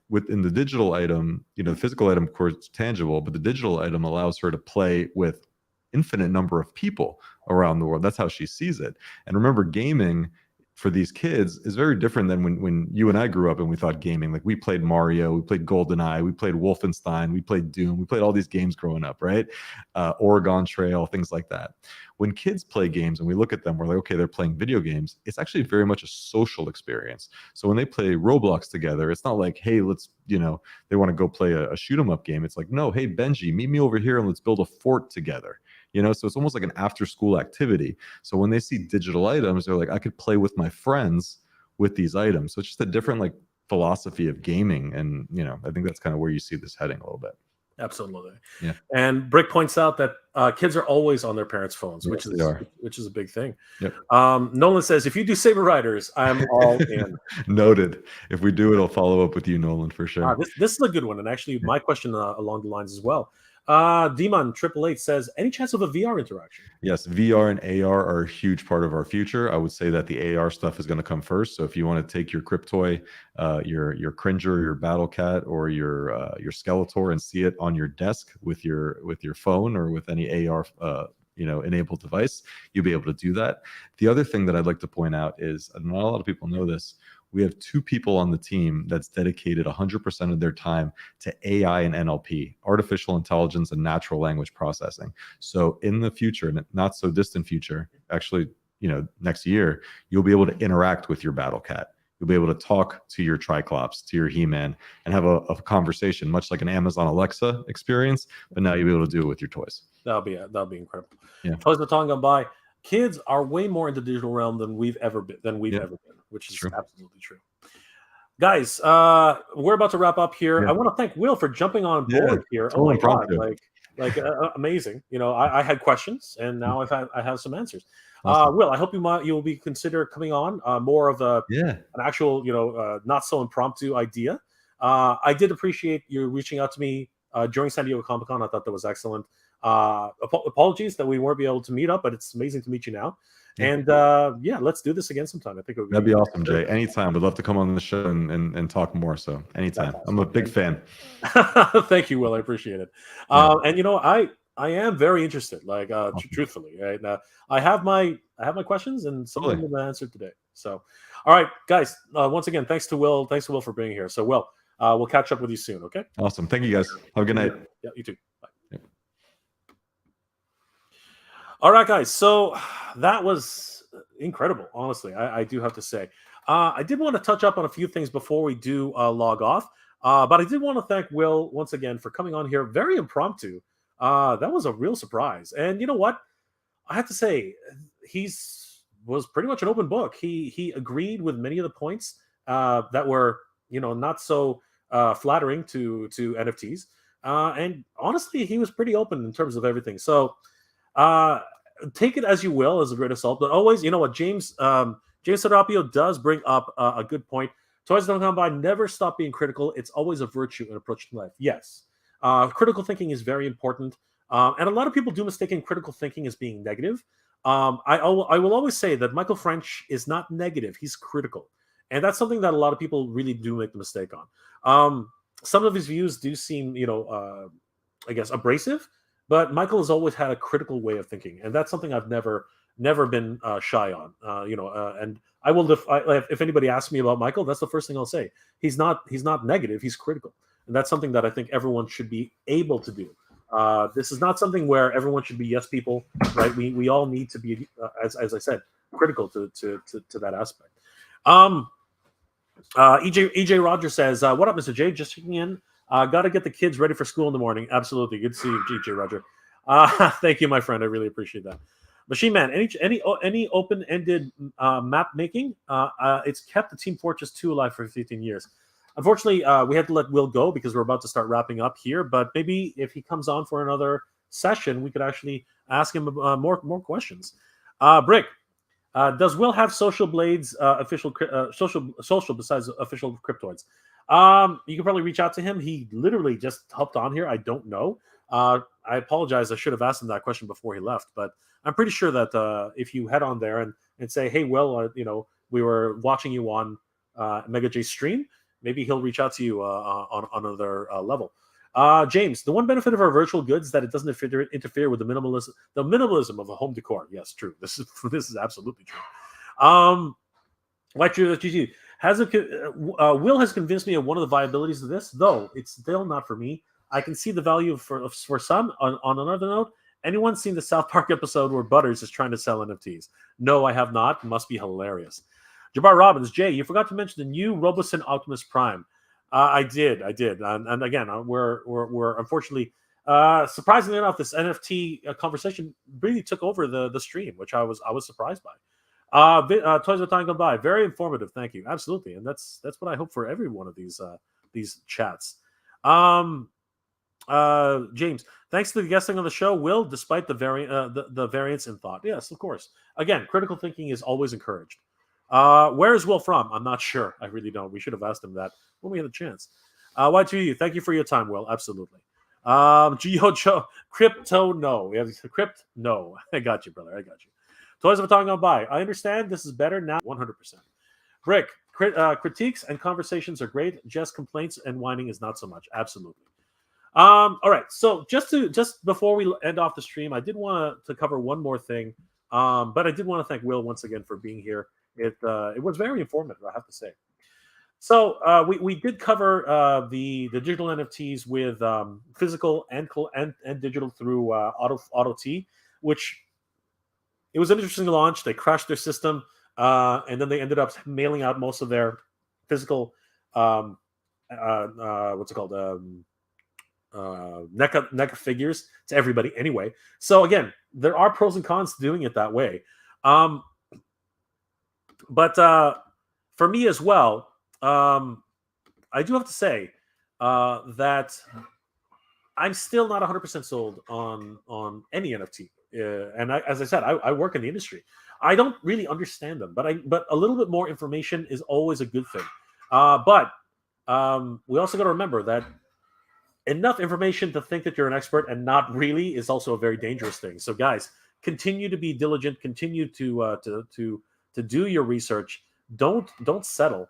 Within the digital item, the physical item, of course, is tangible, but the digital item allows her to play with infinite number of people around the world. That's how she sees it. And remember, gaming for these kids is very different than when you and I grew up and we thought gaming. Like we played Mario, we played GoldenEye, we played Wolfenstein, we played Doom, we played all these games growing up, right? Oregon Trail, things like that. When kids play games and we look at them, we're like, okay, they're playing video games. It's actually very much a social experience. So when they play Roblox together, it's not like, hey, let's, they want to go play a shoot 'em up game. It's like, no, hey, Benji, meet me over here and let's build a fort together. So it's almost like an after school activity. So when they see digital items, they're like, I could play with my friends with these items. So it's just a different like philosophy of gaming. And, I think that's kind of where you see this heading a little bit. Absolutely. Yeah. And Brick points out that kids are always on their parents' phones, Yes, which is a big thing. Yep. Nolan says, if you do Saber Riders, I'm all in. Noted. If we do it, I'll follow up with you, Nolan, for sure. This is a good one. And actually, my question along the lines as well. Demon 888 says, any chance of a VR interaction? Yes, VR and AR are a huge part of our future. I would say that the AR stuff is going to come first. So if you want to take your Cryptoy, your Cringer, your Battle Cat, or your Skeletor and see it on your desk with your phone or with any AR enabled device, you'll be able to do that. The other thing that I'd like to point out is, and not a lot of people know this, we have 2 people on the team that's dedicated 100% of their time to AI and NLP, artificial intelligence and natural language processing. So in the future, not so distant future, actually, next year, you'll be able to interact with your Battle Cat. You'll be able to talk to your Tri-Klops, to your He-Man, and have a conversation, much like an Amazon Alexa experience. But now you'll be able to do it with your toys. That'll be incredible. Yeah. Toys Baton gone by. Kids are way more in the digital realm than we've ever been, which is True. absolutely true. Guys, we're about to wrap up here. I want to thank Will for jumping on board here. Oh my god, amazing! I had questions, and now I have some answers. Awesome. Will, I hope you'll be consider coming on more of an actual not so impromptu idea. I did appreciate you reaching out to me during San Diego Comic-Con. I thought that was excellent. Apologies that we weren't able to meet up, but it's amazing to meet you now. And let's do this again sometime. I think that'd be awesome, Jay. Anytime. We'd love to come on the show and talk more. So anytime. Awesome. I'm a big fan. Thank you, Will. I appreciate it. And I am very interested. Like awesome. Truthfully, right now, I have my questions, and some of them have been answered today. So, all right, guys. Once again, thanks to Will. Thanks to Will for being here. So, Will, we'll catch up with you soon. Okay. Awesome. Thank you, guys. Have a good night. Yeah, you too. Bye. Yep. All right, guys. So that was incredible. Honestly, I do have to say. I did want to touch up on a few things before we do log off. But I did want to thank Will once again for coming on here. Very impromptu. That was a real surprise. And you know what? I have to say, was pretty much an open book. He agreed with many of the points that were not so flattering to NFTs. And honestly, he was pretty open in terms of everything. So take it as you will, as a great assault. But always, you know what, James Serapio does bring up a good point. Toys Don't Come By, never stop being critical. It's always a virtue in approaching life. Yes. Critical thinking is very important. And a lot of people do mistake critical thinking as being negative. I will always say that Michael French is not negative. He's critical. And that's something that a lot of people really do make the mistake on. Some of his views do seem, I guess, abrasive, but Michael has always had a critical way of thinking. And that's something I've never been shy on, and I will, if anybody asks me about Michael, that's the first thing I'll say. He's not negative. He's critical. And that's something that I think everyone should be able to do. This is not something where everyone should be yes people, right? We all need to be, as I said, critical to that aspect. EJ Roger says, what up, Mr. J? Just checking in. Got to get the kids ready for school in the morning. Absolutely. Good to see you, EJ Roger. Thank you, my friend. I really appreciate that. Machine Man, any open-ended map making? It's kept the Team Fortress 2 alive for 15 years. Unfortunately, we had to let Will go because we're about to start wrapping up here. But maybe if he comes on for another session, we could actually ask him more questions. Brick, does Will have Social Blades official besides official Cryptoids? You can probably reach out to him. He literally just hopped on here. I don't know. I apologize. I should have asked him that question before he left, but I'm pretty sure that if you head on there and say, hey, Will, we were watching you on Mega J's stream. Maybe he'll reach out to you on another level. James, the one benefit of our virtual goods is that it doesn't interfere with the minimalism of the home decor. Yes, true. This is absolutely true. Like GG, Will has convinced me of one of the viabilities of this, though it's still not for me. I can see the value for some. On another note, anyone seen the South Park episode where Butters is trying to sell NFTs? No, I have not. Must be hilarious. Jabbar Robbins, Jay, you forgot to mention the new Roboson Optimus Prime. I did, and again, we're unfortunately, surprisingly enough, this NFT conversation really took over the stream, which I was surprised by. Toys of Time Gone By, very informative. Thank you, absolutely, and that's what I hope for every one of these chats. James, thanks to the guesting on the show, Will, despite the variance in thought. Yes, of course. Again, critical thinking is always encouraged. Where is Will from? I'm not sure. I really don't. We should have asked him that when we had a chance. Y2U, thank you for your time, Will. Absolutely. Gio Crypto, no. Crypt, no. I got you, brother. I got you. Toys of a Time Gone By. I understand this is better now. 100%. Brick, critiques and conversations are great. Just complaints and whining is not so much. Absolutely. All right. So just before we end off the stream, I did want to cover one more thing. But I did want to thank Will once again for being here. It was very informative, I have to say. So we did cover the digital NFTs with physical and digital through Auto T, which it was an interesting launch. They crashed their system, and then they ended up mailing out most of their physical what's it called NECA figures to everybody anyway. So again, there are pros and cons to doing it that way. But for me as well, I do have to say that I'm still not 100% sold on any NFT. And as I said, I work in the industry. I don't really understand them, but a little bit more information is always a good thing. But we also got to remember that enough information to think that you're an expert and not really is also a very dangerous thing. So guys, continue to be diligent. Continue to do your research. Don't settle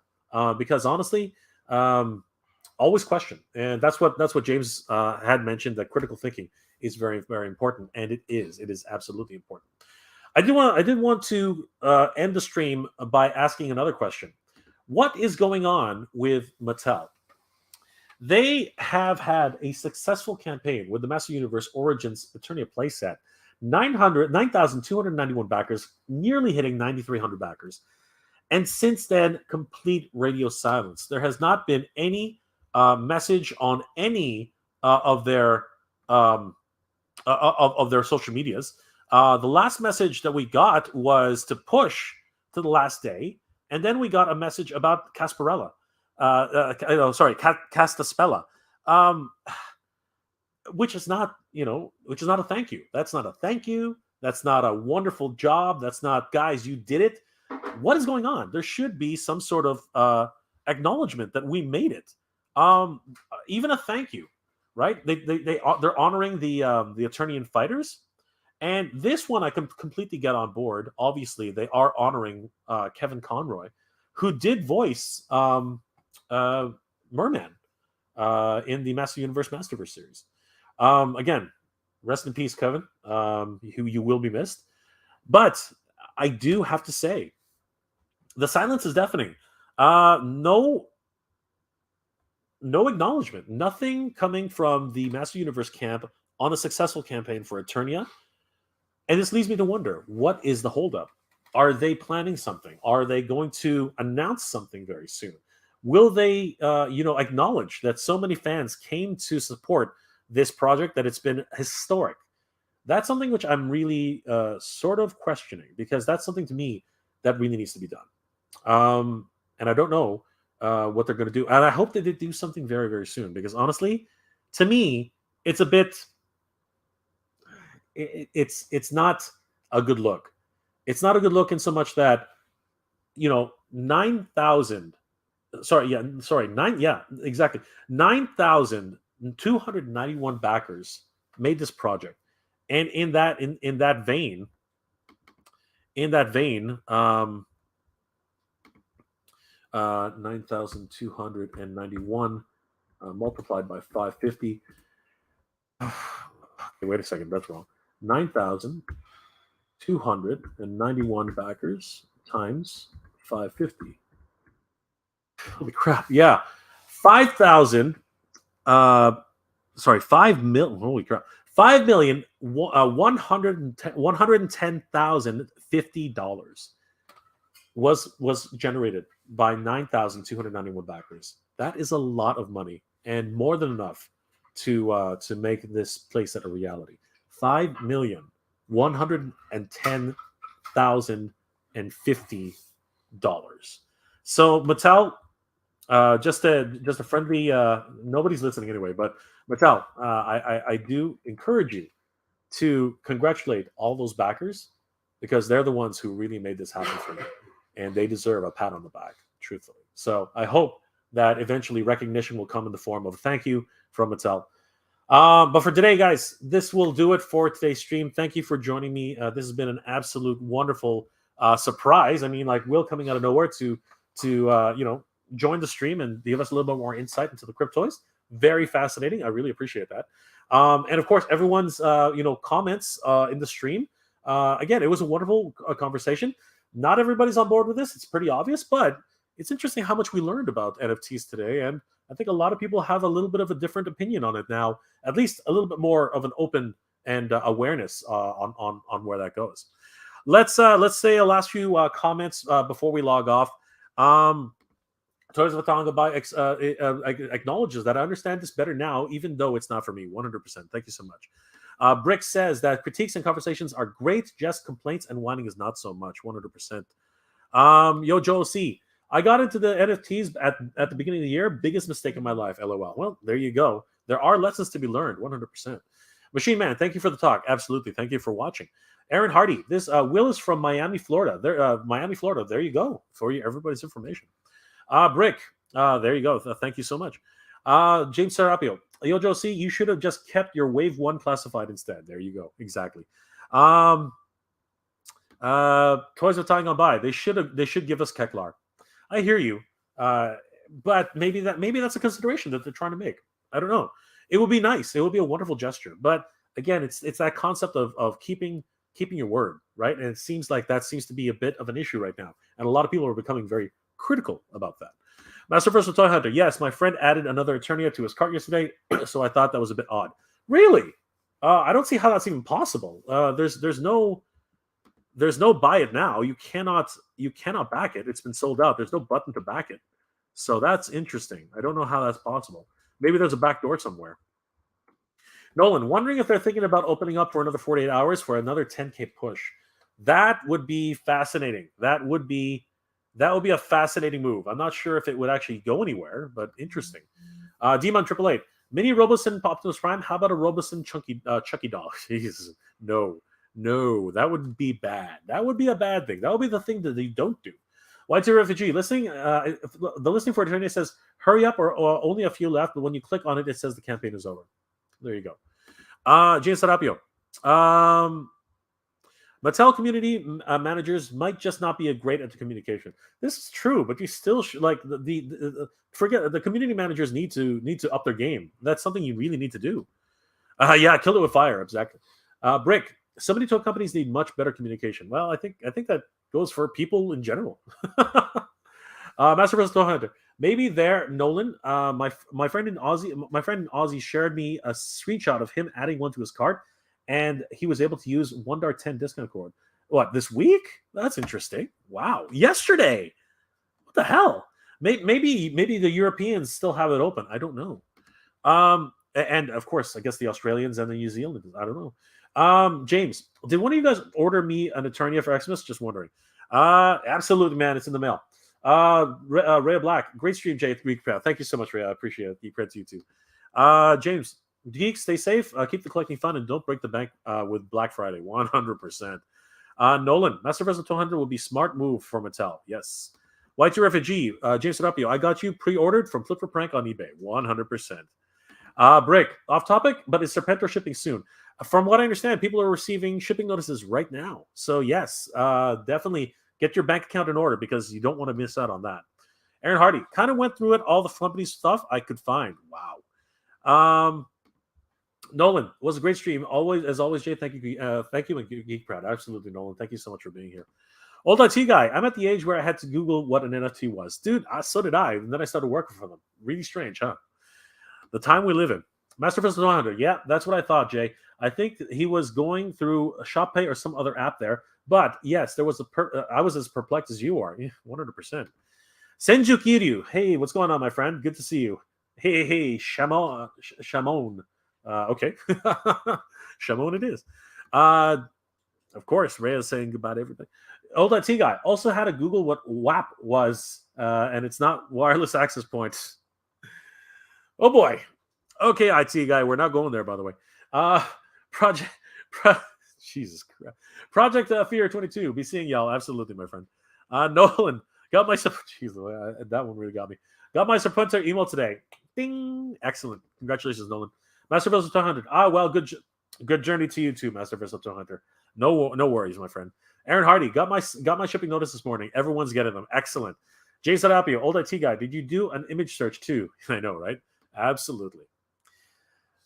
because honestly, always question. And that's what James had mentioned, that critical thinking is very, very important, and it is absolutely important. I did want to end the stream by asking another question. What is going on with Mattel? They have had a successful campaign with the Master Universe Origins Eternia playset. 9,291 backers, nearly hitting 9,300 backers. And since then, complete radio silence. There has not been any message on any of their social medias. The last message that we got was to push to the last day, and then we got a message about Casparella. Castaspella, which is not a thank you. That's not a thank you. That's not a wonderful job. That's not, guys, you did it. What is going on? There should be some sort of acknowledgement that we made it. Even a thank you, right? They're honoring the Eternian fighters, and this one I can completely get on board. Obviously, they are honoring Kevin Conroy, who did voice Merman in the Master Universe Masterverse series. Again, rest in peace, Kevin. You will be missed. But I do have to say, the silence is deafening. No acknowledgement. Nothing coming from the Master Universe camp on a successful campaign for Eternia. And this leads me to wonder, what is the holdup? Are they planning something? Are they going to announce something very soon? Will they, acknowledge that so many fans came to support this project, that it's been historic? That's something which I'm really sort of questioning, because that's something to me that really needs to be done. And I don't know what they're going to do. And I hope that they do something very, very soon, because honestly, to me, it's a bit, it's not a good look. It's not a good look in so much that, 9,000. Exactly. 9,291 backers made this project, and in that vein, 9,291 multiplied by 550. Okay, wait a second. That's wrong. 9,291 backers times 550. Holy crap. Yeah. 5,000. Sorry, 5 million. Holy crap. 5 million $110,050 was generated by 9,291 backers. That is a lot of money and more than enough to make this playset a reality. $5,110,050. So Mattel, just a friendly. Nobody's listening anyway, but Mattel, I do encourage you to congratulate all those backers because they're the ones who really made this happen for me, and they deserve a pat on the back, truthfully. So I hope that eventually recognition will come in the form of a thank you from Mattel. But for today, guys, this will do it for today's stream. Thank you for joining me. This has been an absolute wonderful surprise. I mean, like Will coming out of nowhere to join the stream and give us a little bit more insight into the Cryptoys. Very fascinating. I really appreciate that. And of course, everyone's comments in the stream. Again, it was a wonderful conversation. Not everybody's on board with this. It's pretty obvious, but it's interesting how much we learned about NFTs today. And I think a lot of people have a little bit of a different opinion on it now, at least a little bit more of an open and awareness on where that goes. Let's say a last few comments before we log off. Toys Vatanga acknowledges that I understand this better now, even though it's not for me. 100%. Thank you so much. Brick says that critiques and conversations are great, just complaints and whining is not so much. 100%. Yo, Joel C. I got into the NFTs at the beginning of the year. Biggest mistake in my life. LOL. Well, there you go. There are lessons to be learned. 100%. Machine Man, thank you for the talk. Absolutely. Thank you for watching. Aaron Hardy. This Will is from Miami, Florida. Miami, Florida. There you go for everybody's information. Brick, there you go. Thank you so much. James Serapio, Yojo C, you should have just kept your Wave 1 classified instead. There you go. Exactly. Toys are tying on by. They should give us Keklar. I hear you. But maybe that's a consideration that they're trying to make. I don't know. It would be nice. It would be a wonderful gesture. But again, it's that concept of keeping your word, right? And it seems like that seems to be a bit of an issue right now. And a lot of people are becoming very critical about that. Master Versal Toy Hunter. Yes, my friend added another Eternia to his cart yesterday, so I thought that was a bit odd. Really? I don't see how that's even possible. There's no buy it now. You cannot back it. It's been sold out. There's no button to back it. So that's interesting. I don't know how that's possible. Maybe there's a back door somewhere. Nolan, wondering if they're thinking about opening up for another 48 hours for another 10K push. That would be fascinating. That would be a fascinating move. I'm not sure if it would actually go anywhere, but interesting. Demon 888. Mini Roboson Optimus Prime. How about a Roboson Chucky doll? Jesus. No, that would be bad. That would be a bad thing. That would be the thing that they don't do. Y2 Refugee. Listening, the listing for Eternia says, hurry up or only a few left, but when you click on it, it says the campaign is over. There you go. James Serapio. Mattel community managers might just not be great at the communication. This is true, but you still like forget the community managers need to up their game. That's something you really need to do. Yeah, kill it with fire. Exactly. Brick. 72 companies need much better communication. Well, I think that goes for people in general. Master President Hunter. Maybe there, Nolan. My friend in Aussie shared me a screenshot of him adding one to his cart. And he was able to use $1.10 discount code. What, this week? That's interesting. Wow. Yesterday. What the hell? Maybe the Europeans still have it open. I don't know. And of course, I guess the Australians and the New Zealanders. I don't know. James, did one of you guys order me an Eternia for Xmas? Just wondering. Absolutely, man. It's in the mail. Rhea Black. Great stream, Jay. Thank you so much, Rhea. I appreciate it. Deep credit to you too. James. Geeks, stay safe. Keep the collecting fun and don't break the bank with Black Friday. 100%. Nolan, Master Vessel 200 will be smart move for Mattel. Yes. Y2 Refugee, James Serapio, I got you pre-ordered from Flip for Prank on eBay. 100%. Brick, off topic, but is Serpentor shipping soon? From what I understand, people are receiving shipping notices right now. So yes, definitely get your bank account in order because you don't want to miss out on that. Aaron Hardy kind of went through it, all the company stuff I could find. Wow. Nolan, was a great stream. Always, as always, Jay. Thank you, and Geek Proud. Absolutely, Nolan. Thank you so much for being here. Old IT guy. I'm at the age where I had to Google what an NFT was, dude. So did I, and then I started working for them. Really strange, huh? The time we live in. Master Pistol 100. Yeah, that's what I thought, Jay. I think he was going through ShopPay or some other app there. But yes, there was I was as perplexed as you are. 100%. Senju Kiryu. Hey, what's going on, my friend? Good to see you. Hey, Shamon. Okay. Shamon it is. Of course, Ray is saying goodbye to everything. Old IT guy also had to Google what WAP was, and it's not wireless access points. Oh boy. Okay, IT guy, we're not going there, by the way. Jesus Christ. Project Fear 22. Be seeing y'all. Absolutely, my friend. Nolan, got my... Jeez, that one really got me. Got my Serpenter email today. Ding. Excellent. Congratulations, Nolan. Master Vessel 200. Well, good journey to you too, Master Vessel 200. No worries, my friend. Aaron Hardy, got my shipping notice this morning. Everyone's getting them. Excellent. Jay Sarapio, old IT guy. Did you do an image search too? I know, right? Absolutely.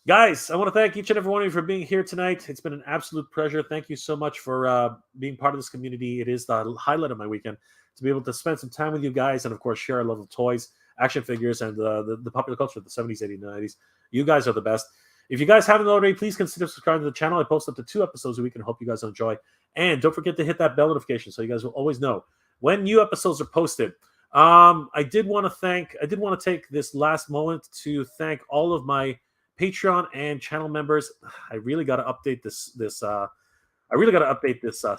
Guys, I want to thank each and every one of you for being here tonight. It's been an absolute pleasure. Thank you so much for being part of this community. It is the highlight of my weekend to be able to spend some time with you guys and, of course, share our love of toys, action figures, and the popular culture of the 70s, 80s, and 90s. You guys are the best. If you guys haven't already, please consider subscribing to the channel. I post up to 2 episodes a week and hope you guys enjoy. And don't forget to hit that bell notification so you guys will always know when new episodes are posted. I did want to take this last moment to thank all of my Patreon and channel members. I really got to update this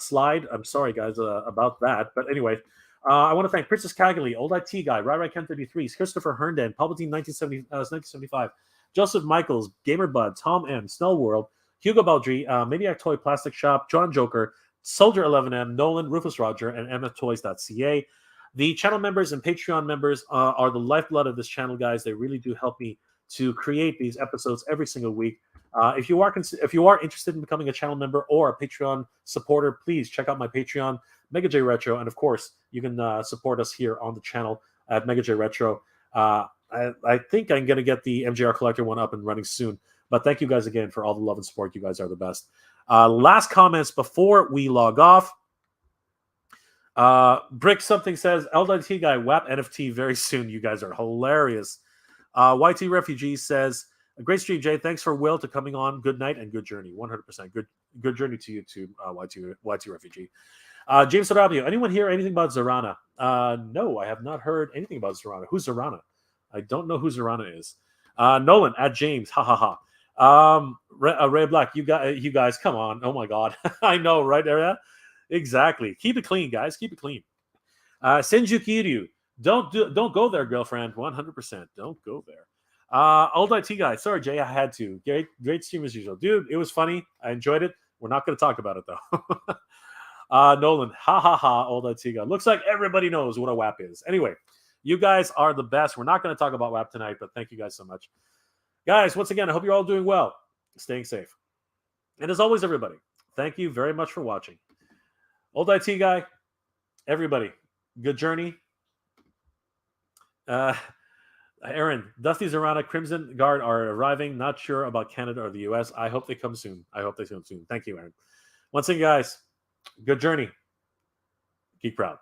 slide. I'm sorry, guys, about that. But anyway, I want to thank Princess Cagley, Old IT Guy, Rai Ken 33, Christopher Herndon, Palpatine 1975, Joseph Michaels, Gamerbud, Tom M, Snell World, Hugo Baldry, Maniac Toy Plastic Shop, John Joker, Soldier 11M, Nolan, Rufus Roger, and MFToys.ca. The channel members and Patreon members are the lifeblood of this channel, guys. They really do help me to create these episodes every single week. If you are interested in becoming a channel member or a Patreon supporter, please check out my Patreon, Mega J Retro, and of course, you can support us here on the channel at Mega J Retro. I think I'm going to get the MJR Collector one up and running soon. But thank you guys again for all the love and support. You guys are the best. Last comments before we log off. Brick something says, LDT guy, WAP NFT very soon. You guys are hilarious. YT Refugee says, a great stream, Jay. Thanks for Will to coming on. Good night and good journey. 100%. Good journey to you too, YT Refugee. James Sarabio, anyone hear anything about Zarana? No, I have not heard anything about Zarana. Who's Zarana? I don't know who Zarana is. Nolan at James. Ha ha ha. Ray Black, you guys, come on. Oh my God. I know, right, Area? Exactly. Keep it clean, guys. Keep it clean. Senju Kiryu. Don't go there, girlfriend. 100%. Don't go there. Old IT guy. Sorry, Jay. I had to. Great stream as usual. Dude, it was funny. I enjoyed it. We're not going to talk about it, though. Nolan. Ha ha ha. Old IT guy. Looks like everybody knows what a WAP is. Anyway, you guys are the best. We're not going to talk about WAP tonight, but thank you guys so much. Guys, once again, I hope you're all doing well. Staying safe. And as always, everybody, thank you very much for watching. Old IT guy, everybody, good journey. Aaron, Dusty Zarana, Crimson Guard are arriving. Not sure about Canada or the US. I hope they come soon. Thank you, Aaron. Once again, guys, good journey. Geek proud.